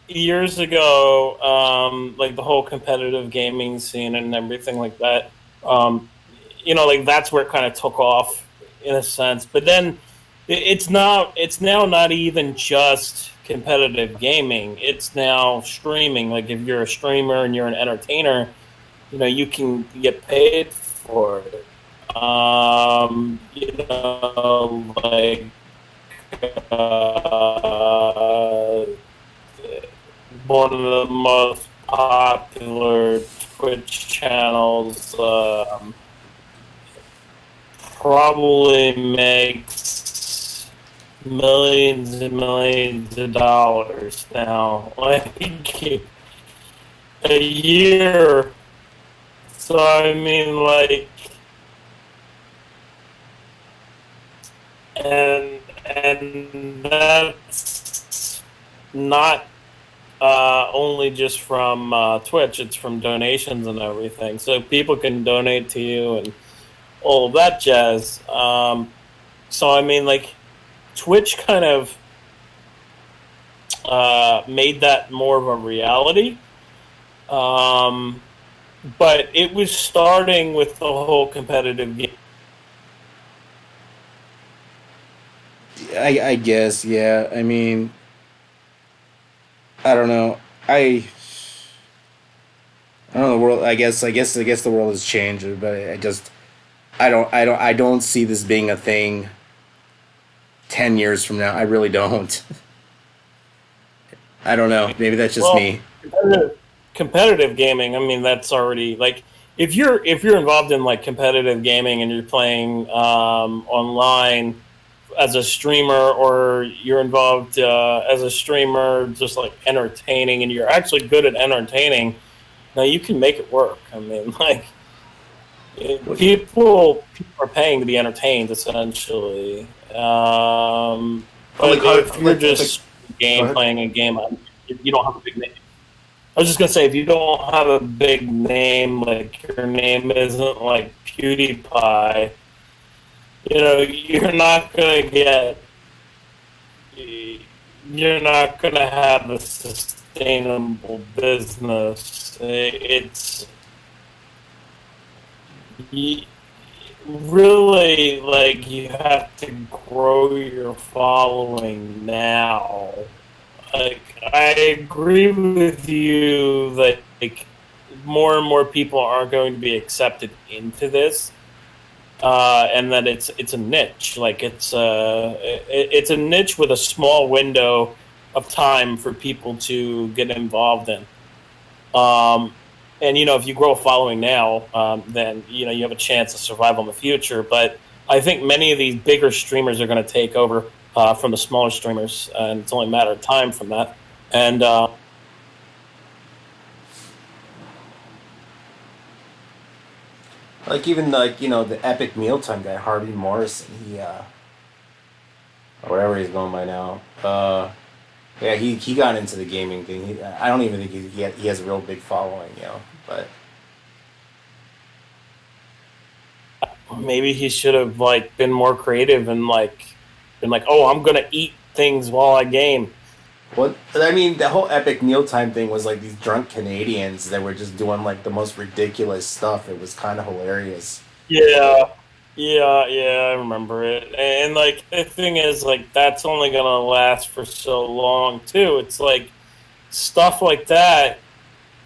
years ago, the whole competitive gaming scene and everything like that, that's where it kind of took off in a sense. But then it's now not even just competitive gaming. It's now streaming. Like if you're a streamer and you're an entertainer, you can get paid for it. One of the most popular Twitch channels probably makes millions and millions of dollars now, a year. So I mean, and that's not only just from Twitch; it's from donations and everything. So people can donate to you and all of that jazz. So I mean, Twitch kind of made that more of a reality. But it was starting with the whole competitive game. I guess, yeah. I mean, I don't know. I don't know the world. I guess the world has changed, but I don't see this being a thing 10 years from now. I really don't. I don't know. Maybe that's just me. Competitive gaming, I mean, that's already if you're involved in competitive gaming and you're playing online as a streamer, or you're involved as a streamer just entertaining, and you're actually good at entertaining, now you can make it work. I mean, people are paying to be entertained essentially. But if you're just playing a game, you don't have a big name. I was just gonna say, if you don't have a big name, your name isn't PewDiePie, you're not gonna get you're not going to have a sustainable business. It's really like you have to grow your following now. Like, I agree with you that like more and more people are going to be accepted into this, and that it's a niche. Like it's a niche with a small window of time for people to get involved in. And if you grow a following now, then you have a chance of survival in the future. But I think many of these bigger streamers are going to take over from the smaller streamers, and it's only a matter of time from that. And Like even the Epic Mealtime guy, Harvey Morrison, he or whatever he's going by now. Yeah, he got into the gaming thing. I don't even think he has a real big following, but maybe he should have been more creative and been like, oh, I'm gonna eat things while I game. what I mean, the whole Epic Mealtime thing was like these drunk Canadians that were just doing the most ridiculous stuff. It was kind of hilarious. Yeah, I remember it. And the thing is, that's only gonna last for so long too. It's stuff like that.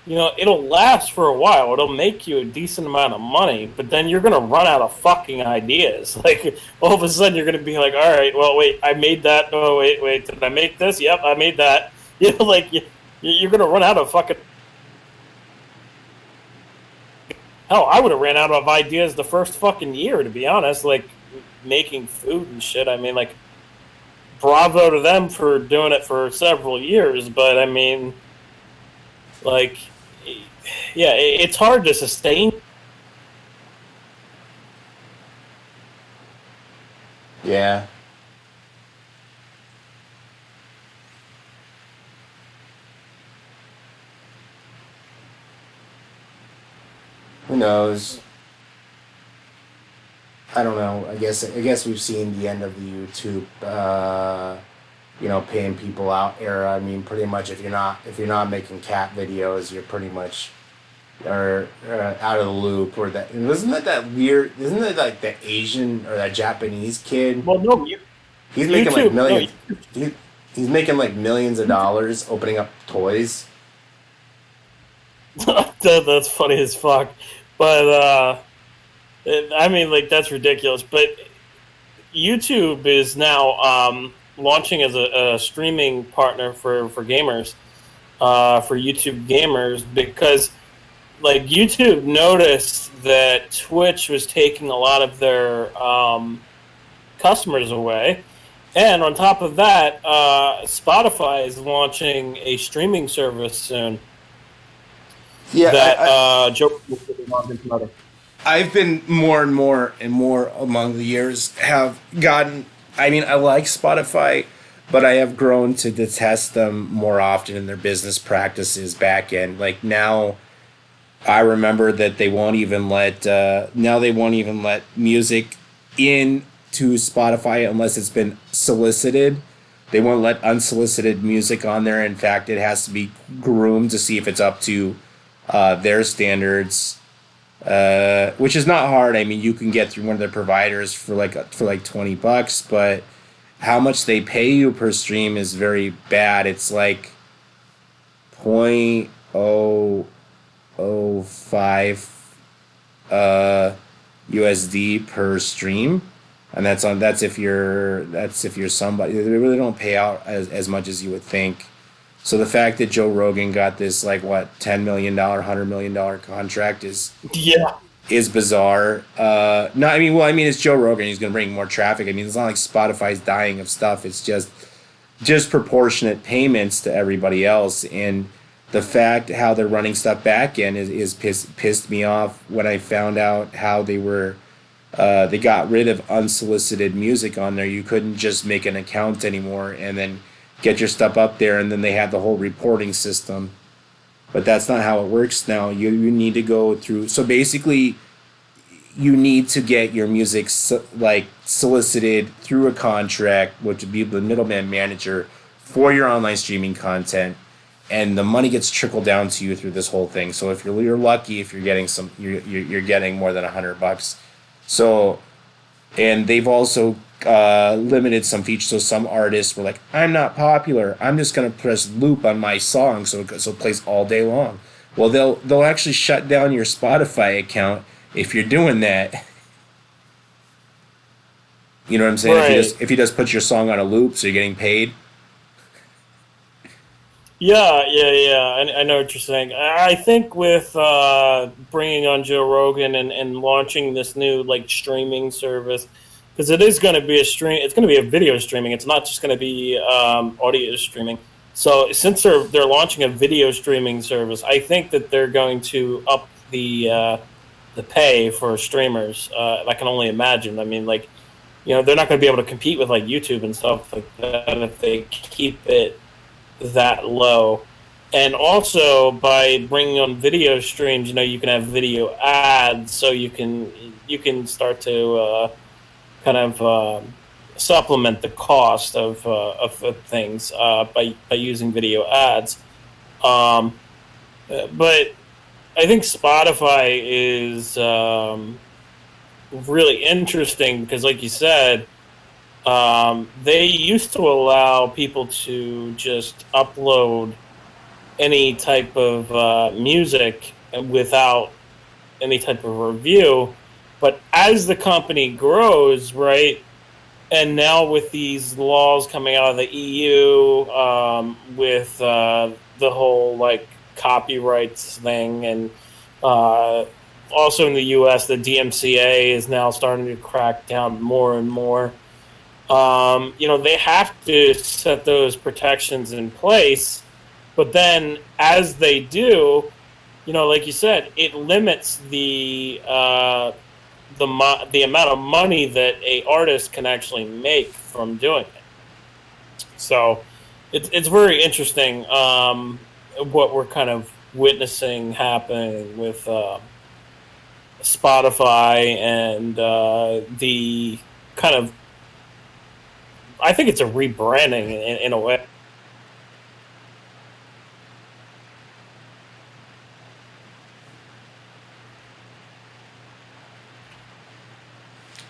It'll last for a while. It'll make you a decent amount of money, but then you're gonna run out of fucking ideas. All of a sudden, you're gonna be like, "All right, well, wait, I made that. Oh, wait, did I make this? Yep, I made that." You're gonna run out of fucking. Hell, I would have ran out of ideas the first fucking year, to be honest. Making food and shit. I mean, bravo to them for doing it for several years, but I mean, yeah, it's hard to sustain. Yeah. Who knows? I don't know. I guess we've seen the end of the YouTube, paying people out era. I mean, pretty much if you're not making cat videos, you're pretty much are out of the loop. Or that isn't that weird? Isn't it like the Asian or that Japanese kid? Well, no, He's making YouTube, millions. no, He's making millions of dollars opening up toys. that's funny as fuck. But I mean, that's ridiculous. But YouTube is now launching as a streaming partner for gamers, for YouTube gamers, because YouTube noticed that Twitch was taking a lot of their customers away, and on top of that, Spotify is launching a streaming service soon. Yeah, that Joe will be on this letter. I've been more and more among the years have gotten. I mean, I like Spotify, but I have grown to detest them more often in their business practices back end. Now, I remember that they won't even let music into Spotify unless it's been solicited. They won't let unsolicited music on there. In fact, it has to be groomed to see if it's up to their standards, which is not hard. I mean, you can get through one of their providers for $20, but how much they pay you per stream is very bad. It's like 0.005 USD per stream, and that's if you're somebody. They really don't pay out as much as you would think. So the fact that Joe Rogan got this $10 million, $100 million contract is bizarre. No, I mean it's Joe Rogan. He's going to bring more traffic. I mean, it's not like Spotify's dying of stuff. It's just proportionate payments to everybody else. And the fact how they're running stuff back in is pissed me off when I found out how they were. They got rid of unsolicited music on there. You couldn't just make an account anymore and then get your stuff up there, and then they had the whole reporting system. But that's not how it works now. You need to go through. So basically, you need to get your music solicited through a contract, which would be the middleman manager for your online streaming content, and the money gets trickled down to you through this whole thing. So if you're lucky, if you're getting you're getting more than $100. So, and they've also limited some features. So some artists were like, I'm not popular, I'm just gonna press loop on my song so it plays all day long. Well, they'll actually shut down your Spotify account if you're doing that. You know what I'm saying? Right. If you just put your song on a loop, so you're getting paid. Yeah. I know what you're saying. I think with bringing on Joe Rogan and launching this new like streaming service, because it is going to be it's going to be a video streaming. It's not just going to be audio streaming. So since they're launching a video streaming service, I think that they're going to up the pay for streamers. I can only imagine. I mean, like, you know, they're not going to be able to compete with like YouTube and stuff like that if they keep it that low. And also by bringing on video streams, you know, you can have video ads, so you can start to kind of supplement the cost of things by using video ads. But I think Spotify is really interesting because, like you said, they used to allow people to just upload any type of music without any type of review. But as the company grows, right, and now with these laws coming out of the EU, with the whole like copyrights thing, and also in the U.S., the DMCA is now starting to crack down more and more. You know, they have to set those protections in place, but then as they do, you know, like you said, it limits the amount of money that a artist can actually make from doing it. So it's very interesting what we're kind of witnessing happening with Spotify and the kind of, I think it's a rebranding in a way.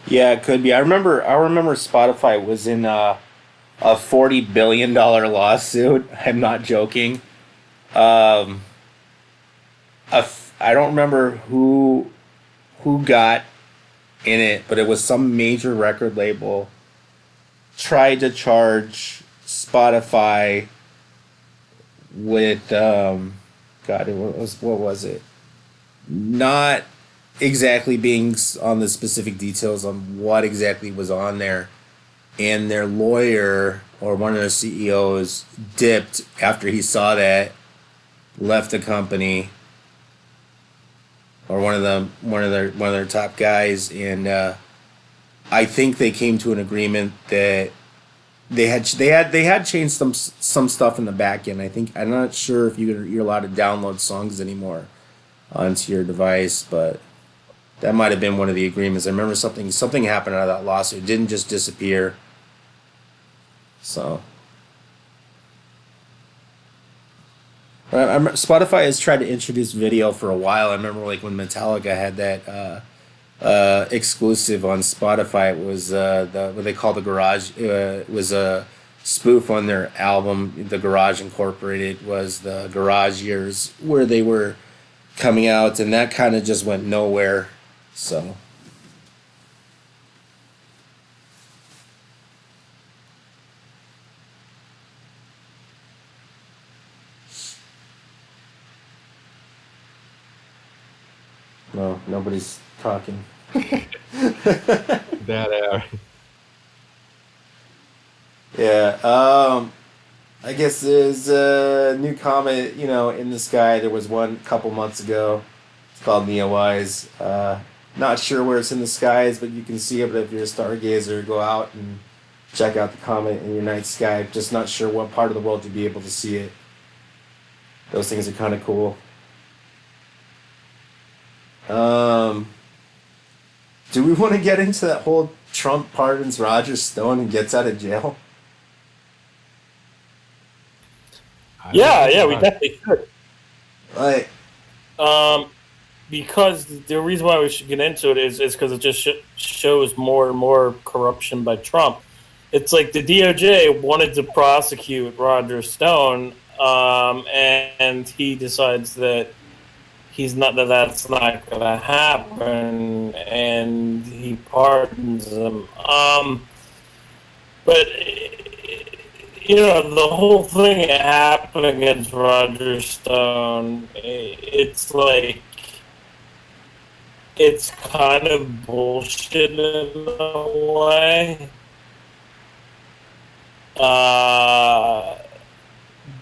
Yeah, it could be. I remember Spotify was in a $40 billion lawsuit. I'm not joking. I don't remember who got in it, but it was some major record label tried to charge Spotify with what was it? Not exactly being on the specific details on what exactly was on there, and their lawyer or one of their CEOs dipped after he saw that, left the company, or one of their top guys, and I think they came to an agreement that they had changed some stuff in the back end. I'm not sure if you're allowed to download songs anymore onto your device, but that might have been one of the agreements. I remember something happened out of that lawsuit. It didn't just disappear. So Spotify has tried to introduce video for a while. I remember like when Metallica had that exclusive on Spotify. It was what they call the Garage. It was a spoof on their album. The Garage Incorporated was the Garage years where they were coming out, and that kind of just went nowhere. So. No, nobody's talking. That Yeah. I guess there's a new comet, in the sky. There was one a couple months ago. It's called Neowise. Not sure where it's in the skies, but you can see it. But if you're a stargazer, go out and check out the comet in your night sky. Just not sure what part of the world you'd be able to see it. Those things are kind of cool. Do we want to get into that whole Trump pardons Roger Stone and gets out of jail? Yeah, we definitely should. Like, Because the reason why we should get into it is because it just shows more and more corruption by Trump. It's like the DOJ wanted to prosecute Roger Stone, and he decides that that's not going to happen, and he pardons him. But the whole thing that happened against Roger Stone, it's like, it's kind of bullshit in a way.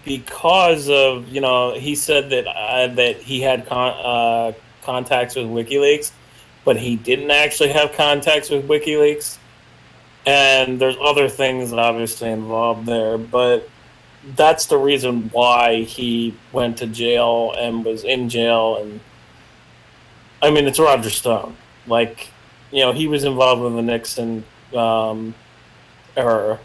Because of, he said that he had contacts with WikiLeaks, but he didn't actually have contacts with WikiLeaks. And there's other things obviously involved there, but that's the reason why he went to jail and was in jail. And I mean, it's Roger Stone. Like, he was involved in the Nixon era.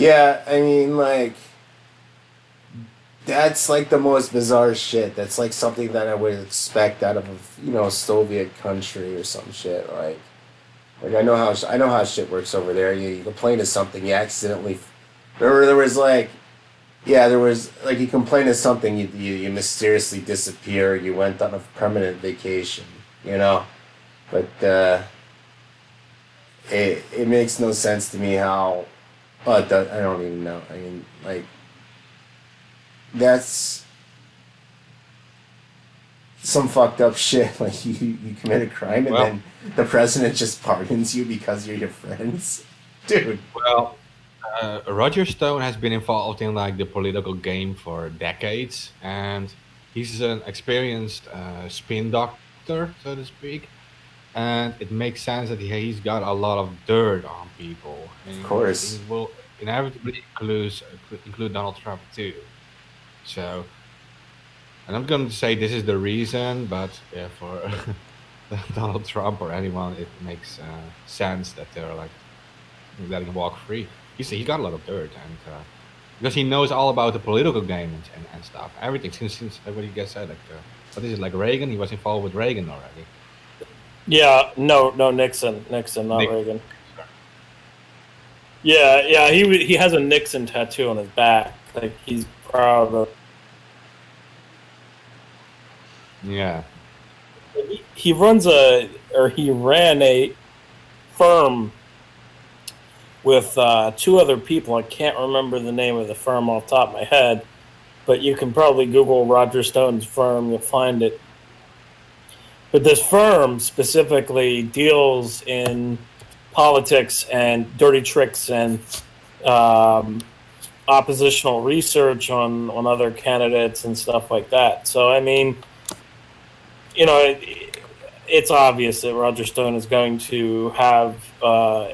yeah, I mean, like, that's like the most bizarre shit. That's like something that I would expect out of a Soviet country or some shit. Like I know how shit works over there. You complain to something, you accidentally. Remember, there was like you complain to something, you mysteriously disappear. You went on a permanent vacation, But it makes no sense to me how. I don't even know. I mean, like. That's some fucked up shit. Like you commit a crime and then the president just pardons you because you're your friends, dude. Well, Roger Stone has been involved in like the political game for decades, and he's an experienced spin doctor, so to speak. And it makes sense that he's got a lot of dirt on people. And Of course. he will inevitably include Donald Trump too. So, I'm not going to say this is the reason, but yeah, for Donald Trump or anyone, it makes sense that they're like letting him walk free. He got a lot of dirt, and because he knows all about the political game and stuff, everything since what you guys said, like what is it, like Reagan? He was involved with Reagan already. Yeah, no, Nixon, not Reagan. Yeah, he has a Nixon tattoo on his back, like he's proud of. Yeah. He ran a firm with two other people. I can't remember the name of the firm off the top of my head, but you can probably Google Roger Stone's firm, you'll find it. But this firm specifically deals in politics and dirty tricks and oppositional research on other candidates and stuff like that. So, I mean, it's obvious that Roger Stone is going to have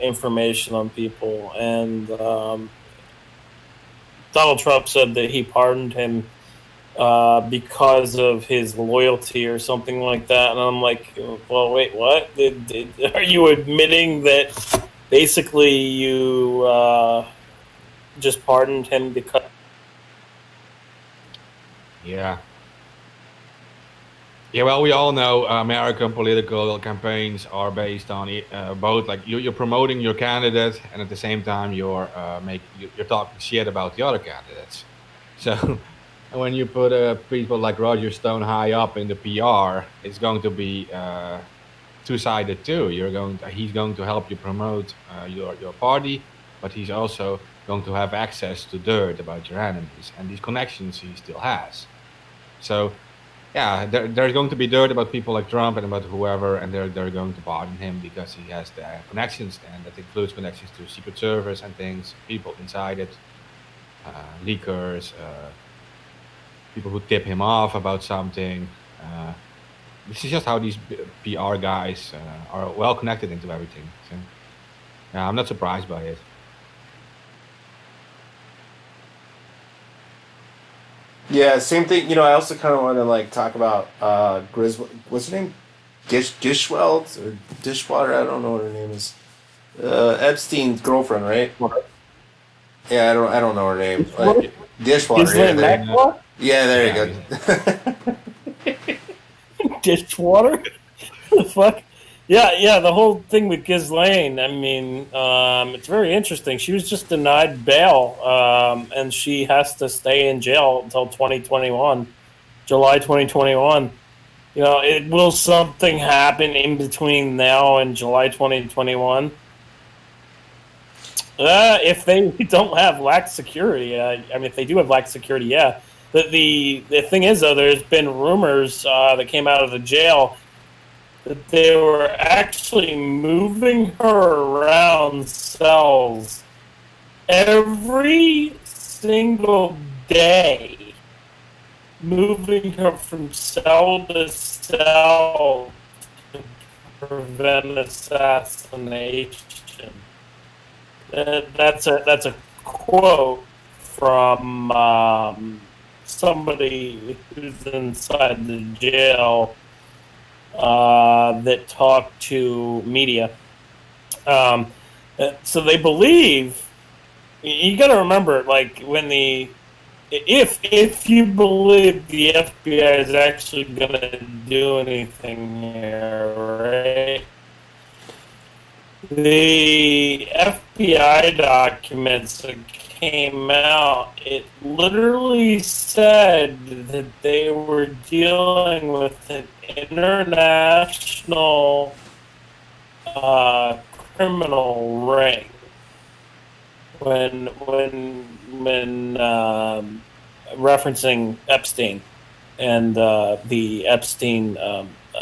information on people. And Donald Trump said that he pardoned him because of his loyalty or something like that. And I'm like, well, wait, what? Are you admitting that basically you just pardoned him because... Yeah. Yeah, well, we all know American political campaigns are based on both, like you're promoting your candidate, and at the same time you're talking shit about the other candidates. So when you put people like Roger Stone high up in the PR, it's going to be two-sided too. He's going to help you promote your party, but he's also going to have access to dirt about your enemies and these connections he still has. So. Yeah, there's going to be dirt about people like Trump and about whoever, and they're going to pardon him because he has the connections, and that includes connections to Secret Service and things, people inside it, leakers, people who tip him off about something. This is just how these PR guys are well connected into everything. So, yeah, I'm not surprised by it. Yeah, same thing. I also kind of want to talk about Griswold. What's her name? Gishweld or Dishwater. I don't know what her name is. Epstein's girlfriend, right? Yeah, I don't know her name. Dishwater. Ghislaine Maxwell? Yeah, there you go. Dishwater? The fuck? Yeah, the whole thing with Ghislaine, I mean, it's very interesting. She was just denied bail, and she has to stay in jail until 2021, July 2021. You know, will something happen in between now and July 2021? If they don't have lax security, I mean, if they do have lax security, yeah. The thing is, though, there's been rumors that came out of the jail that they were actually moving her around cells every single day, moving her from cell to cell to prevent assassination. That's a quote from somebody who's inside the jail that talked to media. So they believe. You got to remember, like when if you believe the FBI is actually going to do anything here, right? The FBI documents that came out, it literally said that they were dealing with an international criminal ring when referencing Epstein and the Epstein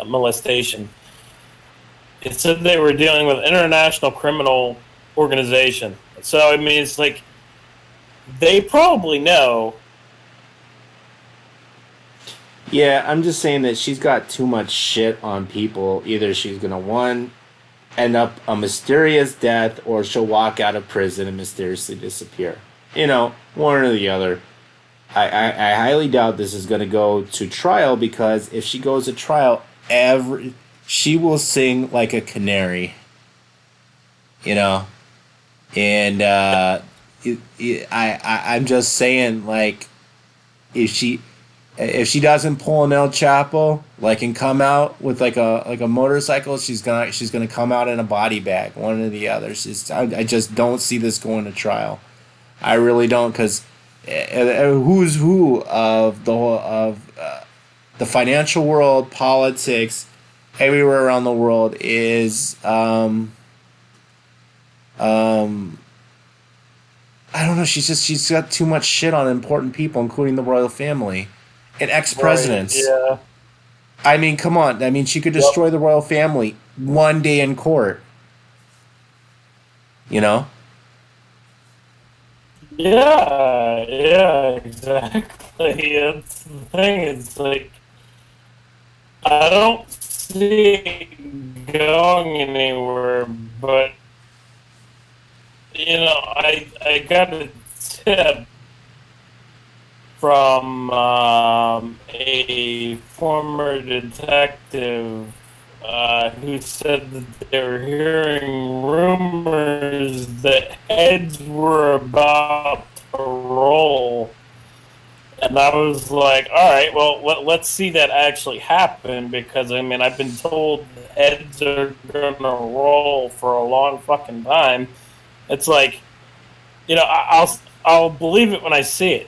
molestation. It said they were dealing with international criminal organization. So I mean, it's like they probably know. Yeah, I'm just saying that she's got too much shit on people. Either she's gonna end up a mysterious death, or she'll walk out of prison and mysteriously disappear. You know, one or the other. I highly doubt this is gonna go to trial, because if she goes to trial, she will sing like a canary, you know, and I'm just saying, like, if she doesn't pull an El Chapo, like, and come out with like a motorcycle, she's gonna come out in a body bag, one or the other. I just don't see this going to trial. I really don't, because who's who of the financial world, politics, everywhere around the world is I don't know, she's got too much shit on important people, including the royal family and ex-presidents. Right, yeah. I mean, come on. I mean, she could destroy the royal family one day in court. You know? Yeah, exactly. That's the thing. It's like, I don't see it going anywhere, but you know, I got a tip from a former detective who said that they were hearing rumors that heads were about to roll. And I was like, all right, well, let's see that actually happen, because, I mean, I've been told heads are going to roll for a long fucking time. It's like, you know, I'll believe it when I see it.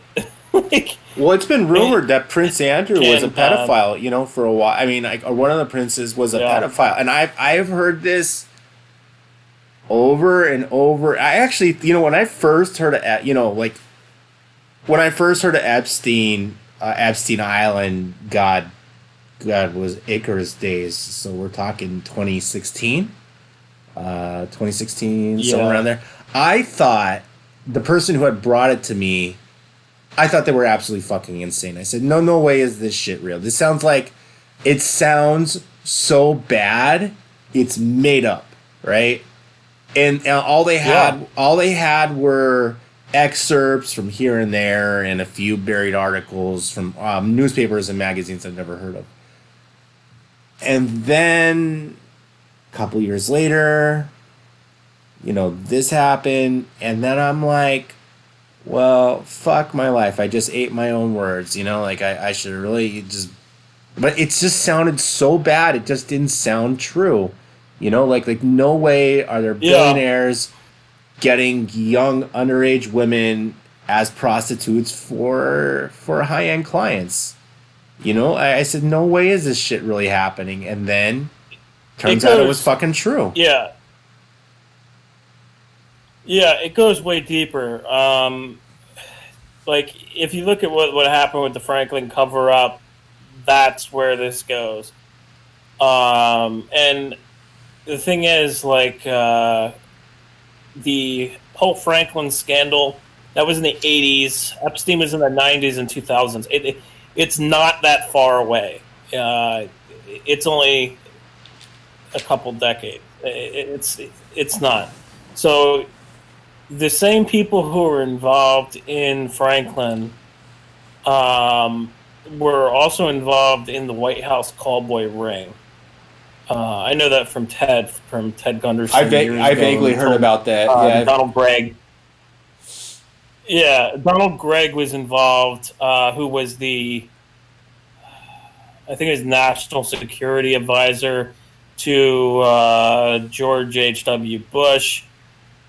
Like, well, it's been rumored that Prince Andrew was a pedophile, you know, for a while. I mean, like, one of the princes was a pedophile. And I've heard this over and over. I actually, you know, when I first heard of Epstein, Epstein Island, God was Icarus days. So we're talking 2016, somewhere around there. I thought the person who had brought it to me, I thought they were absolutely fucking insane. I said, no way is this shit real. It sounds so bad, it's made up, right? And all they had were excerpts from here and there, and a few buried articles from newspapers and magazines I've never heard of. And then a couple years later, this happened. And then I'm like, well, fuck my life. I just ate my own words, like I should really just, but it just sounded so bad. It just didn't sound true. Like no way are there billionaires getting young underage women as prostitutes for high-end clients. I said, no way is this shit really happening. And then turns out it was fucking true. Yeah. Yeah, it goes way deeper. Like, if you look at what happened with the Franklin cover-up, that's where this goes. And the thing is, like, the whole Franklin scandal, that was in the 80s. Epstein was in the 90s and 2000s. It's not that far away. It's only a couple decades. It's not. So the same people who were involved in Franklin were also involved in the White House callboy ring. I know that from Ted Gunderson. I vaguely heard about that. Yeah, Donald Gregg. Yeah, Donald Gregg was involved, who was I think he was National Security Advisor to George H.W. Bush.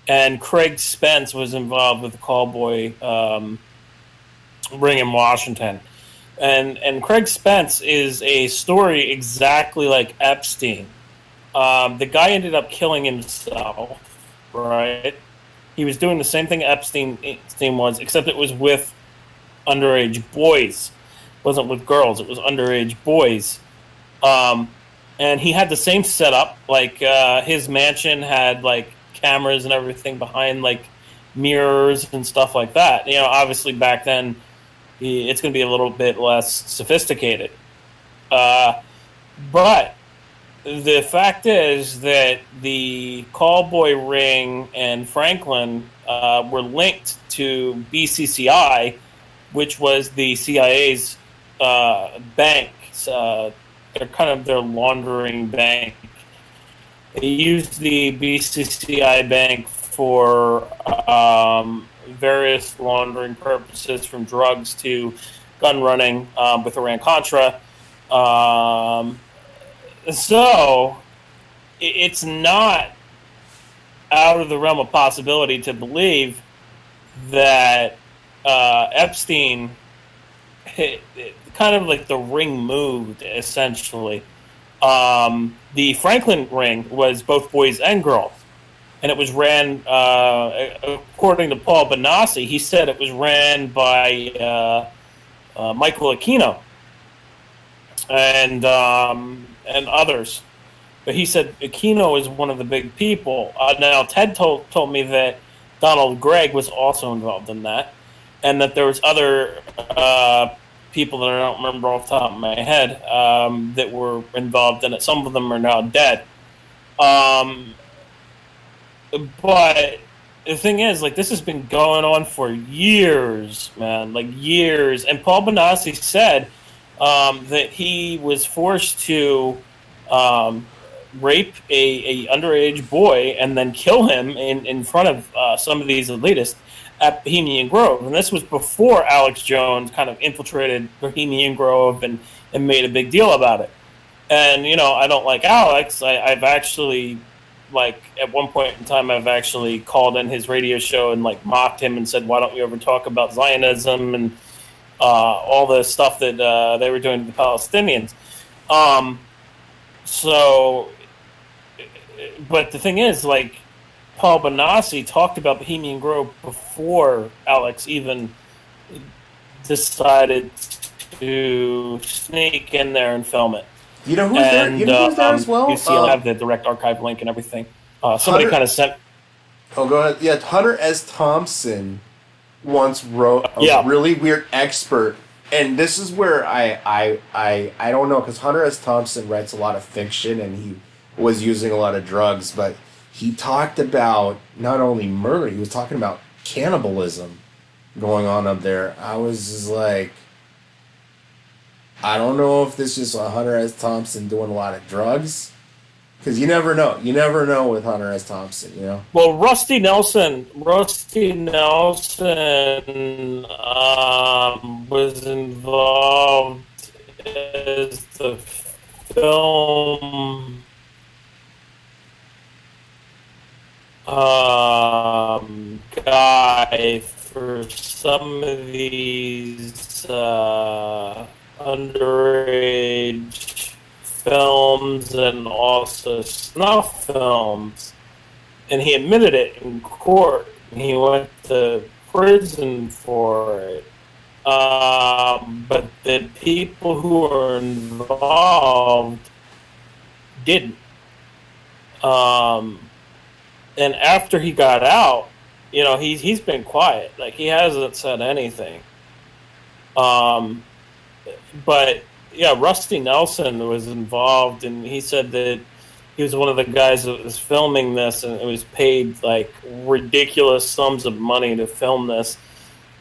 And Craig Spence was involved with the callboy ring in Washington. And Craig Spence is a story exactly like Epstein. The guy ended up killing himself, right? He was doing the same thing Epstein was, except it was with underage boys. It wasn't with girls. It was underage boys. And he had the same setup. Like, his mansion had, like, cameras and everything behind, like, mirrors and stuff like that. Obviously back then, it's going to be a little bit less sophisticated. But the fact is that the callboy ring and Franklin were linked to BCCI, which was the CIA's bank. They're kind of their laundering bank. They used the BCCI bank for various laundering purposes, from drugs to gun running with Iran-Contra. So it's not out of the realm of possibility to believe that Epstein, kind of like the ring moved, essentially. The Franklin ring was both boys and girls. And it was ran, according to Paul Benassi, he said it was ran by Michael Aquino and others. But he said Aquino is one of the big people. Now, Ted told me that Donald Gregg was also involved in that, and that there was other people that I don't remember off the top of my head that were involved in it. Some of them are now dead. But the thing is, like, this has been going on for years, man, like years. And Paul Benassi said that he was forced to rape a underage boy and then kill him in front of some of these elitists at Bohemian Grove. And this was before Alex Jones kind of infiltrated Bohemian Grove and made a big deal about it. And, I don't like Alex. I've actually, like, at one point in time, I've actually called in his radio show and, like, mocked him and said, why don't we ever talk about Zionism and all the stuff that they were doing to the Palestinians. But the thing is, like, Paul Benassi talked about Bohemian Grove before Alex even decided to sneak in there and film it. You know who's there? You know who's there as well? You see, I have the direct archive link and everything. Somebody kind of sent. Oh, go ahead. Yeah, Hunter S. Thompson once wrote a really weird expert, and this is where I don't know, because Hunter S. Thompson writes a lot of fiction and he was using a lot of drugs, but he talked about not only murder, he was talking about cannibalism going on up there. I was just like, I don't know if this is Hunter S. Thompson doing a lot of drugs. Because you never know. You never know with Hunter S. Thompson, you know? Well, Rusty Nelson was involved as the film guy for some of these underage films and also snuff films, and he admitted it in court. He went to prison for it. But the people who were involved didn't. And after he got out, you know, he's been quiet. Like, he hasn't said anything. But yeah, Rusty Nelson was involved, and he said that he was one of the guys that was filming this, and it was paid like ridiculous sums of money to film this.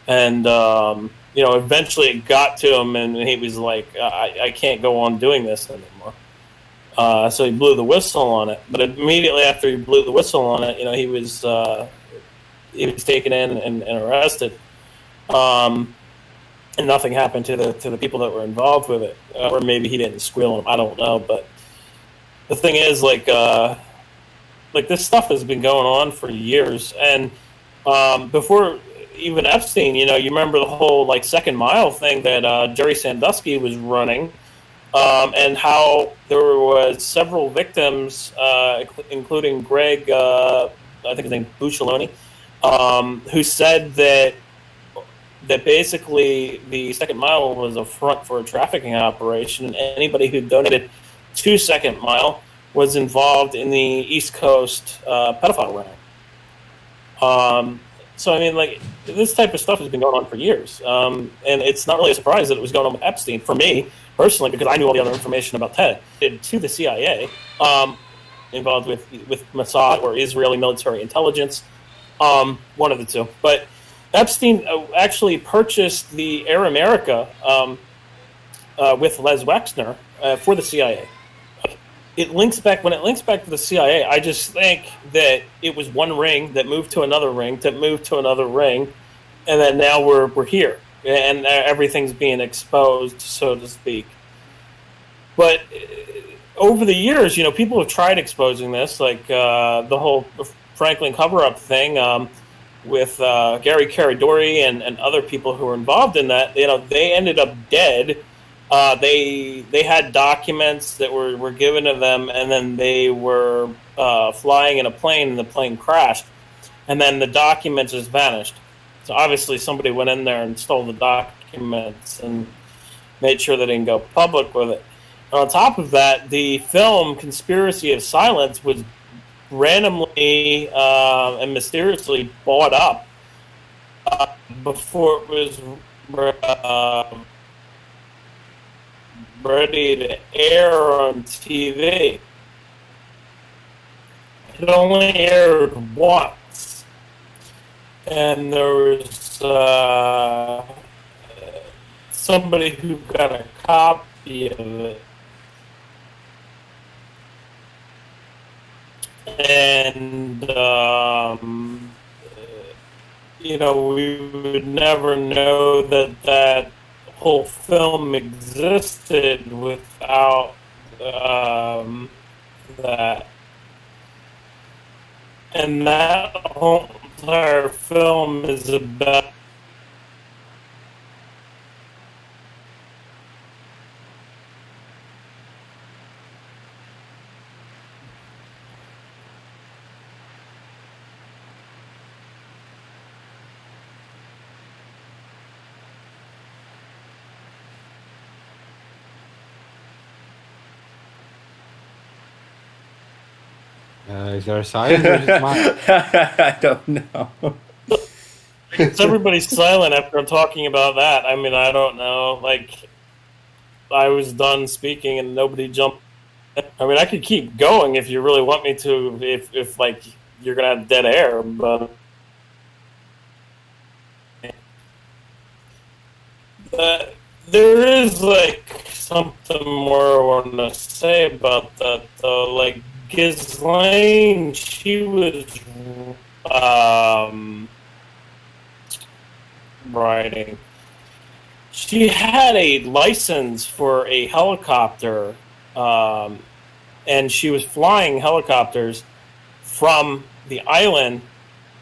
And you know, eventually it got to him, and he was like, I can't go on doing this anymore. So he blew the whistle on it. But immediately after he blew the whistle on it, you know, he was taken in and arrested. And nothing happened to the people that were involved with it, or maybe he didn't squeal them. I don't know. But the thing is, like this stuff has been going on for years, and before even Epstein, you know, you remember the whole like Second Mile thing that Jerry Sandusky was running, and how there was several victims, including Greg, I think his name Buccioloni, who said that basically the Second Mile was a front for a trafficking operation, and anybody who donated to Second Mile was involved in the East Coast pedophile ring. So, I mean, like, this type of stuff has been going on for years. And it's not really a surprise that it was going on with Epstein, for me, personally, because I knew all the other information about Ted. To the CIA, involved with Mossad or Israeli military intelligence, one of the two. But Epstein actually purchased the Air America with Les Wexner for the CIA. When it links back to the CIA, I just think that it was one ring that moved to another ring, that moved to another ring, and then now we're here, and everything's being exposed, so to speak. But over the years, you know, people have tried exposing this, like the whole Franklin cover-up thing. With Gary Caradori and other people who were involved in that, you know, they ended up dead. They had documents that were given to them, and then they were flying in a plane, and the plane crashed, and then the documents just vanished. So obviously somebody went in there and stole the documents and made sure they didn't go public with it. And on top of that, the film Conspiracy of Silence was randomly and mysteriously bought up before it was ready to air on TV. It only aired once, and there was somebody who got a copy of it. And, you know, we would never know that whole film existed without that. And that whole entire film is about Is there a silence or is it mine? I don't know. everybody's silent after I'm talking about that. I mean, I don't know. Like, I was done speaking and nobody jumped. I mean, I could keep going if you really want me to, if like, you're going to have dead air, but There is like something more I want to say about that though. Like Ghislaine, she was riding. She had a license for a helicopter, and she was flying helicopters from the island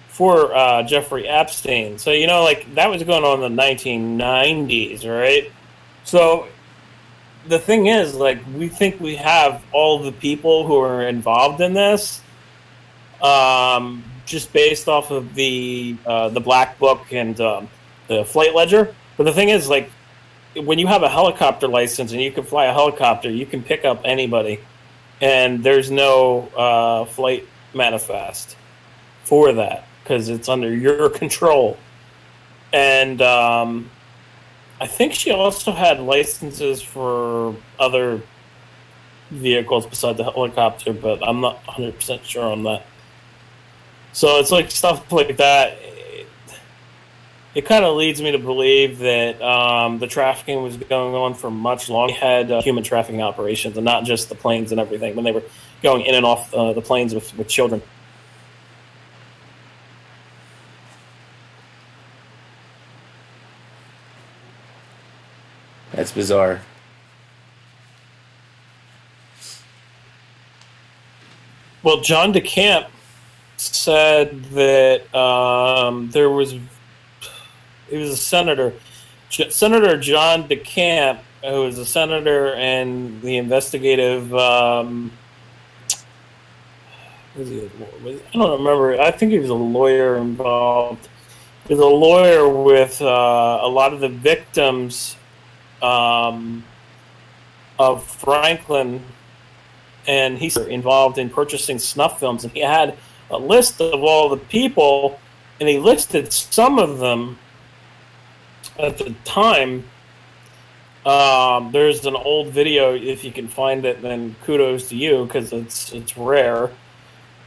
for Jeffrey Epstein. So, you know, like, that was going on in the 1990s, right? So, the thing is, like, we think we have all the people who are involved in this, just based off of the Black Book and the Flight Ledger. But the thing is, like, when you have a helicopter license and you can fly a helicopter, you can pick up anybody, and there's no flight manifest for that because it's under your control. And I think she also had licenses for other vehicles besides the helicopter, but I'm not 100% sure on that. So it's like stuff like that. It kind of leads me to believe that the trafficking was going on for much longer. We had human trafficking operations, and not just the planes and everything, when they were going in and off the planes with children. That's bizarre. Well, John DeCamp said that there was... He was a senator. Senator John DeCamp, who was a senator and the investigative... I don't remember. I think he was a lawyer involved. He was a lawyer with a lot of the victims of Franklin, and he's involved in purchasing snuff films. And he had a list of all the people, and he listed some of them at the time. There's an old video. If you can find it, then kudos to you, because it's rare.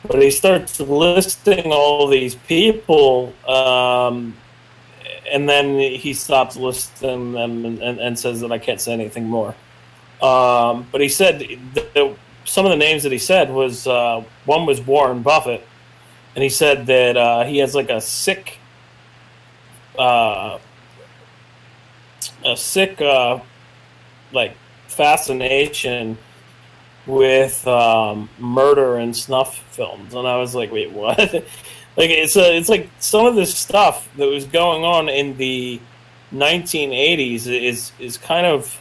But he starts listing all these people, and then he stops listing them and says that I can't say anything more. But he said that some of the names that he said was one was Warren Buffett, and he said that he has like a sick like fascination with murder and snuff films. And I was like, wait, what? Like it's like some of this stuff that was going on in the 1980s is kind of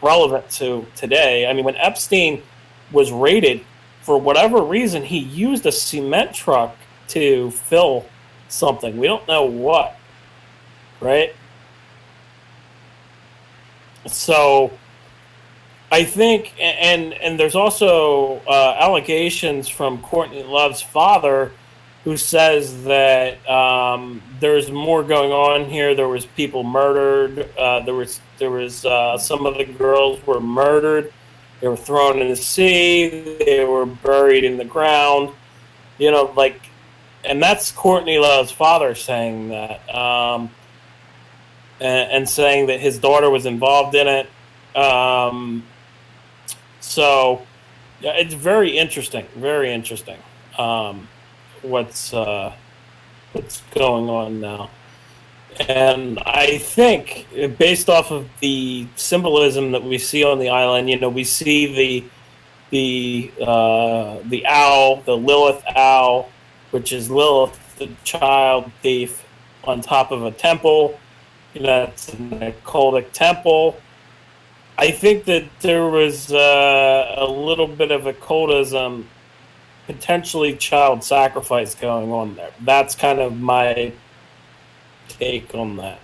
relevant to today. I mean, when Epstein was raided, for whatever reason, he used a cement truck to fill something. We don't know what, right? So I think, and there's also allegations from Courtney Love's father, who says that there's more going on here. There was people murdered. There was some of the girls were murdered. They were thrown in the sea. They were buried in the ground. You know, like, and that's Courtney Love's father saying that, and saying that his daughter was involved in it. So, yeah, it's very interesting. Very interesting. What's going on now? And I think, based off of the symbolism that we see on the island, you know, we see the owl, the Lilith owl, which is Lilith, the child thief, on top of a temple. You know, it's an occultic temple. I think that there was a little bit of occultism, potentially child sacrifice going on there. That's kind of my take on that.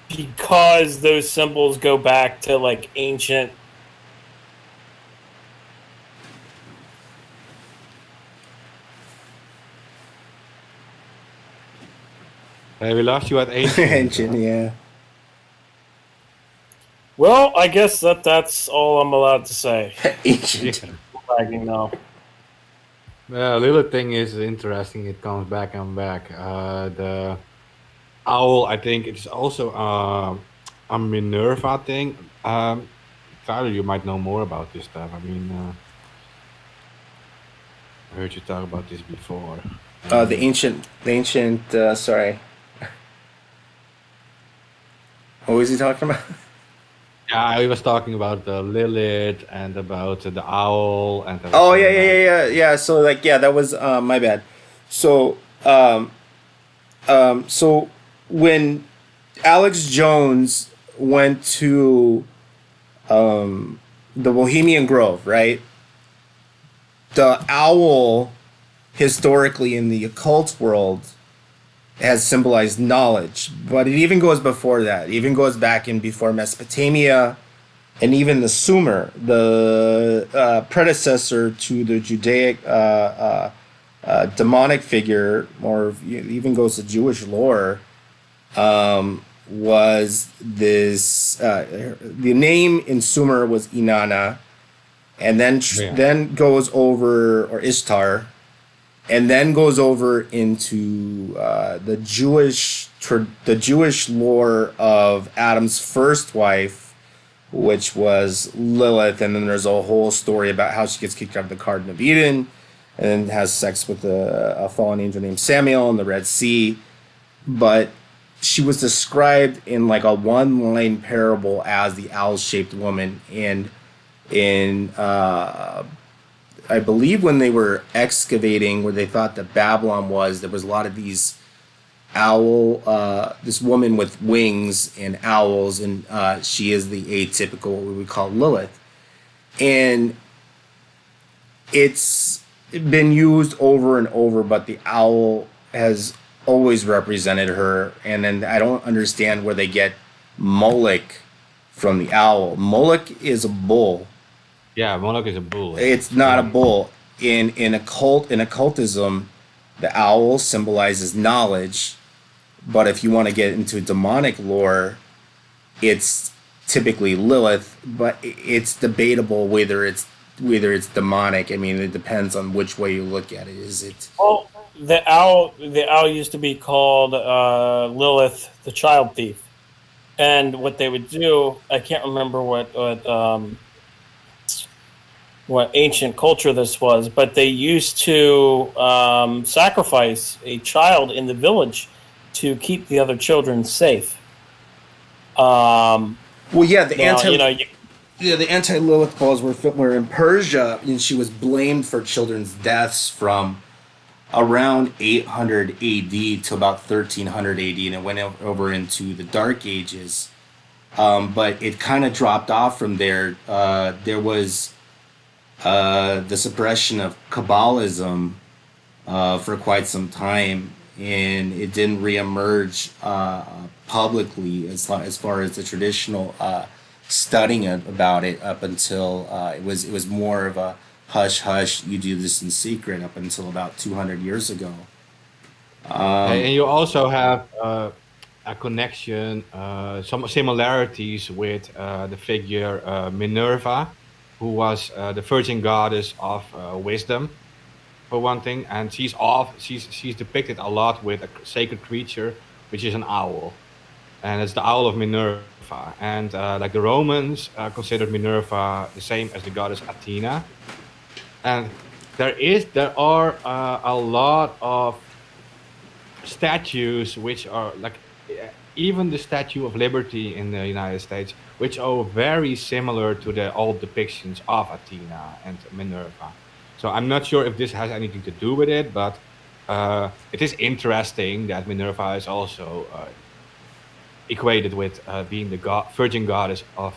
Because those symbols go back to like ancient. Hey, we lost you at ancient. Ancient, yeah. Well, I guess that's all I'm allowed to say. Ancient. Bragging now. The little thing is interesting. It comes back and back. The owl, I think it's also a Minerva thing. Tyler, you might know more about this stuff. I mean, I heard you talk about this before. The ancient. Sorry, what was he talking about? Yeah, I was talking about the Lilith and about the owl and Oh yeah, everything. yeah, yeah, yeah, yeah. So like, yeah, that was my bad. So so when Alex Jones went to the Bohemian Grove, right? The owl, historically in the occult world, has symbolized knowledge, but it even goes before that. It even goes back in before Mesopotamia, and even the Sumer, the predecessor to the Judaic demonic figure, or even goes to Jewish lore, was this. The name in Sumer was Inanna, and then Yeah. then goes over, or Ishtar, and then goes over into the Jewish lore of Adam's first wife, which was Lilith, and then there's a whole story about how she gets kicked out of the Garden of Eden, and then has sex with a fallen angel named Samuel in the Red Sea. But she was described in like a one-line parable as the owl-shaped woman, and in I believe when they were excavating where they thought that Babylon was, there was a lot of these this woman with wings and owls, and she is the atypical, what we would call Lilith. And it's been used over and over, but the owl has always represented her. And then I don't understand where they get Moloch from the owl. Moloch is a bull. Yeah, Moloch is a bull. It's not a bull. In occultism, the owl symbolizes knowledge, but if you want to get into demonic lore, it's typically Lilith. But it's debatable whether it's demonic. I mean, it depends on which way you look at it. Is it? Well, the owl used to be called Lilith, the child thief, and what they would do, I can't remember what ancient culture this was, but they used to sacrifice a child in the village to keep the other children safe. Well, yeah, the Now, the anti-Lilith balls were in Persia, and she was blamed for children's deaths from around 800 AD to about 1300 AD, and it went over into the Dark Ages. But it kind of dropped off from there. There was the suppression of Kabbalism for quite some time, and it didn't reemerge publicly as far as the traditional studying about it up until it was more of a hush hush. You do this in secret up until about 200 years ago. And you also have a connection, some similarities with the figure Minerva, who was the virgin goddess of wisdom, for one thing, and she's depicted a lot with a sacred creature, which is an owl, and it's the owl of Minerva. And like the Romans considered Minerva the same as the goddess Athena, and there are a lot of statues which are like even the Statue of Liberty in the United States, which are very similar to the old depictions of Athena and Minerva. So I'm not sure if this has anything to do with it, but it is interesting that Minerva is also equated with being the virgin goddess of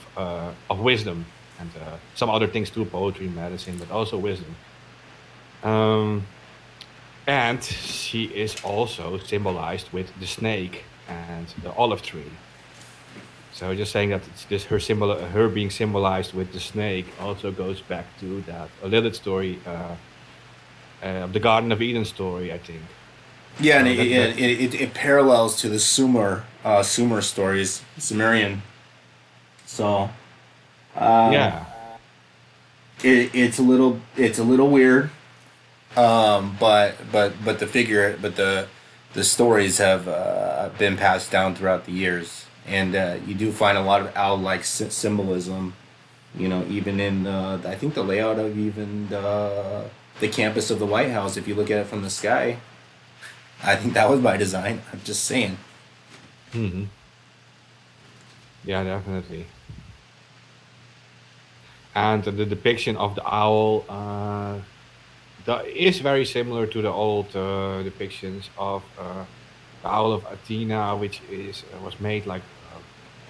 wisdom and some other things too, poetry, medicine, but also wisdom. And she is also symbolized with the snake and the olive tree. So just saying that it's this her being symbolized with the snake also goes back to that Lilith story of the Garden of Eden story, I think. Yeah, and that- it parallels to the Sumer stories, Sumerian. So yeah, it's a little weird, but the stories have been passed down throughout the years, and you do find a lot of owl-like symbolism. You know, even in I think the layout of even the campus of the White House. If you look at it from the sky, I think that was by design. I'm just saying. Hmm. Yeah, definitely. And the depiction of the owl is very similar to the old depictions of the owl of Athena, which was made like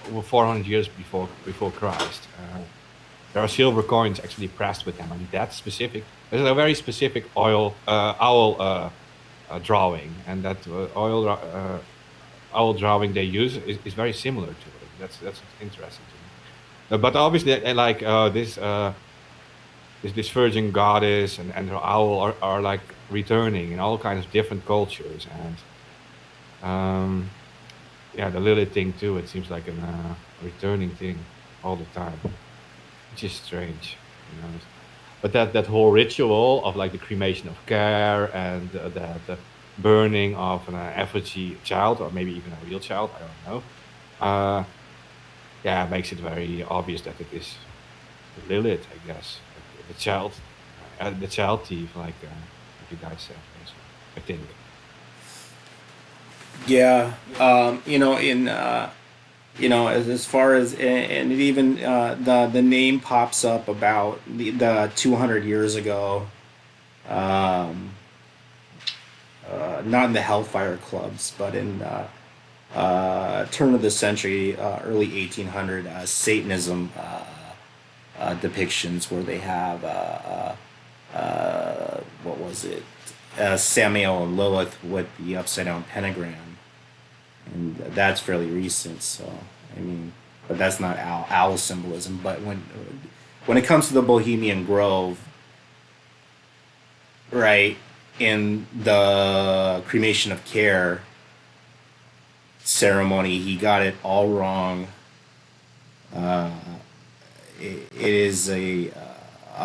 over 400 years before Christ. There are silver coins actually pressed with them, and that specific. There's a very specific owl drawing, and that owl drawing they use is very similar to it. That's interesting to me. But obviously, like this virgin goddess and her owl are like returning in all kinds of different cultures, and yeah, the Lilith thing too. It seems like a returning thing all the time, which is strange, you know. But that whole ritual of like the cremation of care and the burning of an effigy child, or maybe even a real child, I don't know. Yeah, makes it very obvious that it is Lilith, I guess, the child thief, like you guys said, I think. Yeah, you know, as far as and it even the name pops up about the 200 years ago, not in the Hellfire clubs, but in turn of the century, early 1800 Satanism depictions where they have what was it, Samael and Lilith with the upside down pentagram, and that's fairly recent. So I mean, but that's not owl symbolism. But when it comes to the Bohemian Grove, right, in the cremation of care ceremony, he got it all wrong. It is a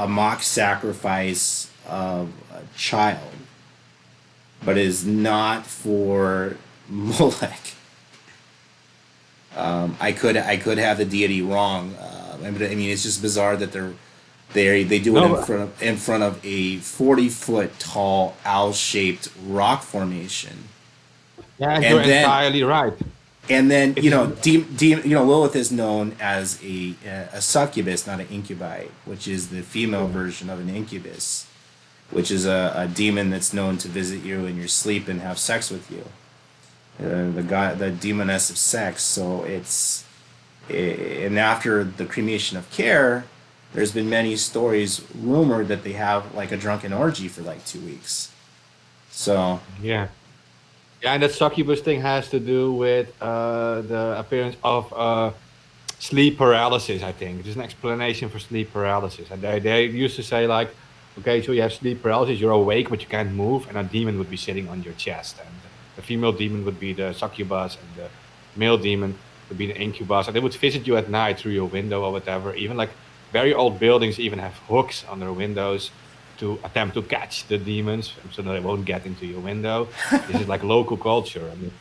mock sacrifice of a child, but is not for Molech. I could have the deity wrong. I mean, it's just bizarre that they do it in front of a 40-foot tall owl-shaped rock formation. Yeah, and you're entirely right. And then Lilith is known as a succubus, not an incubi, which is the female version of an incubus, which is a demon that's known to visit you in your sleep and have sex with you. The demoness of sex. So and after the cremation of care, there's been many stories rumored that they have like a drunken orgy for like 2 weeks. So yeah, and that succubus thing has to do with the appearance of sleep paralysis. I think there's an explanation for sleep paralysis, and they used to say like, okay, so you have sleep paralysis, you're awake but you can't move, and a demon would be sitting on your chest, and the female demon would be the succubus, and the male demon would be the incubus, and they would visit you at night through your window or whatever. Even like very old buildings even have hooks on their windows to attempt to catch the demons so that they won't get into your window. This is like local culture. I mean,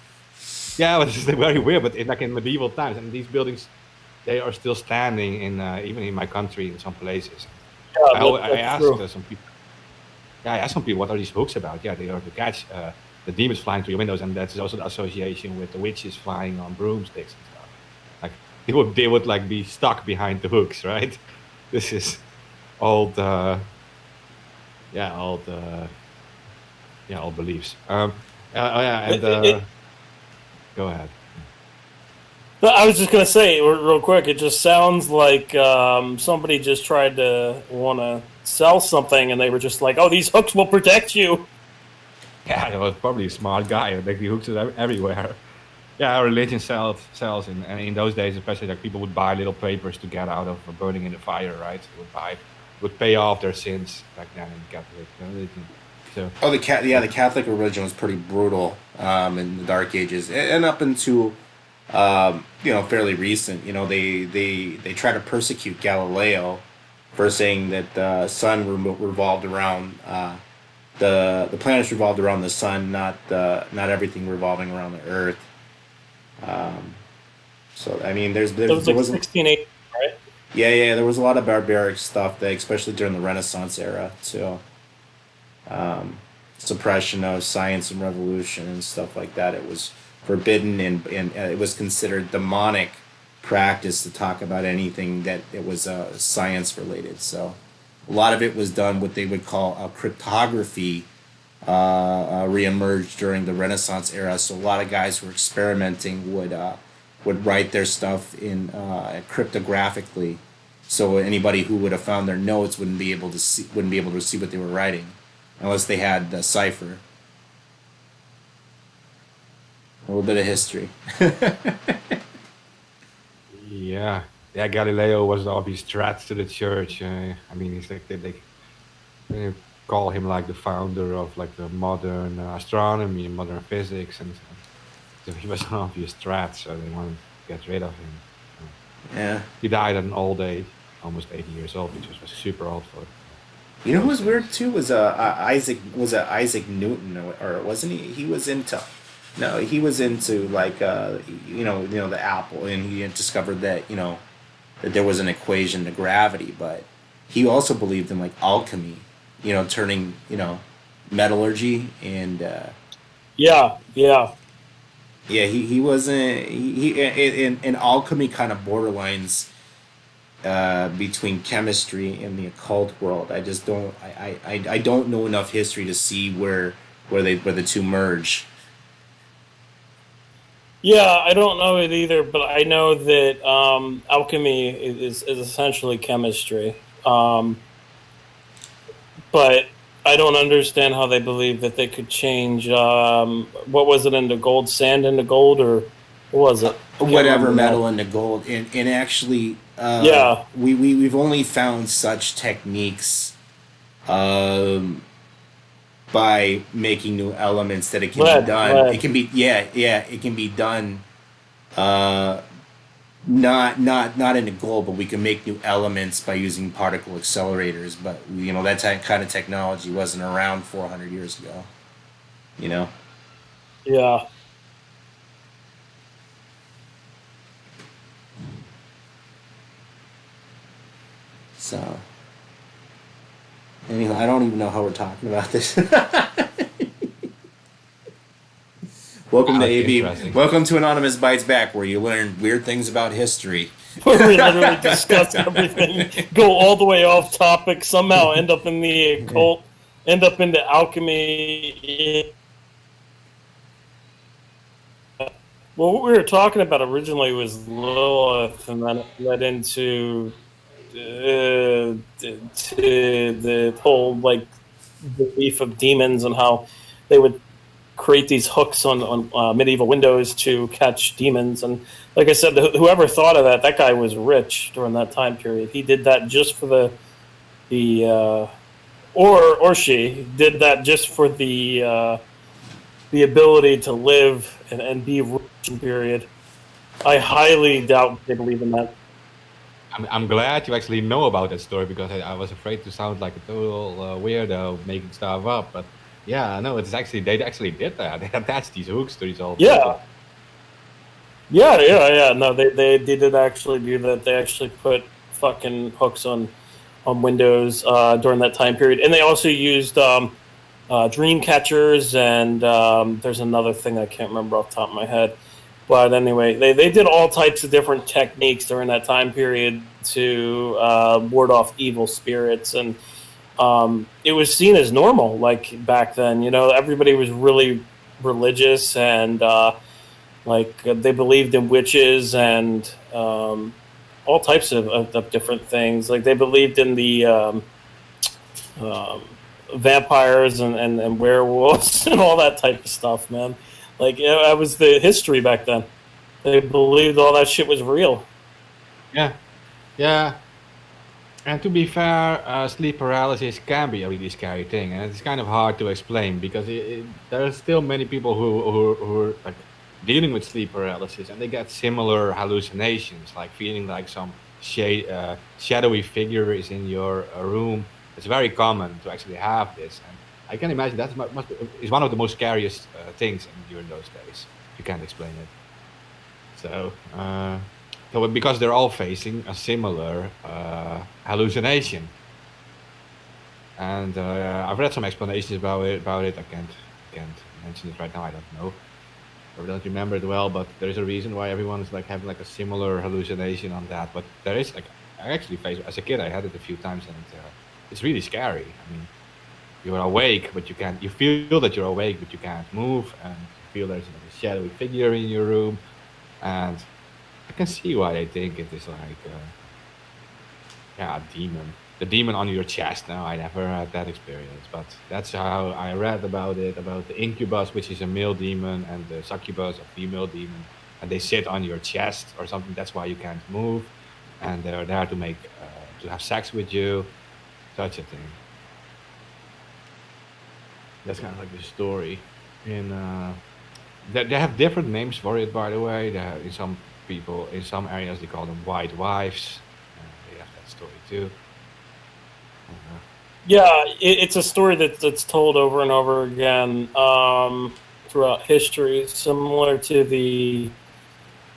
yeah, it's just very weird, but like in medieval times, and these buildings, they are still standing in even in my country in some places. Yeah, I asked some people. Yeah, I asked some people, what are these hooks about? Yeah, they are to catch the demons flying through your windows, and that's also the association with the witches flying on broomsticks and stuff. Like they would like be stuck behind the hooks, right? This is old, old beliefs. Go ahead. No, I was just gonna say real quick. It just sounds like somebody just tried to want to sell something, and they were just like, "Oh, these hooks will protect you." Yeah, it was probably a smart guy. Like the hooks are everywhere. Yeah, religion sells, and in those days, especially, like people would buy little papers to get out of burning in the fire, right? They would pay off their sins back then in Catholic religion. So. Oh, the Catholic religion was pretty brutal in the Dark Ages, and up into fairly recent. You know, they try to persecute Galileo for saying that the sun revolved around the planets revolved around the sun, not everything revolving around the Earth. So I mean, It was there like was 1680, right? yeah, there was a lot of barbaric stuff that, especially during the Renaissance era, too. Suppression of science and revolution and stuff like that. It was forbidden, and it was considered demonic practice to talk about anything that it was science related. So a lot of it was done what they would call cryptography. Reemerged during the Renaissance era. So a lot of guys who were experimenting would write their stuff in cryptographically. So anybody who would have found their notes wouldn't be able to see what they were writing, unless they had the cipher. A little bit of history. Yeah, yeah. Galileo was the obvious threat to the church. I mean, he's like they call him like the founder of like the modern astronomy and modern physics, and so he was an obvious threat. So they wanted to get rid of him. Yeah. He died at an old age, almost 80 years old, which was super old for. You know who was weird too was Isaac Newton, or wasn't he? He was into. No, he was into like the apple, and he had discovered that that there was an equation to gravity, but he also believed in like alchemy, turning metallurgy and Yeah. he wasn't he in alchemy kind of borderlines between chemistry and the occult world. I just don't I don't know enough history to see where the two merge. Yeah, I don't know it either, but I know that alchemy is essentially chemistry. But I don't understand how they believe that they could change, what was it, into gold, sand into gold, or what was it? Whatever metal into gold. And actually, Yeah. we've only found such techniques by making new elements that it can be done. Lead. It can be it can be done not into gold, but we can make new elements by using particle accelerators. But that kind of technology wasn't around 400 years ago. Yeah. So anyway, I don't even know how we're talking about this. Welcome to AB. Interesting. Welcome to Anonymous Bites Back, where you learn weird things about history. Where we literally discuss everything, go all the way off topic, somehow end up in the occult, end up into alchemy. Well, what we were talking about originally was Lilith, and then it led into to the whole belief of demons and how they would create these hooks on medieval windows to catch demons. And like I said, whoever thought of that guy was rich during that time period. He did that just for or she did that just for the ability to live and be rich in period. I highly doubt they believe in that. I'm glad you actually know about that story, because I was afraid to sound like a total weirdo making stuff up. But yeah, no, they actually did that. They attached these hooks to these old people. Yeah. No, they did actually do that. They actually put fucking hooks on windows during that time period, and they also used dream catchers, and there's another thing I can't remember off the top of my head. But anyway, they did all types of different techniques during that time period to ward off evil spirits, and it was seen as normal, like back then. Everybody was really religious, and they believed in witches and all types of different things. Like they believed in the vampires and werewolves and all that type of stuff, man. That was the history back then. They believed all that shit was real. Yeah. And to be fair, sleep paralysis can be a really scary thing, and it's kind of hard to explain, because there are still many people who are like dealing with sleep paralysis, and they get similar hallucinations, like feeling like some shadowy figure is in your room. It's very common to actually have this, and I can imagine that is one of the most scariest things during those days. You can't explain it. So, because they're all facing a similar hallucination, and I've read some explanations about it. I can't mention it right now. I don't know. I don't remember it well, but there is a reason why everyone is like having like a similar hallucination on that. But there is like, I actually faced as a kid. I had it a few times, and it's really scary. I mean, you're awake, but you can't. You feel that you're awake, but you can't move, and you feel there's like a shadowy figure in your room, and I can see why they think it is like, yeah, a demon. The demon on your chest. No, I never had that experience, but that's how I read about it. About the incubus, which is a male demon, and the succubus, a female demon, and they sit on your chest or something. That's why you can't move, and they're there to make to have sex with you, such a thing. That's kind of like the story. In they have different names for it, by the way. In some people, in some areas, they call them white wives. They have that story too. Yeah, it's a story that's told over and over again throughout history, similar to the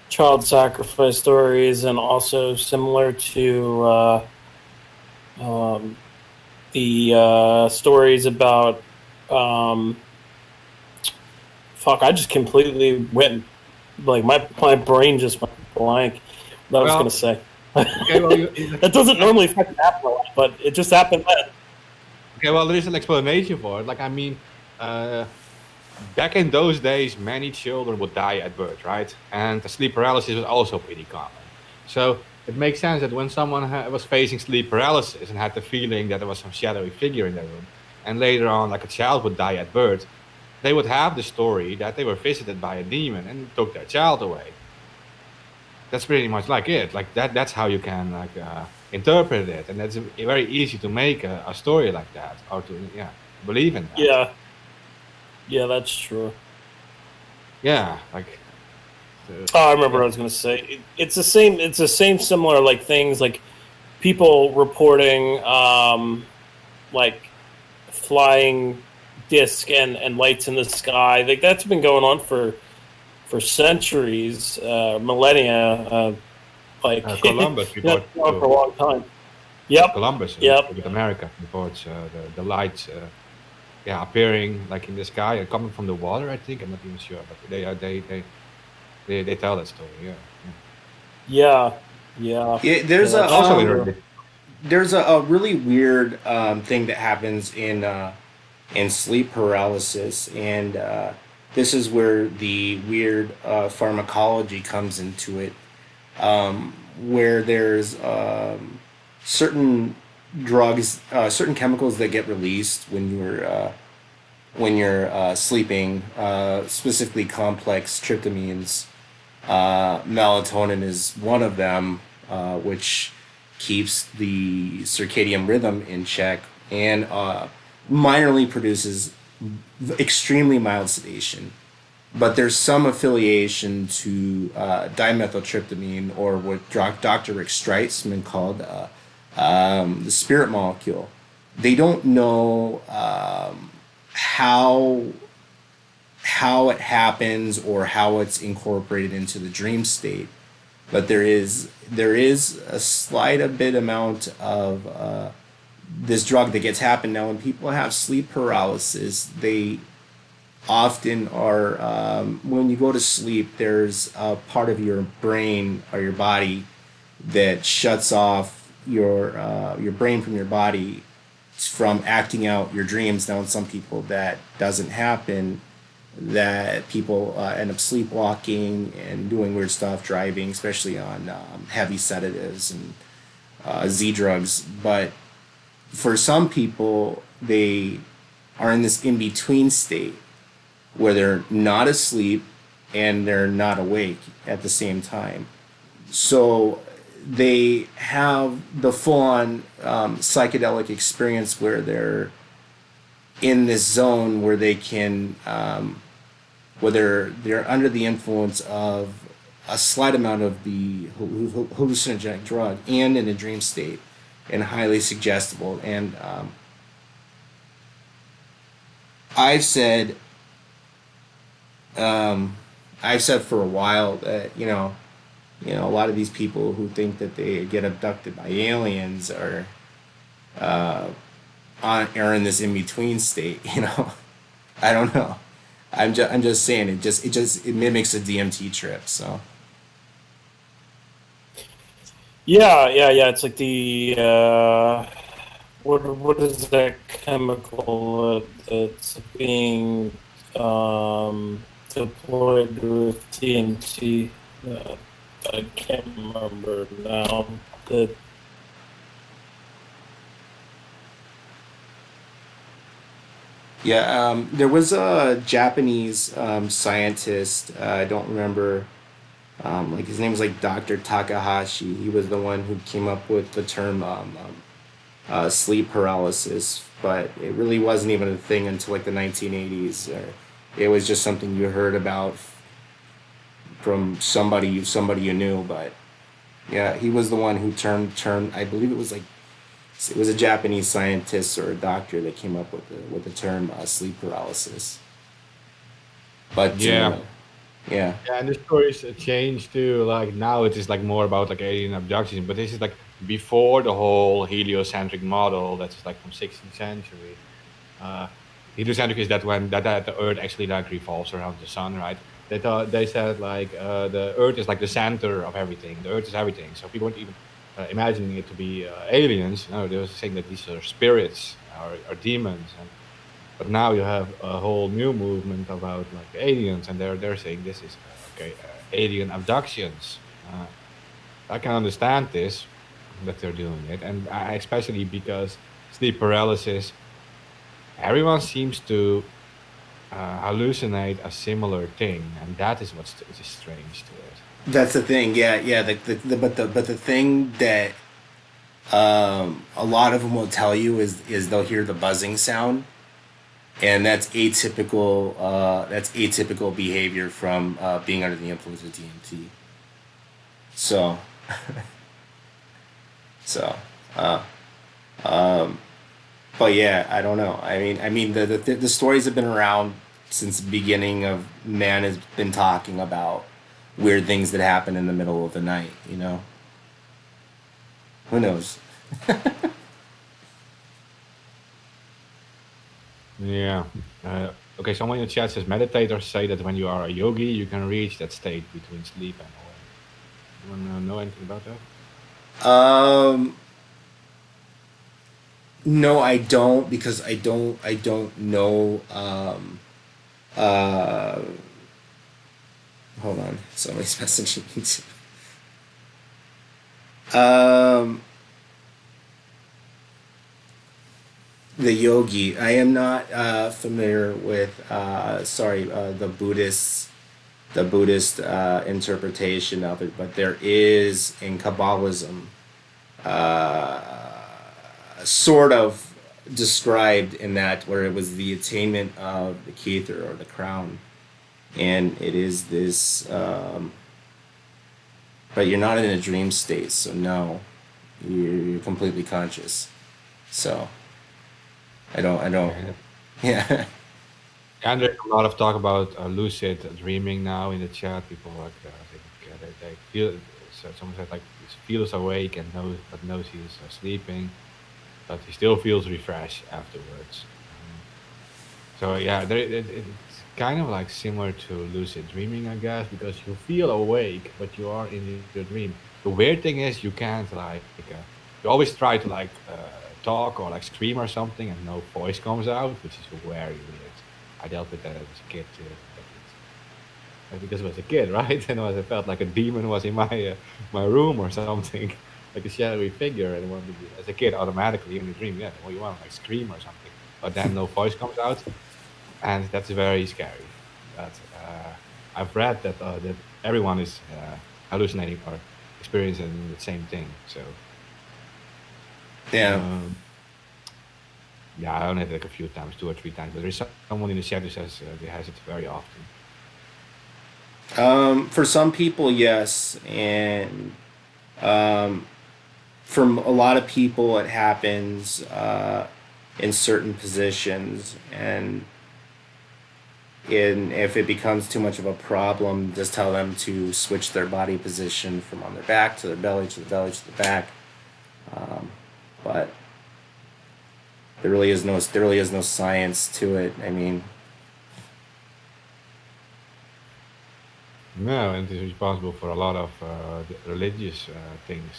child sacrifice stories, and also similar to the stories about. Fuck! I just completely went like my brain just went blank. What I was Well, gonna say. okay, well, That doesn't normally fucking happen a lot, but it just happened then. okay, well, there is an explanation for it. Like, I mean, back in those days, many children would die at birth, right? And the sleep paralysis was also pretty common. So it makes sense that when someone was facing sleep paralysis and had the feeling that there was some shadowy figure in their room, and later on, like a child would die at birth, they would have the story that they were visited by a demon and took their child away. That's pretty much like it. Like that's how you can like interpret it, and that's very easy to make a story like that, or to believe in that. Yeah, yeah, that's true. Yeah, like Oh, I remember what I was gonna say. It's the same. It's the same similar like things like people reporting like flying disc and lights in the sky. Like that's been going on for centuries, millennia. Like Columbus that's reports been on for a long time. Yep. Columbus Yep. with America reports the lights, appearing like in the sky and coming from the water. I think I'm not even sure, but they tell that story. Yeah. Yeah. Yeah. Yeah, there's Yeah, a that's Also true. there's a really weird thing that happens in sleep paralysis, and this is where the weird pharmacology comes into it, where there's certain drugs, certain chemicals that get released when you're sleeping, specifically complex tryptamines. Melatonin is one of them, which keeps the circadian rhythm in check and minorly produces extremely mild sedation. But there's some affiliation to dimethyltryptamine, or what Dr. Rick Streisman called the spirit molecule. They don't know how it happens or how it's incorporated into the dream state, but there is a slight a bit amount of this drug that gets happened. Now when people have sleep paralysis, they often are when you go to sleep, there's a part of your brain or your body that shuts off your brain from your body from acting out your dreams. Now in some people that doesn't happen, that people end up sleepwalking and doing weird stuff, driving, especially on heavy sedatives and Z drugs. But for some people, they are in this in-between state where they're not asleep and they're not awake at the same time. So they have the full-on psychedelic experience where they're in this zone where they can whether they're under the influence of a slight amount of the hallucinogenic drug and in a dream state and highly suggestible. And I've said I've said for a while that a lot of these people who think that they get abducted by aliens are in this in between state. I don't know. I'm just saying it mimics a DMT trip. So Yeah. It's like the what is that chemical that's being deployed with TNT? I can't remember now. That yeah, there was a Japanese scientist. I don't remember. Like his name was like Dr. Takahashi. He was the one who came up with the term sleep paralysis, but it really wasn't even a thing until like the 1980s. It was just something you heard about from somebody you knew. But yeah, he was the one who termed. I believe it was a Japanese scientist or a doctor that came up with the term sleep paralysis. But Yeah. yeah, Yeah, and the stories changed too. Like now it is like more about like alien abduction, but this is like before the whole heliocentric model that's like from 16th century. Uh, Heliocentric is that when that the Earth actually like revolves around the sun, right? They said like the Earth is like the center of everything. The Earth is everything. So people weren't even imagining it to be aliens. No, they were saying that these are spirits or demons. But now you have a whole new movement about like aliens, and they're saying this is okay, alien abductions. Uh, I can understand this that they're doing it, and especially because sleep paralysis, everyone seems to hallucinate a similar thing, and that is what's is strange to it. that's the thing. Yeah, yeah. But the thing that a lot of them will tell you is they'll hear the buzzing sound, and that's atypical behavior from being under the influence of DMT. So so uh, um, but yeah, I don't know. I mean the stories have been around since the beginning of man has been talking about weird things that happen in the middle of the night. Who knows? Yeah. Okay, someone in the chat says meditators say that when you are a yogi, you can reach that state between sleep and awareness. You want to know anything about that? Um, no, I don't because I don't know. Uh, Hold on, somebody's messaging me too. The yogi. I am not familiar with. Sorry, the Buddhist interpretation of it, but there is in Kabbalism sort of described in that where it was the attainment of the Kether or the crown, and it is this. But you're not in a dream state, so no, you're completely conscious. So I don't. Okay. Yeah. And there's a lot of talk about lucid dreaming now in the chat. People like they feel. So someone said like he feels awake and knows he's sleeping, but he still feels refreshed afterwards. So yeah, it's kind of like similar to lucid dreaming, I guess, because you feel awake, but you are in your dream. The weird thing is you can't like you always try to like talk or like scream or something, and no voice comes out, which is very weird. I dealt with that as a kid too. Because I was a kid, right? And I felt like a demon was in my room or something, like a shadowy figure. And wanted to be, as a kid, automatically in the dream, yeah, well, you want to like scream or something, but then no voice comes out, and that's very scary. But I've read that everyone is hallucinating or experiencing the same thing. So Yeah. um, yeah, I only had like a few times, 2 or 3 times, but there's someone in the chat who says he has it very often. For some people, yes, and um, for a lot of people, it happens in certain positions, and And if it becomes too much of a problem, just tell them to switch their body position from on their back to their belly to the belly to the back. But there really is no science to it. I mean, No, and it is responsible for a lot of religious things,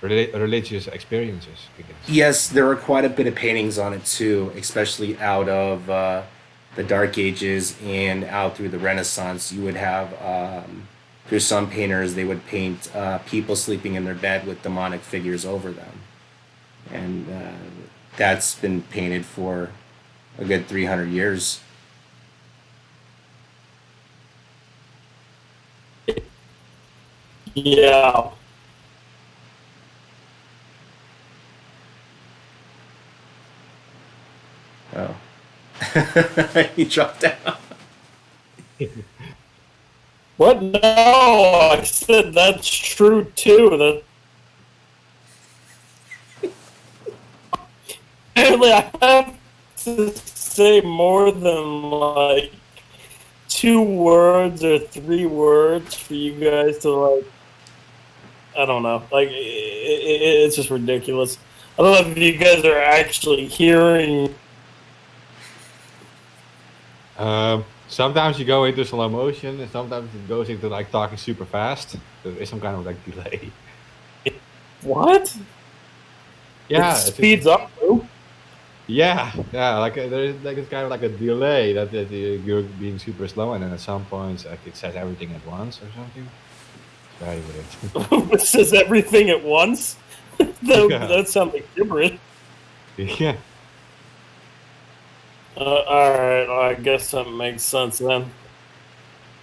religious experiences, I guess. yes, there are quite a bit of paintings on it too, especially out of the Dark Ages and out through the Renaissance. You would have through some painters they would paint people sleeping in their bed with demonic figures over them, and that's been painted for a good 300 years. Yeah. Oh, he dropped out. What? No, I said that's true too. That apparently I have to say more than like 2 words or 3 words for you guys to like. I don't know. Like it's just ridiculous. I don't know if you guys are actually hearing. Sometimes you go into slow motion, and sometimes it goes into like talking super fast. There is some kind of like delay. What? Yeah, It speeds up, too? yeah, like there is like it's kind of like a delay that you're being super slow, and then at some points like it says everything at once or something. It's very weird. It says everything at once? Yeah. That sounds like gibberish. Yeah. Alright, I guess that makes sense then.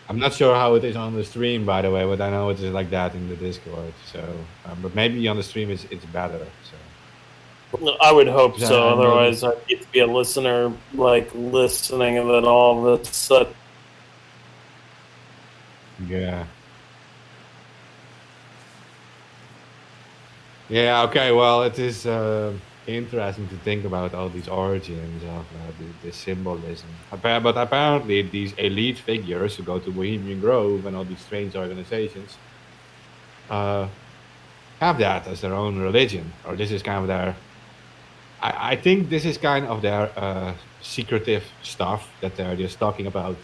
I'm not sure how it is on the stream, by the way, but I know it is like that in the Discord. So, but maybe on the stream it's better. So I would hope Yeah, so, I know. otherwise I'd need to be a listener, like, listening and then all of a sudden. yeah. Yeah. Okay. Well, it is interesting to think about all these origins of the symbolism. But apparently, these elite figures who go to Bohemian Grove and all these strange organizations uh, have that as their own religion, or this is kind of their. I think this is kind of their secretive stuff that they're just talking about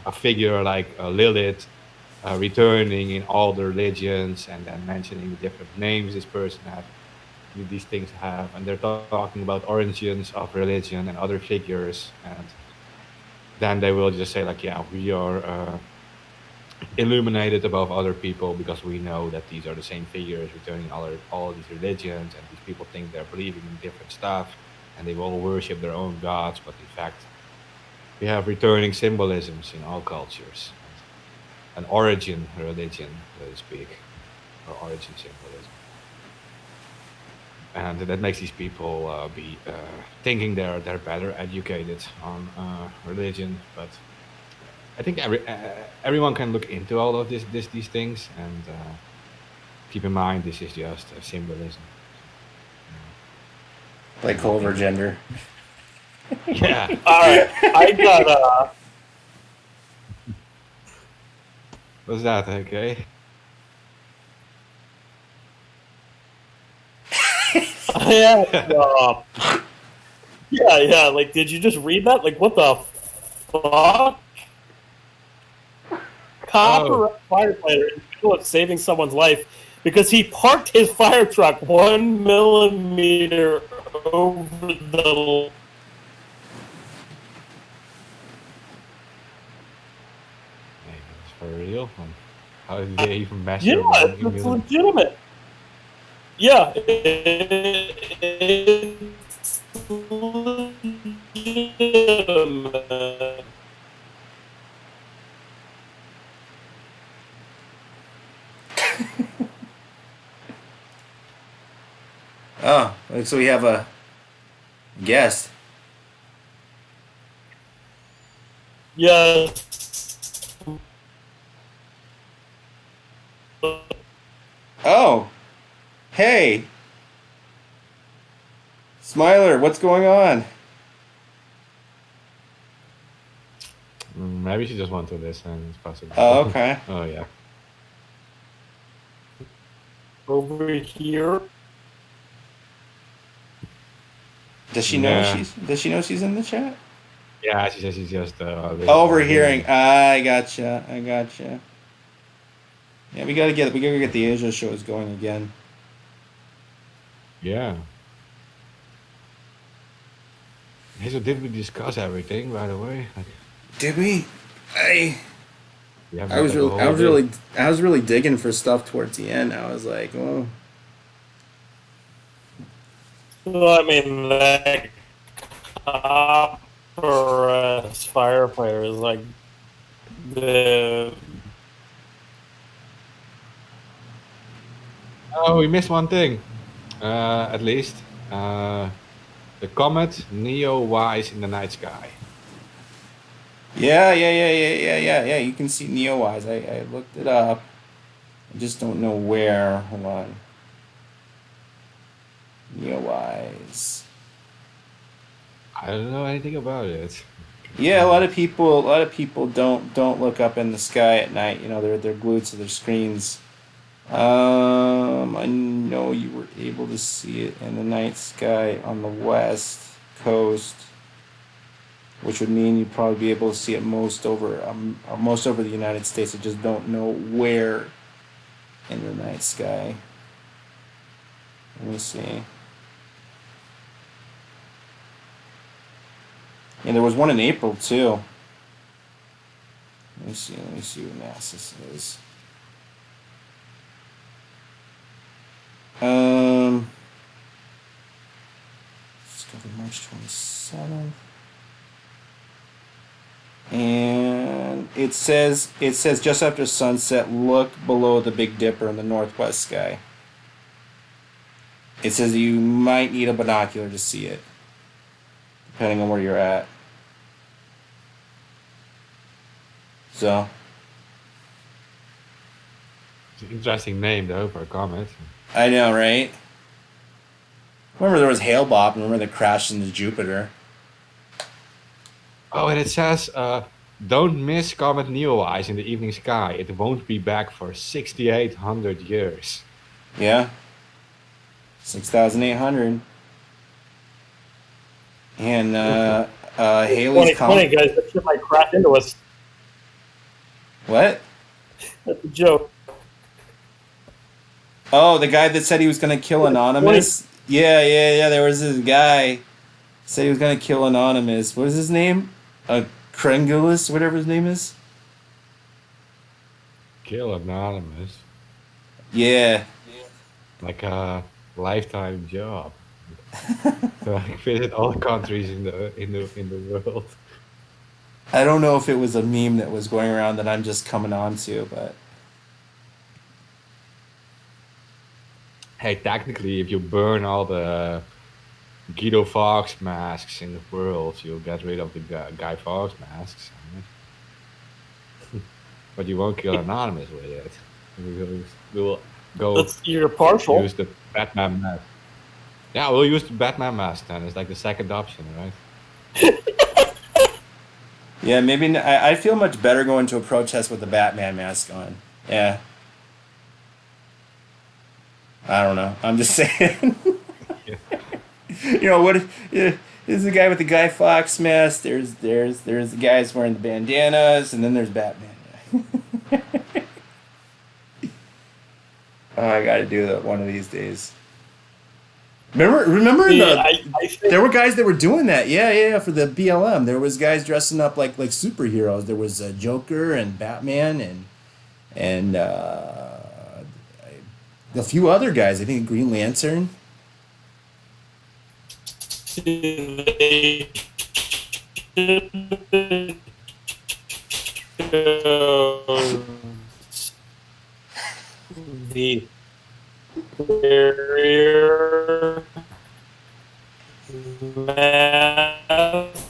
a figure like Lilith returning in all the religions and then mentioning the different names this person had. These things have, and they're talking about origins of religion and other figures, and then they will just say like, yeah, we are illuminated above other people because we know that these are the same figures returning all these religions, and these people think they're believing in different stuff, and they will worship their own gods, but in fact, we have returning symbolisms in all cultures, an origin religion, so to speak, or origin symbolism. And that makes these people be thinking they're better educated on religion. But I think everyone can look into all of these things and keep in mind this is just a symbolism. Like Culver gender. Yeah. Alright, I got, Was that okay? yeah, yeah, like, did you just read that? Like, what the fuck? Copper firefighter in the middle of saving someone's life because he parked his fire truck 1 millimeter over the. Hey, that's for real. How did they even measure? Yeah, one it's millimeter? legitimate. Yeah, it's legitimate. Oh, so we have a guest. Yes. Oh, hey, Smiler, what's going on? Maybe she just wants to listen. It's possible. Oh, okay. Oh yeah. Over here. Does she know Yeah. she's in the chat? Yeah, she says she's just Overhearing. I gotcha. Yeah, we gotta get the Asia shows going again. Yeah. Hey, so did we discuss everything, by the way? Like, Did we? we have I was like a whole bit- really digging for stuff towards the end. I was like, oh, Well, I mean, that copper firefighter is like the. Oh, we missed one thing. At least. The comet Neowise in the night sky. yeah. You can see Neowise. I looked it up. I just don't know where. Hold on. Neowise. I don't know anything about it. Yeah, a lot of people don't look up in the sky at night. You know, they're glued to their screens. I know you were able to see it in the night sky on the west coast, which would mean you'd probably be able to see it most over the United States. I just don't know where in the night sky. Let me see. And there was one in April too. Let me see what NASA says. Let's go to March 27th. And it says just after sunset, look below the Big Dipper in the northwest sky. It says you might need a binocular to see it, depending on where you're at. So, It's an interesting name though for a comet. I know, right? Remember there was Hale-Bopp, remember they crashed into Jupiter. Oh, and it says, don't miss comet Neowise in the evening sky. It won't be back for 6,800 years. Yeah. 6,800. And Haley's 2020, guys, that shit might crash into us. What? That's a joke. Oh, the guy that said he was going to kill Anonymous? Yeah. There was this guy said he was going to kill Anonymous. What is his name? Krengulus, whatever his name is? Kill Anonymous. Yeah. Like a lifetime job. So I visit all the countries in the world. I don't know if it was a meme that was going around that I'm just coming on to, but Hey, technically, if you burn all the Guido Fawkes masks in the world, you'll get rid of the Guy Fawkes masks. But you won't kill Anonymous with it. We'll go You're partial. use the Batman mask. Yeah, we'll use the Batman mask then. It's like the second option, right? yeah, maybe I feel much better going to a protest with the Batman mask on. Yeah. I don't know. I'm just saying. You know what? Yeah, there's the guy with the Guy Fawkes mask. There's the guys wearing the bandanas, and then there's Batman. Oh, I got to do that one of these days. Remember there were guys that were doing that. Yeah, for the BLM. There was guys dressing up like superheroes. There was Joker and Batman and a few other guys. I think Green Lantern. The barrier math.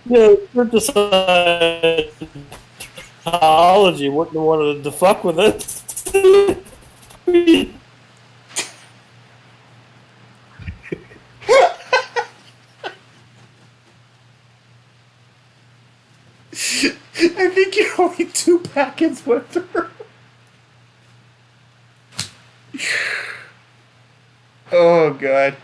Yeah, we're just technology wouldn't have wanted to fuck with us. I think you're only 2 packets went through. Oh god.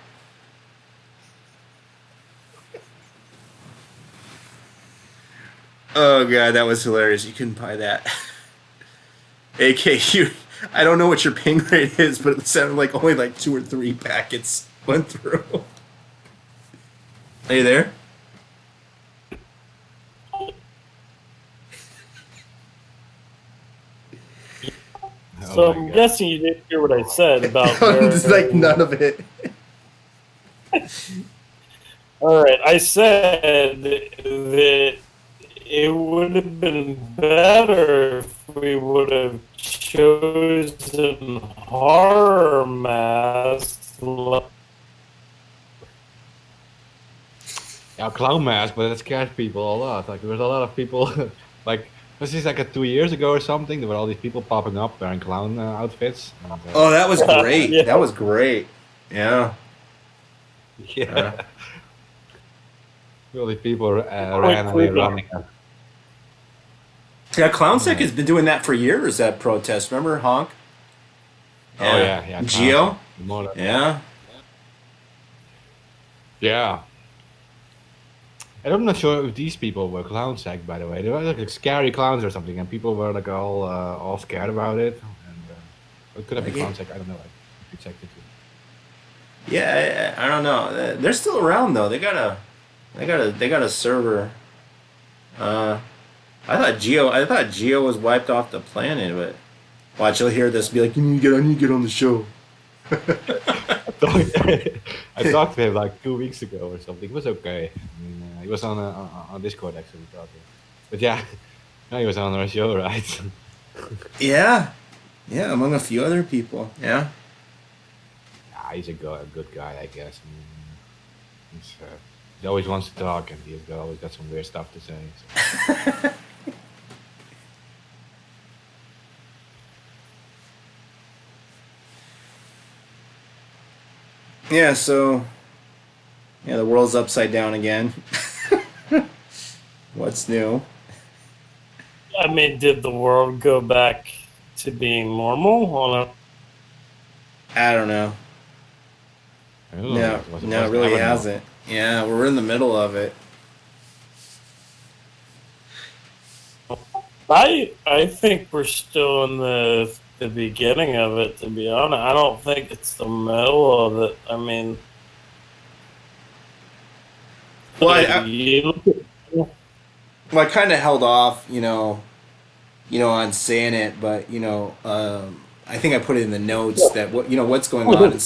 Oh god, that was hilarious. You couldn't buy that. AK, you. I don't know what your ping rate is, but it sounded like only like 2 or 3 packets went through. Are you there? So Oh my I'm God. guessing you didn't hear what I said about It's like none of it. All right, I said that it would have been better if we would have chosen horror masks. Yeah, clown mask, but it scares people a lot. Like there was a lot of people, like this is like 2 years ago or something. There were all these people popping up wearing clown outfits. And, Oh, that was great. Yeah. That was great. Yeah. yeah, all these people ran and creepy. running. Yeah, ClownSec has been doing that for years at protests. Remember Honk? Oh yeah. Geo? More than- Yeah. Yeah. And I'm not sure if these people were clown-sec, by the way. They were like scary clowns or something, and people were like all scared about it. And it could have been Okay. clown-sec. I don't know. I checked it too. Yeah, I don't know. They're still around though. They got a server. I thought Geo was wiped off the planet, but watch, you'll hear this be like, I need to get on the show. I talked to him like 2 weeks ago or something. It was okay. I mean, he was on Discord actually talking. But yeah, now he was on our show, right? Yeah. Yeah, among a few other people. Yeah. Yeah, he's a good guy, I guess. I mean, he always wants to talk, and he's always got some weird stuff to say. So. Yeah, so yeah, the world's upside down again. What's new? I mean, did the world go back to being normal on a I don't know. I don't know, No, it was- no, it was really never hasn't. Yeah, we're in the middle of it. I think we're still in the beginning of it, to be honest. I don't think it's the middle of it. I mean, Well, I you look at, well, I kind of held off, on saying it, but I think I put it in the notes that what's going on.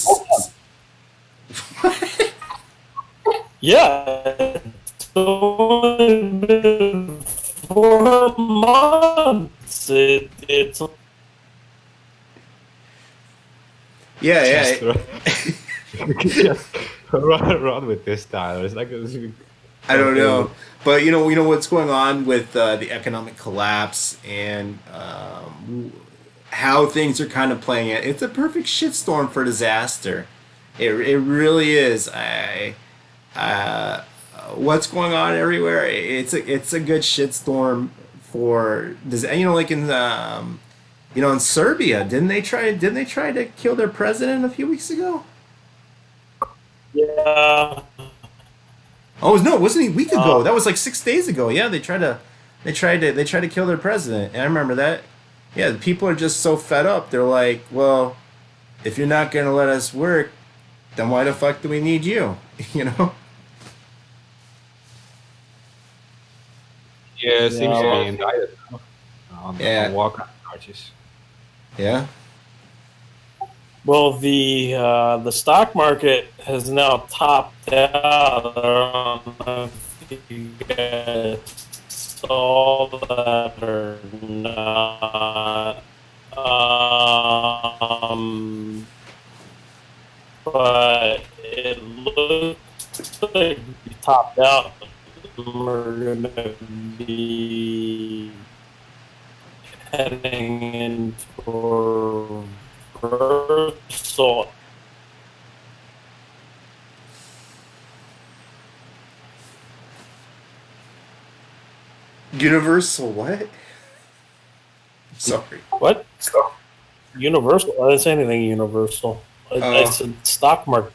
yeah, it's only been 4 months. It's Yeah. Just run with this, Tyler. It's like I don't know, but what's going on with the economic collapse and how things are kind of playing it. It's a perfect shitstorm for disaster. It really is. What's going on everywhere? It's a good shitstorm for like in Serbia. Didn't they try to kill their president a few weeks ago? yeah. Oh no, wasn't he a week ago? That was like 6 days ago. Yeah, they tried to kill their president. And I remember that. Yeah, the people are just so fed up. They're like, well, if you're not gonna let us work, then why the fuck do we need you? You know? Yeah, it seems to Yeah. be indicted Yeah. on war charges. Yeah. Well, the stock market has now topped out. I don't know if you guys saw that or not. But it looks like we topped out. We're gonna be heading into reversal. Universal what? Sorry. What? Universal? I didn't say anything universal. I said stock market.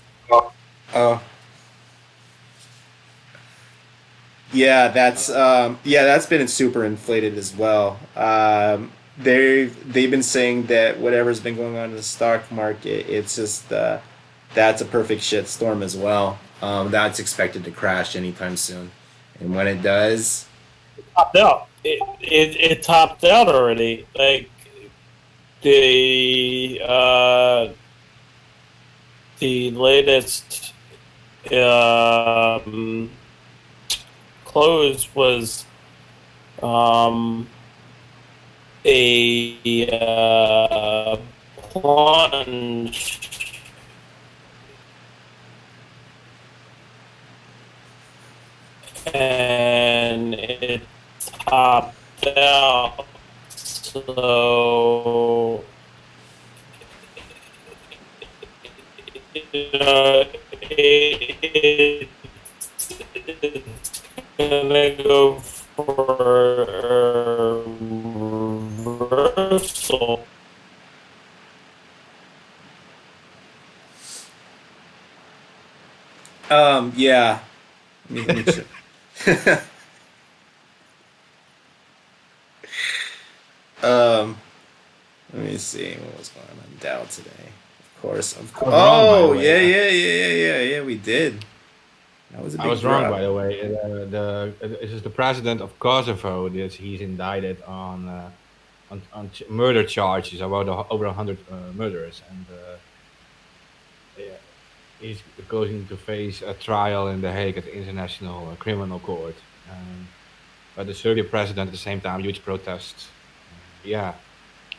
Oh. Yeah, that's been super inflated as well. They've been saying that whatever's been going on in the stock market, it's just that's a perfect shitstorm as well. That's expected to crash anytime soon, and when it does, Topped out. It topped out already. Like the latest close was a plunge. And it topped out, so it's gonna go for a reversal. Yeah. Let me check. Let me see what was going on in Dow today. Of course. wrong, by Oh, the way. yeah. We did. That was a big I was wrong, drop. by the way. This is the president of Kosovo. He's indicted on murder charges, about over 100 murders, and yeah, he's going to face a trial in The Hague at the International Criminal Court. But the Serbian president at the same time, huge protests. Yeah,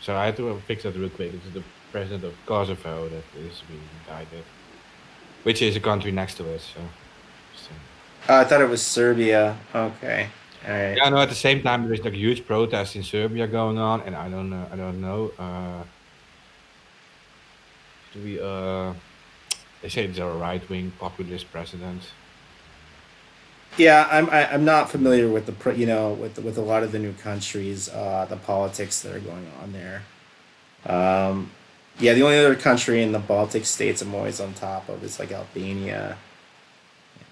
so I had to fix that real quick. It's the president of Kosovo that is being indicted, which is a country next to it. So. I thought it was Serbia. Okay. All right. Yeah, no. At the same time, there's like huge protests in Serbia going on, and I don't know. Do we? They say it's a right-wing populist president. Yeah, I'm not familiar with with a lot of the new countries, the politics that are going on there. Yeah, the only other country in the Baltic states I'm always on top of is like Albania.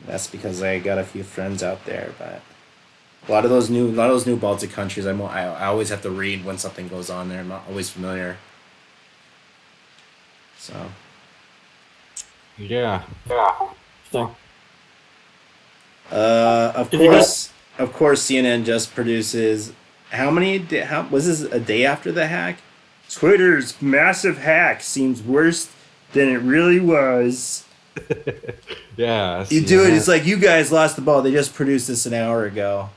That's because I got a few friends out there, but a lot of those new Baltic countries, I always have to read when something goes on there. I'm not always familiar. So. Yeah. So, Of course, CNN just produces how was this a day after the hack? Twitter's massive hack seems worse than it really was. Yeah. You do it. It's like you guys lost the ball. They just produced this an hour ago.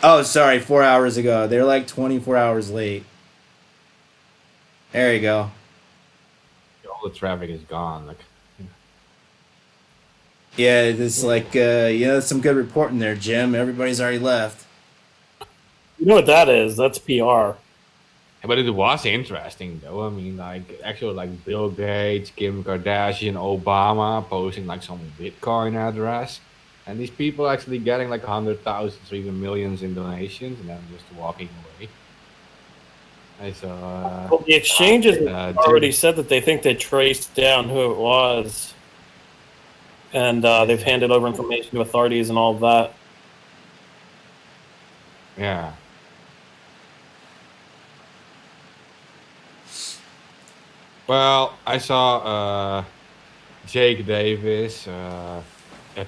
Oh, sorry, 4 hours ago. They're like 24 hours late. There you go. All the traffic is gone. Like. Yeah, it's like some good reporting there, Jim. Everybody's already left. you know what that is? That's PR. But it was interesting though. I mean, like actually, like Bill Gates, Kim Kardashian, Obama posting like some Bitcoin address, and these people actually getting like 100,000 or even millions in donations, and then just walking away. I saw. Well, the exchanges already Jim- said that they think they traced down who it was, and they've handed over information to authorities and all of that. Yeah. Well, I saw Jake Davis, a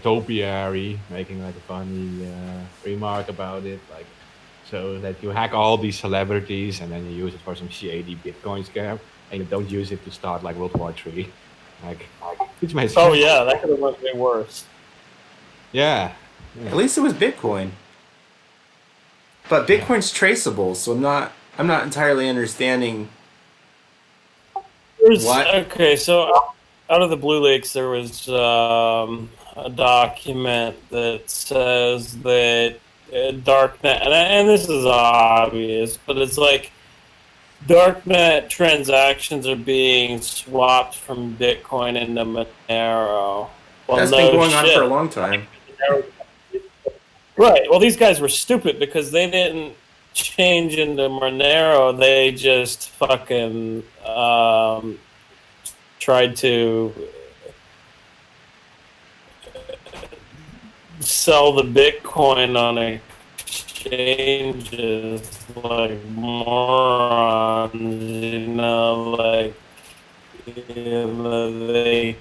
topiary, making like a funny remark about it, like so that you hack all these celebrities and then you use it for some shady Bitcoin scam, and you don't use it to start like World War III, like which makes Oh sense. yeah, that could have went way worse. Yeah. At least it was Bitcoin. But Bitcoin's traceable, so I'm not entirely understanding. What? Okay, so out of the Blue Lakes, there was a document that says that Darknet, and this is obvious, but it's like Darknet transactions are being swapped from Bitcoin into Monero. Well, That's no been going on shit. for a long time. Right. Well, these guys were stupid because they didn't change into Monero. They just fucking tried to sell the Bitcoin on exchanges like morons. Like they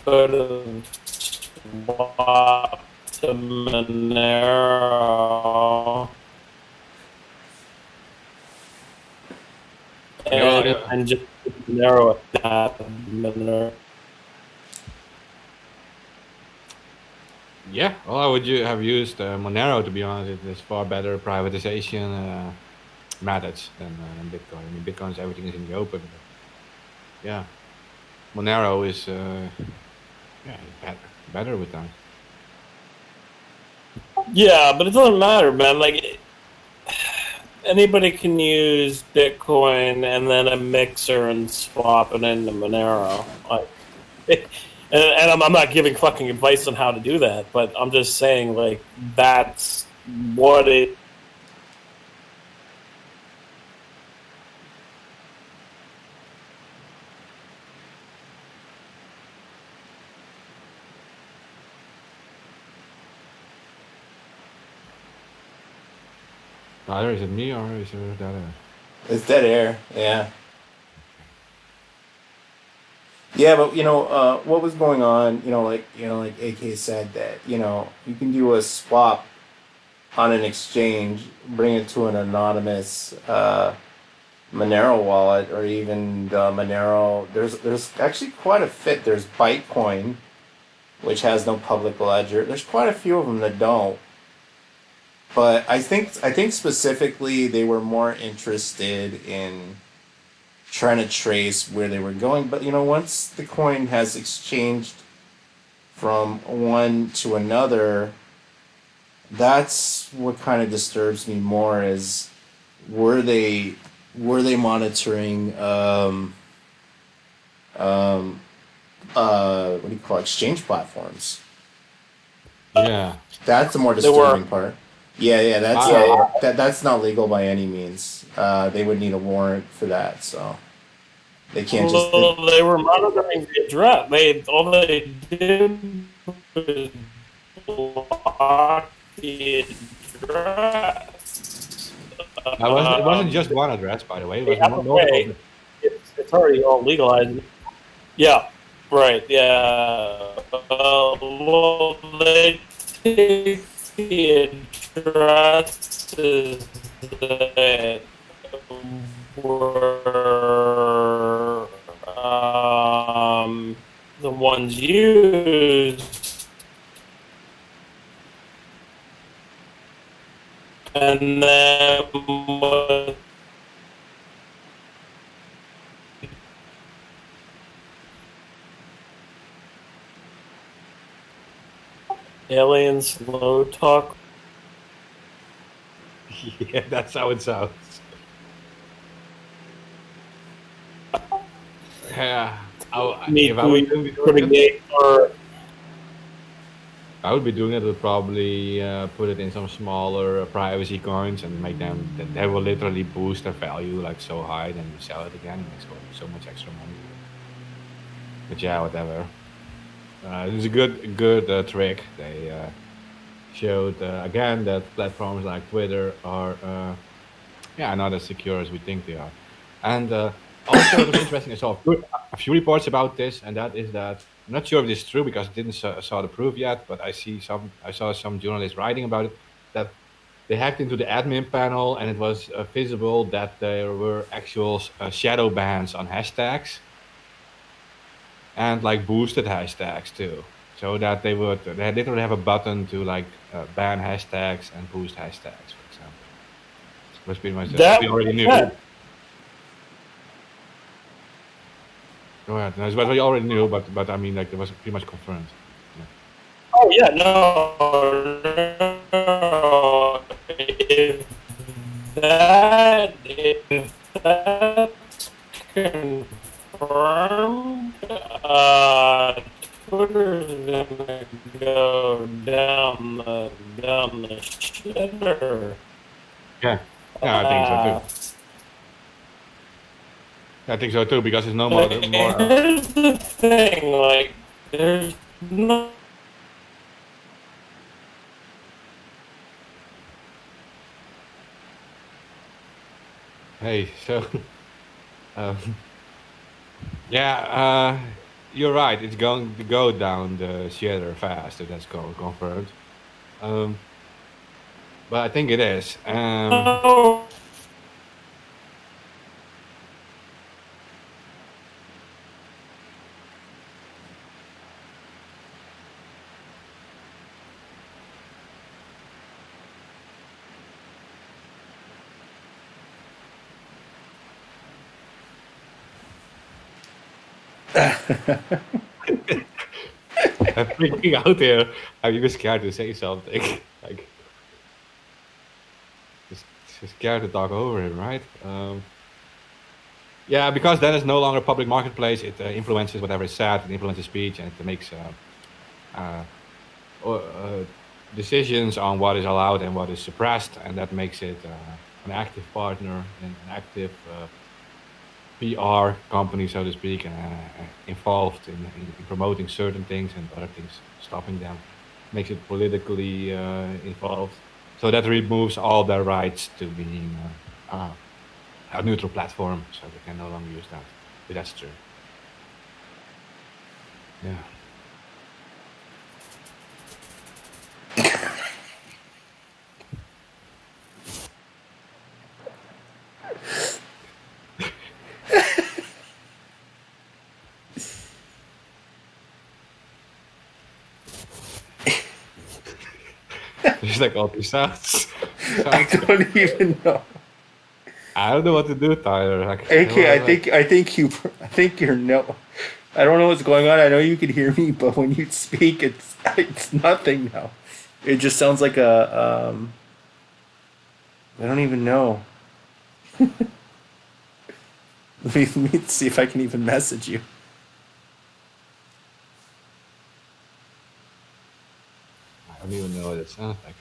could have swapped to Monero and just Monero at that. Yeah, well, I would have used Monero, to be honest. It's far better privatization methods than Bitcoin. I mean, Bitcoin's everything is in the open. But yeah, Monero is better with that. Yeah, but it doesn't matter, man. Like anybody can use Bitcoin and then a mixer and swap it into Monero. Like, and I'm not giving fucking advice on how to do that, but I'm just saying, like, that's what it. Either is it me or is it that? It's dead air. Yeah. Yeah, but what was going on? Like AK said that you can do a swap on an exchange, bring it to an anonymous Monero wallet, or even the Monero. There's actually quite a fit. There's Bytecoin, which has no public ledger. There's quite a few of them that don't. But I think specifically they were more interested in trying to trace where they were going. But once the coin has exchanged from one to another, that's what kind of disturbs me more. Is were they monitoring what do you call it, exchange platforms? Yeah, That's the more disturbing part. Yeah, that's not legal by any means. They would need a warrant for that, so they can't just. Well, they were monitoring the address. All they did was block the address. it wasn't just one address, by the way. It was multiple. It's already all legalized. Yeah, right. Yeah. Well, they take the addresses that were the ones used, and then what alien slow talk. Yeah, that's how it sounds. Yeah, if I would be doing it, I would be doing it. Would probably put it in some smaller privacy coins and make them. They will literally boost their value like so high, then you sell it again, it makes so much extra money. But yeah, whatever. It was a good trick. They showed again that platforms like Twitter are not as secure as we think they are. And also it was interesting. I saw a few reports about this, and that is that I'm not sure if this is true because I didn't saw the proof yet, but I saw some journalists writing about it, that they hacked into the admin panel and it was visible that there were actual shadow bans on hashtags and like boosted hashtags too, so that they literally have a button to like ban hashtags and boost hashtags, for example. It was pretty much that we already knew. Go ahead. No, it's what we already knew, but I mean, like, it was pretty much confirmed. Yeah. Oh yeah, no. If that's confirmed, Twitter's gonna go down down the shitter. Yeah, I think so too. I think so too, because it's no more. Here's the thing, like, there's no. Hey, so, um, yeah, you're right. It's going to go down the shitter fast, if that's confirmed. But I think it is. Oh, I'm freaking out here. I'm even scared to say something. Like, just scared to talk over him, right? Yeah, because then it's no longer a public marketplace. It influences whatever is said, it influences speech, and it makes decisions on what is allowed and what is suppressed, and that makes it an active partner and an active PR company, so to speak, involved in promoting certain things and other things, stopping them, makes it politically involved. So that removes all their rights to being a neutral platform, so they can no longer use that. But that's true. Yeah. There's like all these sounds. I don't even know. I don't know what to do, Tyler. Like, AK, I think you're no. I don't know what's going on. I know you can hear me, but when you speak, it's nothing now. It just sounds like a I don't even know. let me see if I can even message you. I don't even know what it sounds like.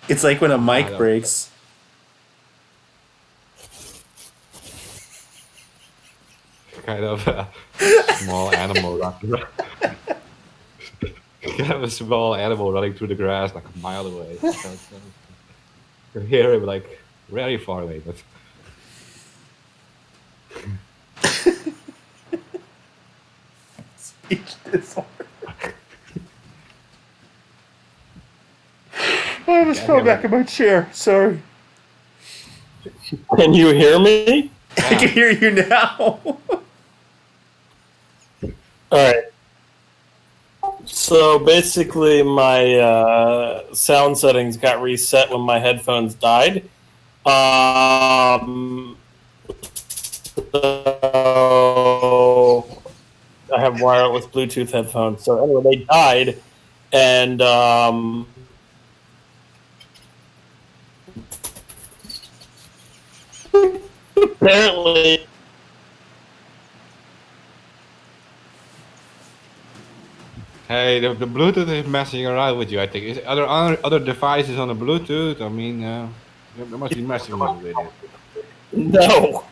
It's like when a mic breaks. Kind of a small animal running. Kind of a small animal running through the grass like a mile away. So you can hear him like very far away, but Speech disorder. I just fell back in my chair. Sorry. can you hear me? I can hear you now. All right. So basically, my sound settings got reset when my headphones died. So I have wireless Bluetooth headphones. So anyway, they died, and apparently. hey, the Bluetooth is messing around with you. I think. Are there other devices on the Bluetooth? I mean, they must be messing with it. No.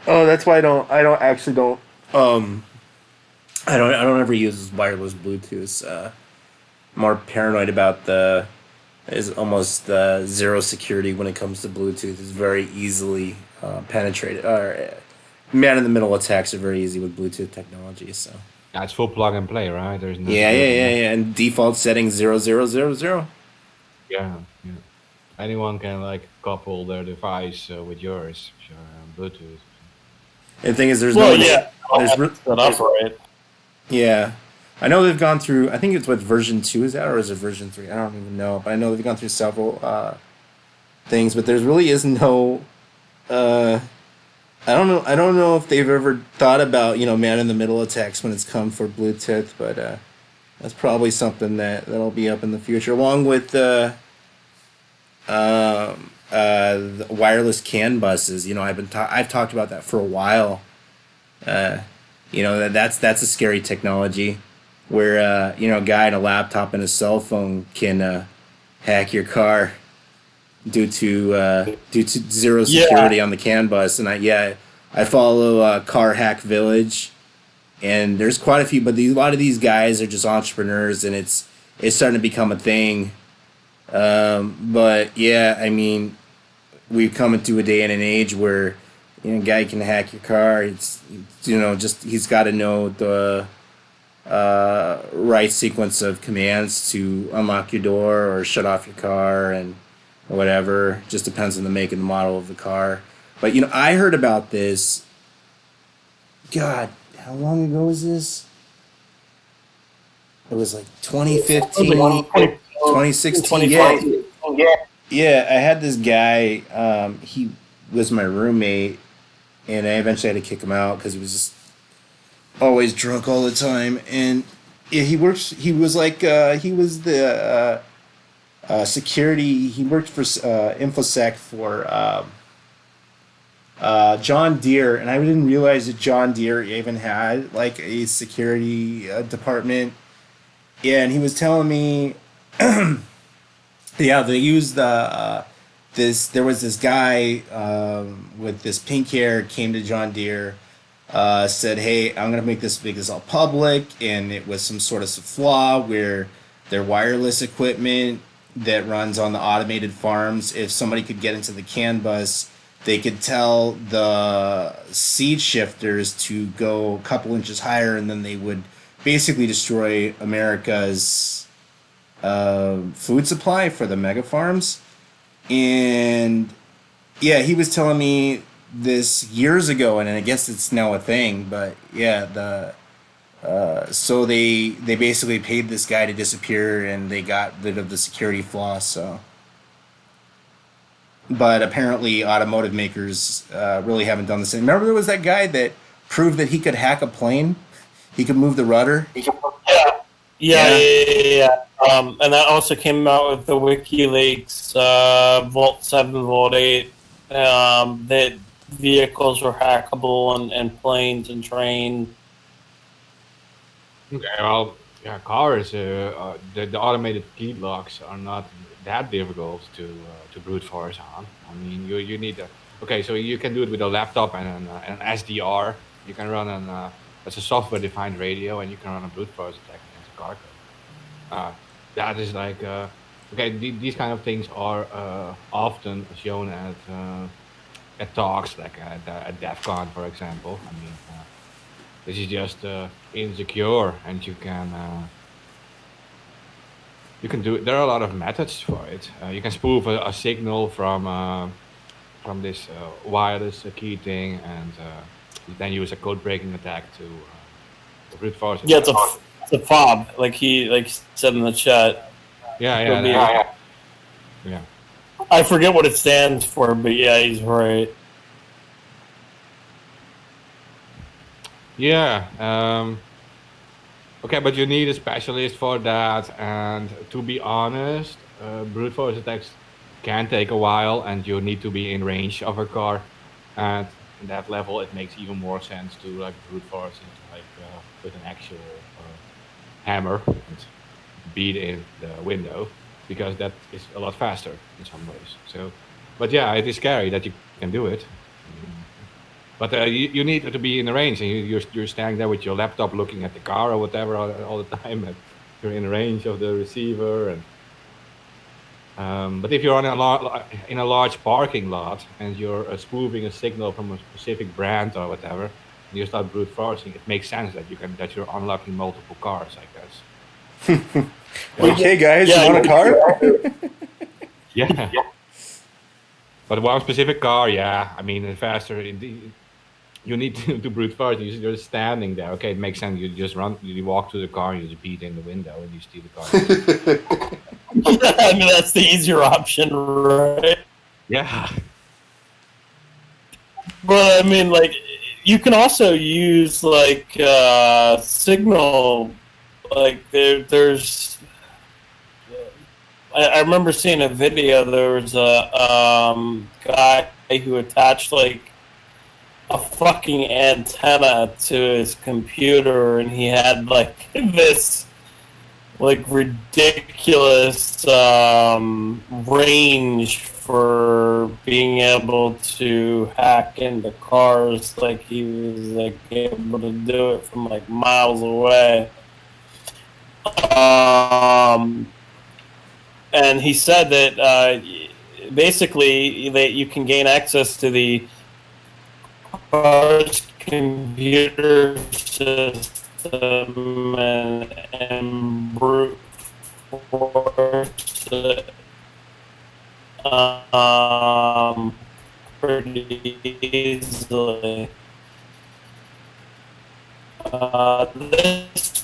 Oh, that's why I don't ever use wireless Bluetooth. More paranoid about is almost zero security when it comes to Bluetooth. It's very easily penetrated. Man in the middle attacks are very easy with Bluetooth technology. So Yeah, it's full plug and play, right? There's no yeah. And default settings 0000. Yeah. Anyone can like couple their device with yours, your Bluetooth. And the thing is, there's Well, no yeah. Enough, right? Yeah. I know they've gone through, I think it's what version 2 is that, or is it version 3? I don't even know. But I know they've gone through several things, but there really is no I don't know if they've ever thought about, man in the middle attacks when it's come for Bluetooth, but that's probably something that'll be up in the future, along with the wireless CAN buses. I've talked about that for a while. that's a scary technology, where a guy in a laptop and a cell phone can hack your car due to zero security on the CAN bus. And I follow Car Hack Village, and there's quite a few, but a lot of these guys are just entrepreneurs, and it's starting to become a thing. But yeah, I mean, we've come into a day and an age where a guy can hack your car. It's just he's got to know the right sequence of commands to unlock your door or shut off your car and whatever. Just depends on the make and the model of the car. But I heard about this. God, how long ago was this? It was like 2015, 2016. Yeah, I had this guy. He was my roommate, and I eventually had to kick him out because he was just always drunk all the time. And yeah, he was the security. He worked for InfoSec for John Deere, and I didn't realize that John Deere even had like a security department. Yeah, and he was telling me, yeah, they used this. There was this guy with this pink hair came to John Deere, said, "Hey, I'm gonna make this all public," and it was some sort of flaw where their wireless equipment that runs on the automated farms, if somebody could get into the CAN bus, they could tell the seed shifters to go a couple inches higher, and then they would basically destroy America's food supply for the mega farms. And yeah, he was telling me this years ago, and I guess it's now a thing. But yeah, so they basically paid this guy to disappear, and they got rid of the security flaw. So, but apparently, automotive makers really haven't done the same. Remember, there was that guy that proved that he could hack a plane. He could move the rudder. Yeah. And that also came out with the WikiLeaks Vault 7, Vault 8, that vehicles were hackable and planes and trains. Okay, well, yeah, cars, the automated key locks are not that difficult to brute force on. I mean, you need a, okay, so you can do it with a laptop and an SDR. You can run it's a software-defined radio, and you can run a brute force attack against a car code. That is like, okay, these kind of things are often shown at talks, like at DEF CON, for example. I mean, this is just insecure, and you can do it. There are a lot of methods for it. You can spoof a signal from this wireless key thing, and then use a code breaking attack to brute force. Yeah, it's a fob, like he said in the chat. Yeah. I forget what it stands for, but yeah, he's right. Yeah. Okay, but you need a specialist for that, and to be honest, brute force attacks can take a while, and you need to be in range of a car, and at that level it makes even more sense to like brute force it, like with an actual hammer and beat in the window, because that is a lot faster in some ways. So, but yeah, it is scary that you can do it. But you need to be in the range, and you're standing there with your laptop looking at the car or whatever all the time, and you're in range of the receiver. And but if you're in a large parking lot and you're spoofing a signal from a specific brand or whatever, and you start brute forcing, it makes sense that you're unlocking multiple cars, I guess. Okay, guys, you want a car? Yeah. But one specific car, yeah. I mean, faster. You need to brute force. You're just standing there. Okay, it makes sense. You just run. You walk to the car. And you just beat in the window, and you steal the car. I mean, that's the easier option, right? Yeah. But I mean, like, you can also use like signal. Like there's. I remember seeing a video. There was a guy who attached like a fucking antenna to his computer, and he had like this like ridiculous range for being able to hack into cars. Like he was like able to do it from like miles away. And he said that basically that you can gain access to the car's computer system and brute force it pretty easily. This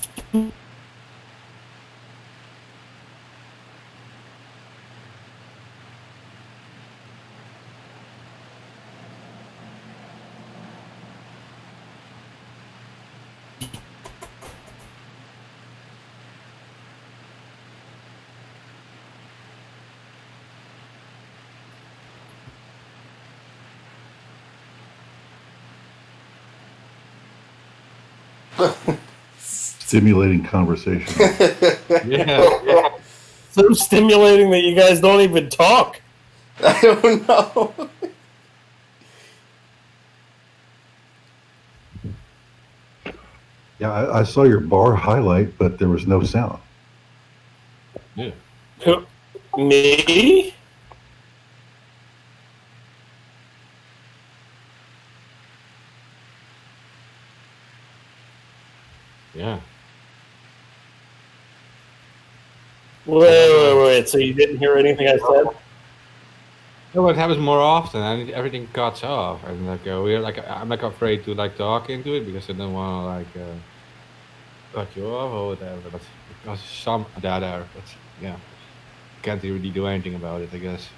Stimulating conversation. Yeah. so stimulating that you guys don't even talk. I don't know. Yeah, I saw your bar highlight, but there was no sound. Yeah. Who? Me? Yeah. Wait. So you didn't hear anything I said? No, it happens more often, and everything cuts off, and like we're like I'm like afraid to like talk into it because I don't want to like cut you off or whatever. But because some data, but yeah, can't really do anything about it, I guess.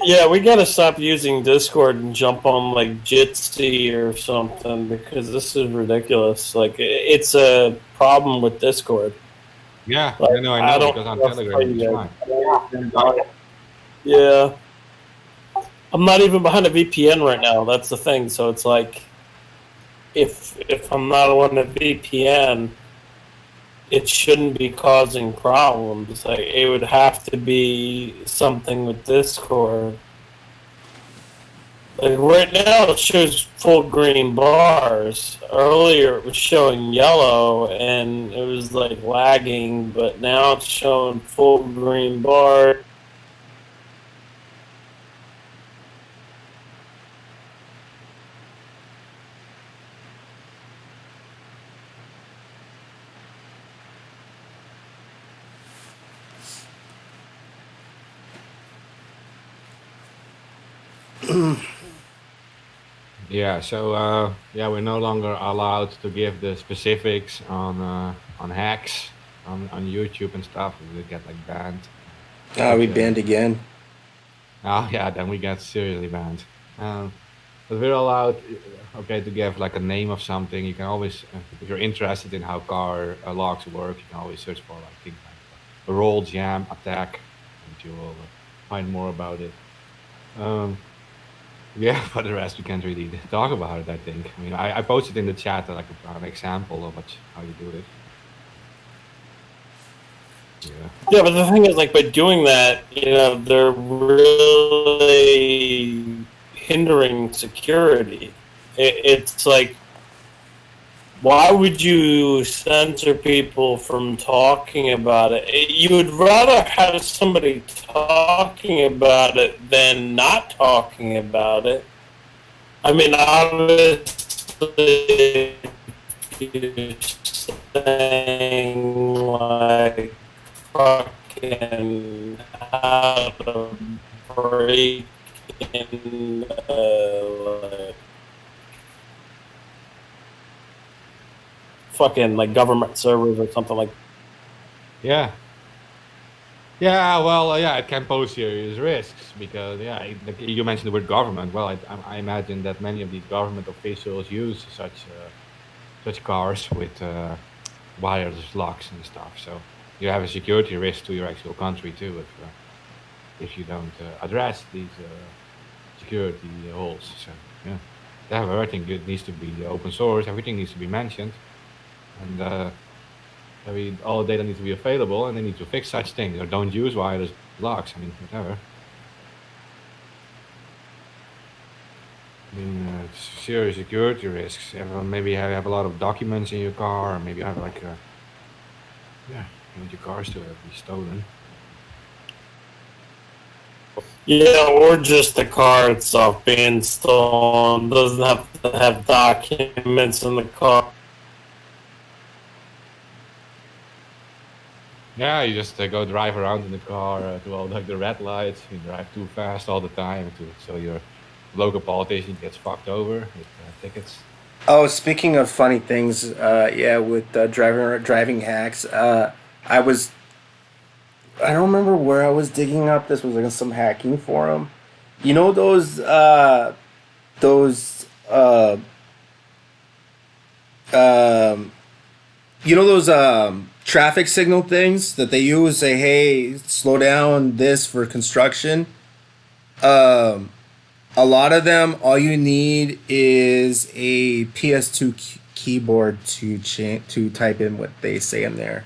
Yeah, we gotta stop using Discord and jump on like Jitsi or something because this is ridiculous. Like, it's a problem with Discord. Yeah, Like, I know don't because on know how Telegram you it's guys- fine. Yeah, I'm not even behind a VPN right now. That's the thing. So it's like, if I'm not on a VPN, it shouldn't be causing problems. Like, it would have to be something with Discord. Like right now, it shows full green bars. Earlier, it was showing yellow, and it was like lagging. But now it's showing full green bar. Yeah, so yeah, we're no longer allowed to give the specifics on hacks on YouTube and stuff. We get like banned. We banned again. Oh yeah, then we get seriously banned. But we're allowed, okay, to give like a name of something. You can always, if you're interested in how car logs work, you can always search for like things like a roll, jam, attack, and you will find more about it. Yeah, for the rest, we can't really talk about it, I think. I mean, I posted in the chat like an example of how you do it. Yeah. Yeah, but the thing is, like, by doing that, they're really hindering security. It's like, why would you censor people from talking about it? You would rather have somebody talking about it than not talking about it. I mean, obviously, you're saying, like, fucking how to break in, like, fucking like government servers or something like. Yeah. Yeah, well, yeah, it can pose serious risks because, yeah, like you mentioned the word government. Well, I imagine that many of these government officials use such cars with wireless locks and stuff. So you have a security risk to your actual country too if you don't address these security holes. So yeah. everything needs to be open source. Everything needs to be mentioned, and all the data needs to be available, and they need to fix such things or don't use wireless blocks. I mean, whatever. I mean, serious security risks. Maybe you have a lot of documents in your car, or maybe you have like, you want your car to be stolen. Yeah, or just the car itself being stolen. Doesn't have to have documents in the car. Yeah, you just go drive around in the car to all like the red lights. You drive too fast all the time, so your local politician gets fucked over with tickets. Oh, speaking of funny things, with driving hacks, I don't remember where I was digging up. This was like some hacking forum. You know those traffic signal things that they use, say, hey, slow down this for construction. A lot of them, all you need is a PS2 keyboard to type in what they say in there.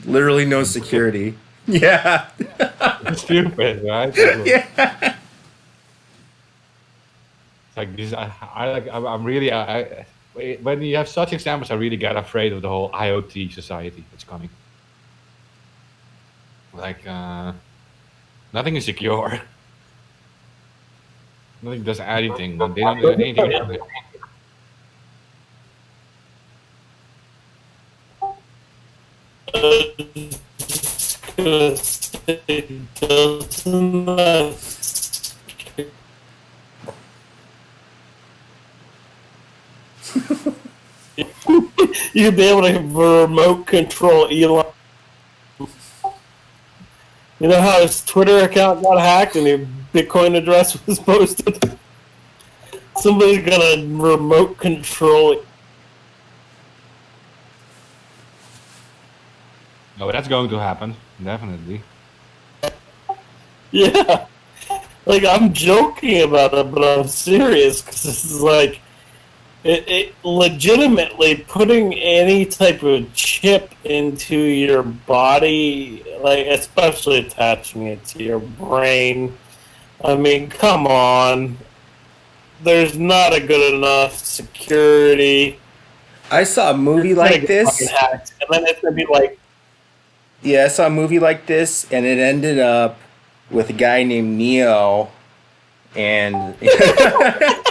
Literally no security. Yeah. It's stupid, right? Yeah. It's like this. I'm really. When you have such examples, I really get afraid of the whole IoT society that's coming. Like, nothing is secure. Nothing does anything. They don't do anything. You'd be able to remote control Elon. You know how his Twitter account got hacked and his Bitcoin address was posted? Somebody's gonna remote control it. No, that's going to happen, definitely. Yeah. Like, I'm joking about it, but I'm serious, because this is like, it legitimately putting any type of chip into your body, like, especially attaching it to your brain. I mean, come on. There's not a good enough security. I saw a movie like this. Hacked, and then it's gonna be like, yeah, I saw a movie like this, and it ended up with a guy named Neo, and that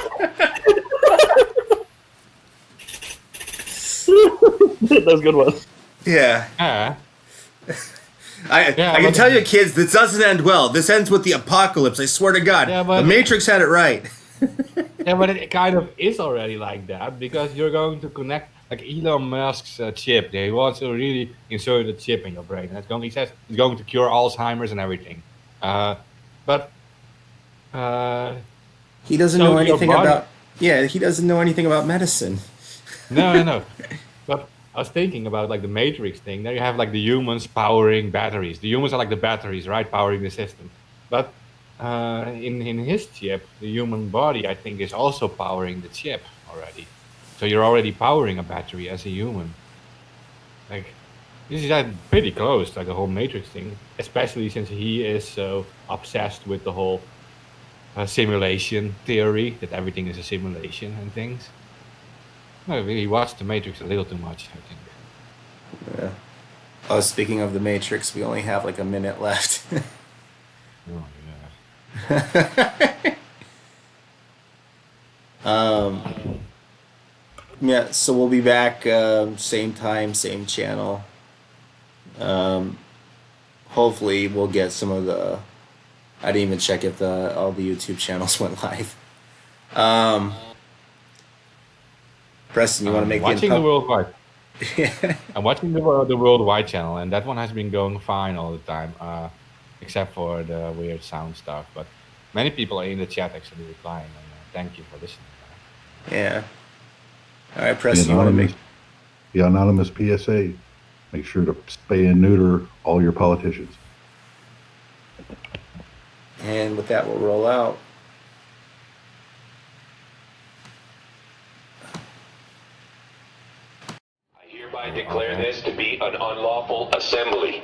was a good one. yeah. I can tell you, kids, this doesn't end well. This ends with the apocalypse. I swear to God. Yeah, but- the Matrix had it right. Yeah, but it kind of is already like that because you're going to connect like Elon Musk's chip. He wants to really insert a chip in your brain. And he says it's going to cure Alzheimer's and everything. But He doesn't know anything about. Yeah, he doesn't know anything about medicine. No. But I was thinking about like the Matrix thing. There you have like the humans powering batteries. The humans are like the batteries, right, powering the system. But in his chip, the human body, I think, is also powering the chip already. So you're already powering a battery as a human. Like, this is pretty close to like the whole Matrix thing, especially since he is so obsessed with the whole simulation theory, that everything is a simulation and things. No, he watched the Matrix a little too much, I think. Yeah. Oh, speaking of the Matrix, we only have like a minute left. Oh, yeah, so we'll be back same time, same channel. Hopefully we'll get some of the. I didn't even check if all the YouTube channels went live. Preston, you want to make watching the worldwide. Yeah. I'm watching the worldwide channel, and that one has been going fine all the time, except for the weird sound stuff. But many people are in the chat actually replying, and thank you for listening. Yeah. All right, Preston, you want to make. The anonymous PSA: make sure to spay and neuter all your politicians. And with that, we'll roll out. hereby declare this to be an unlawful assembly.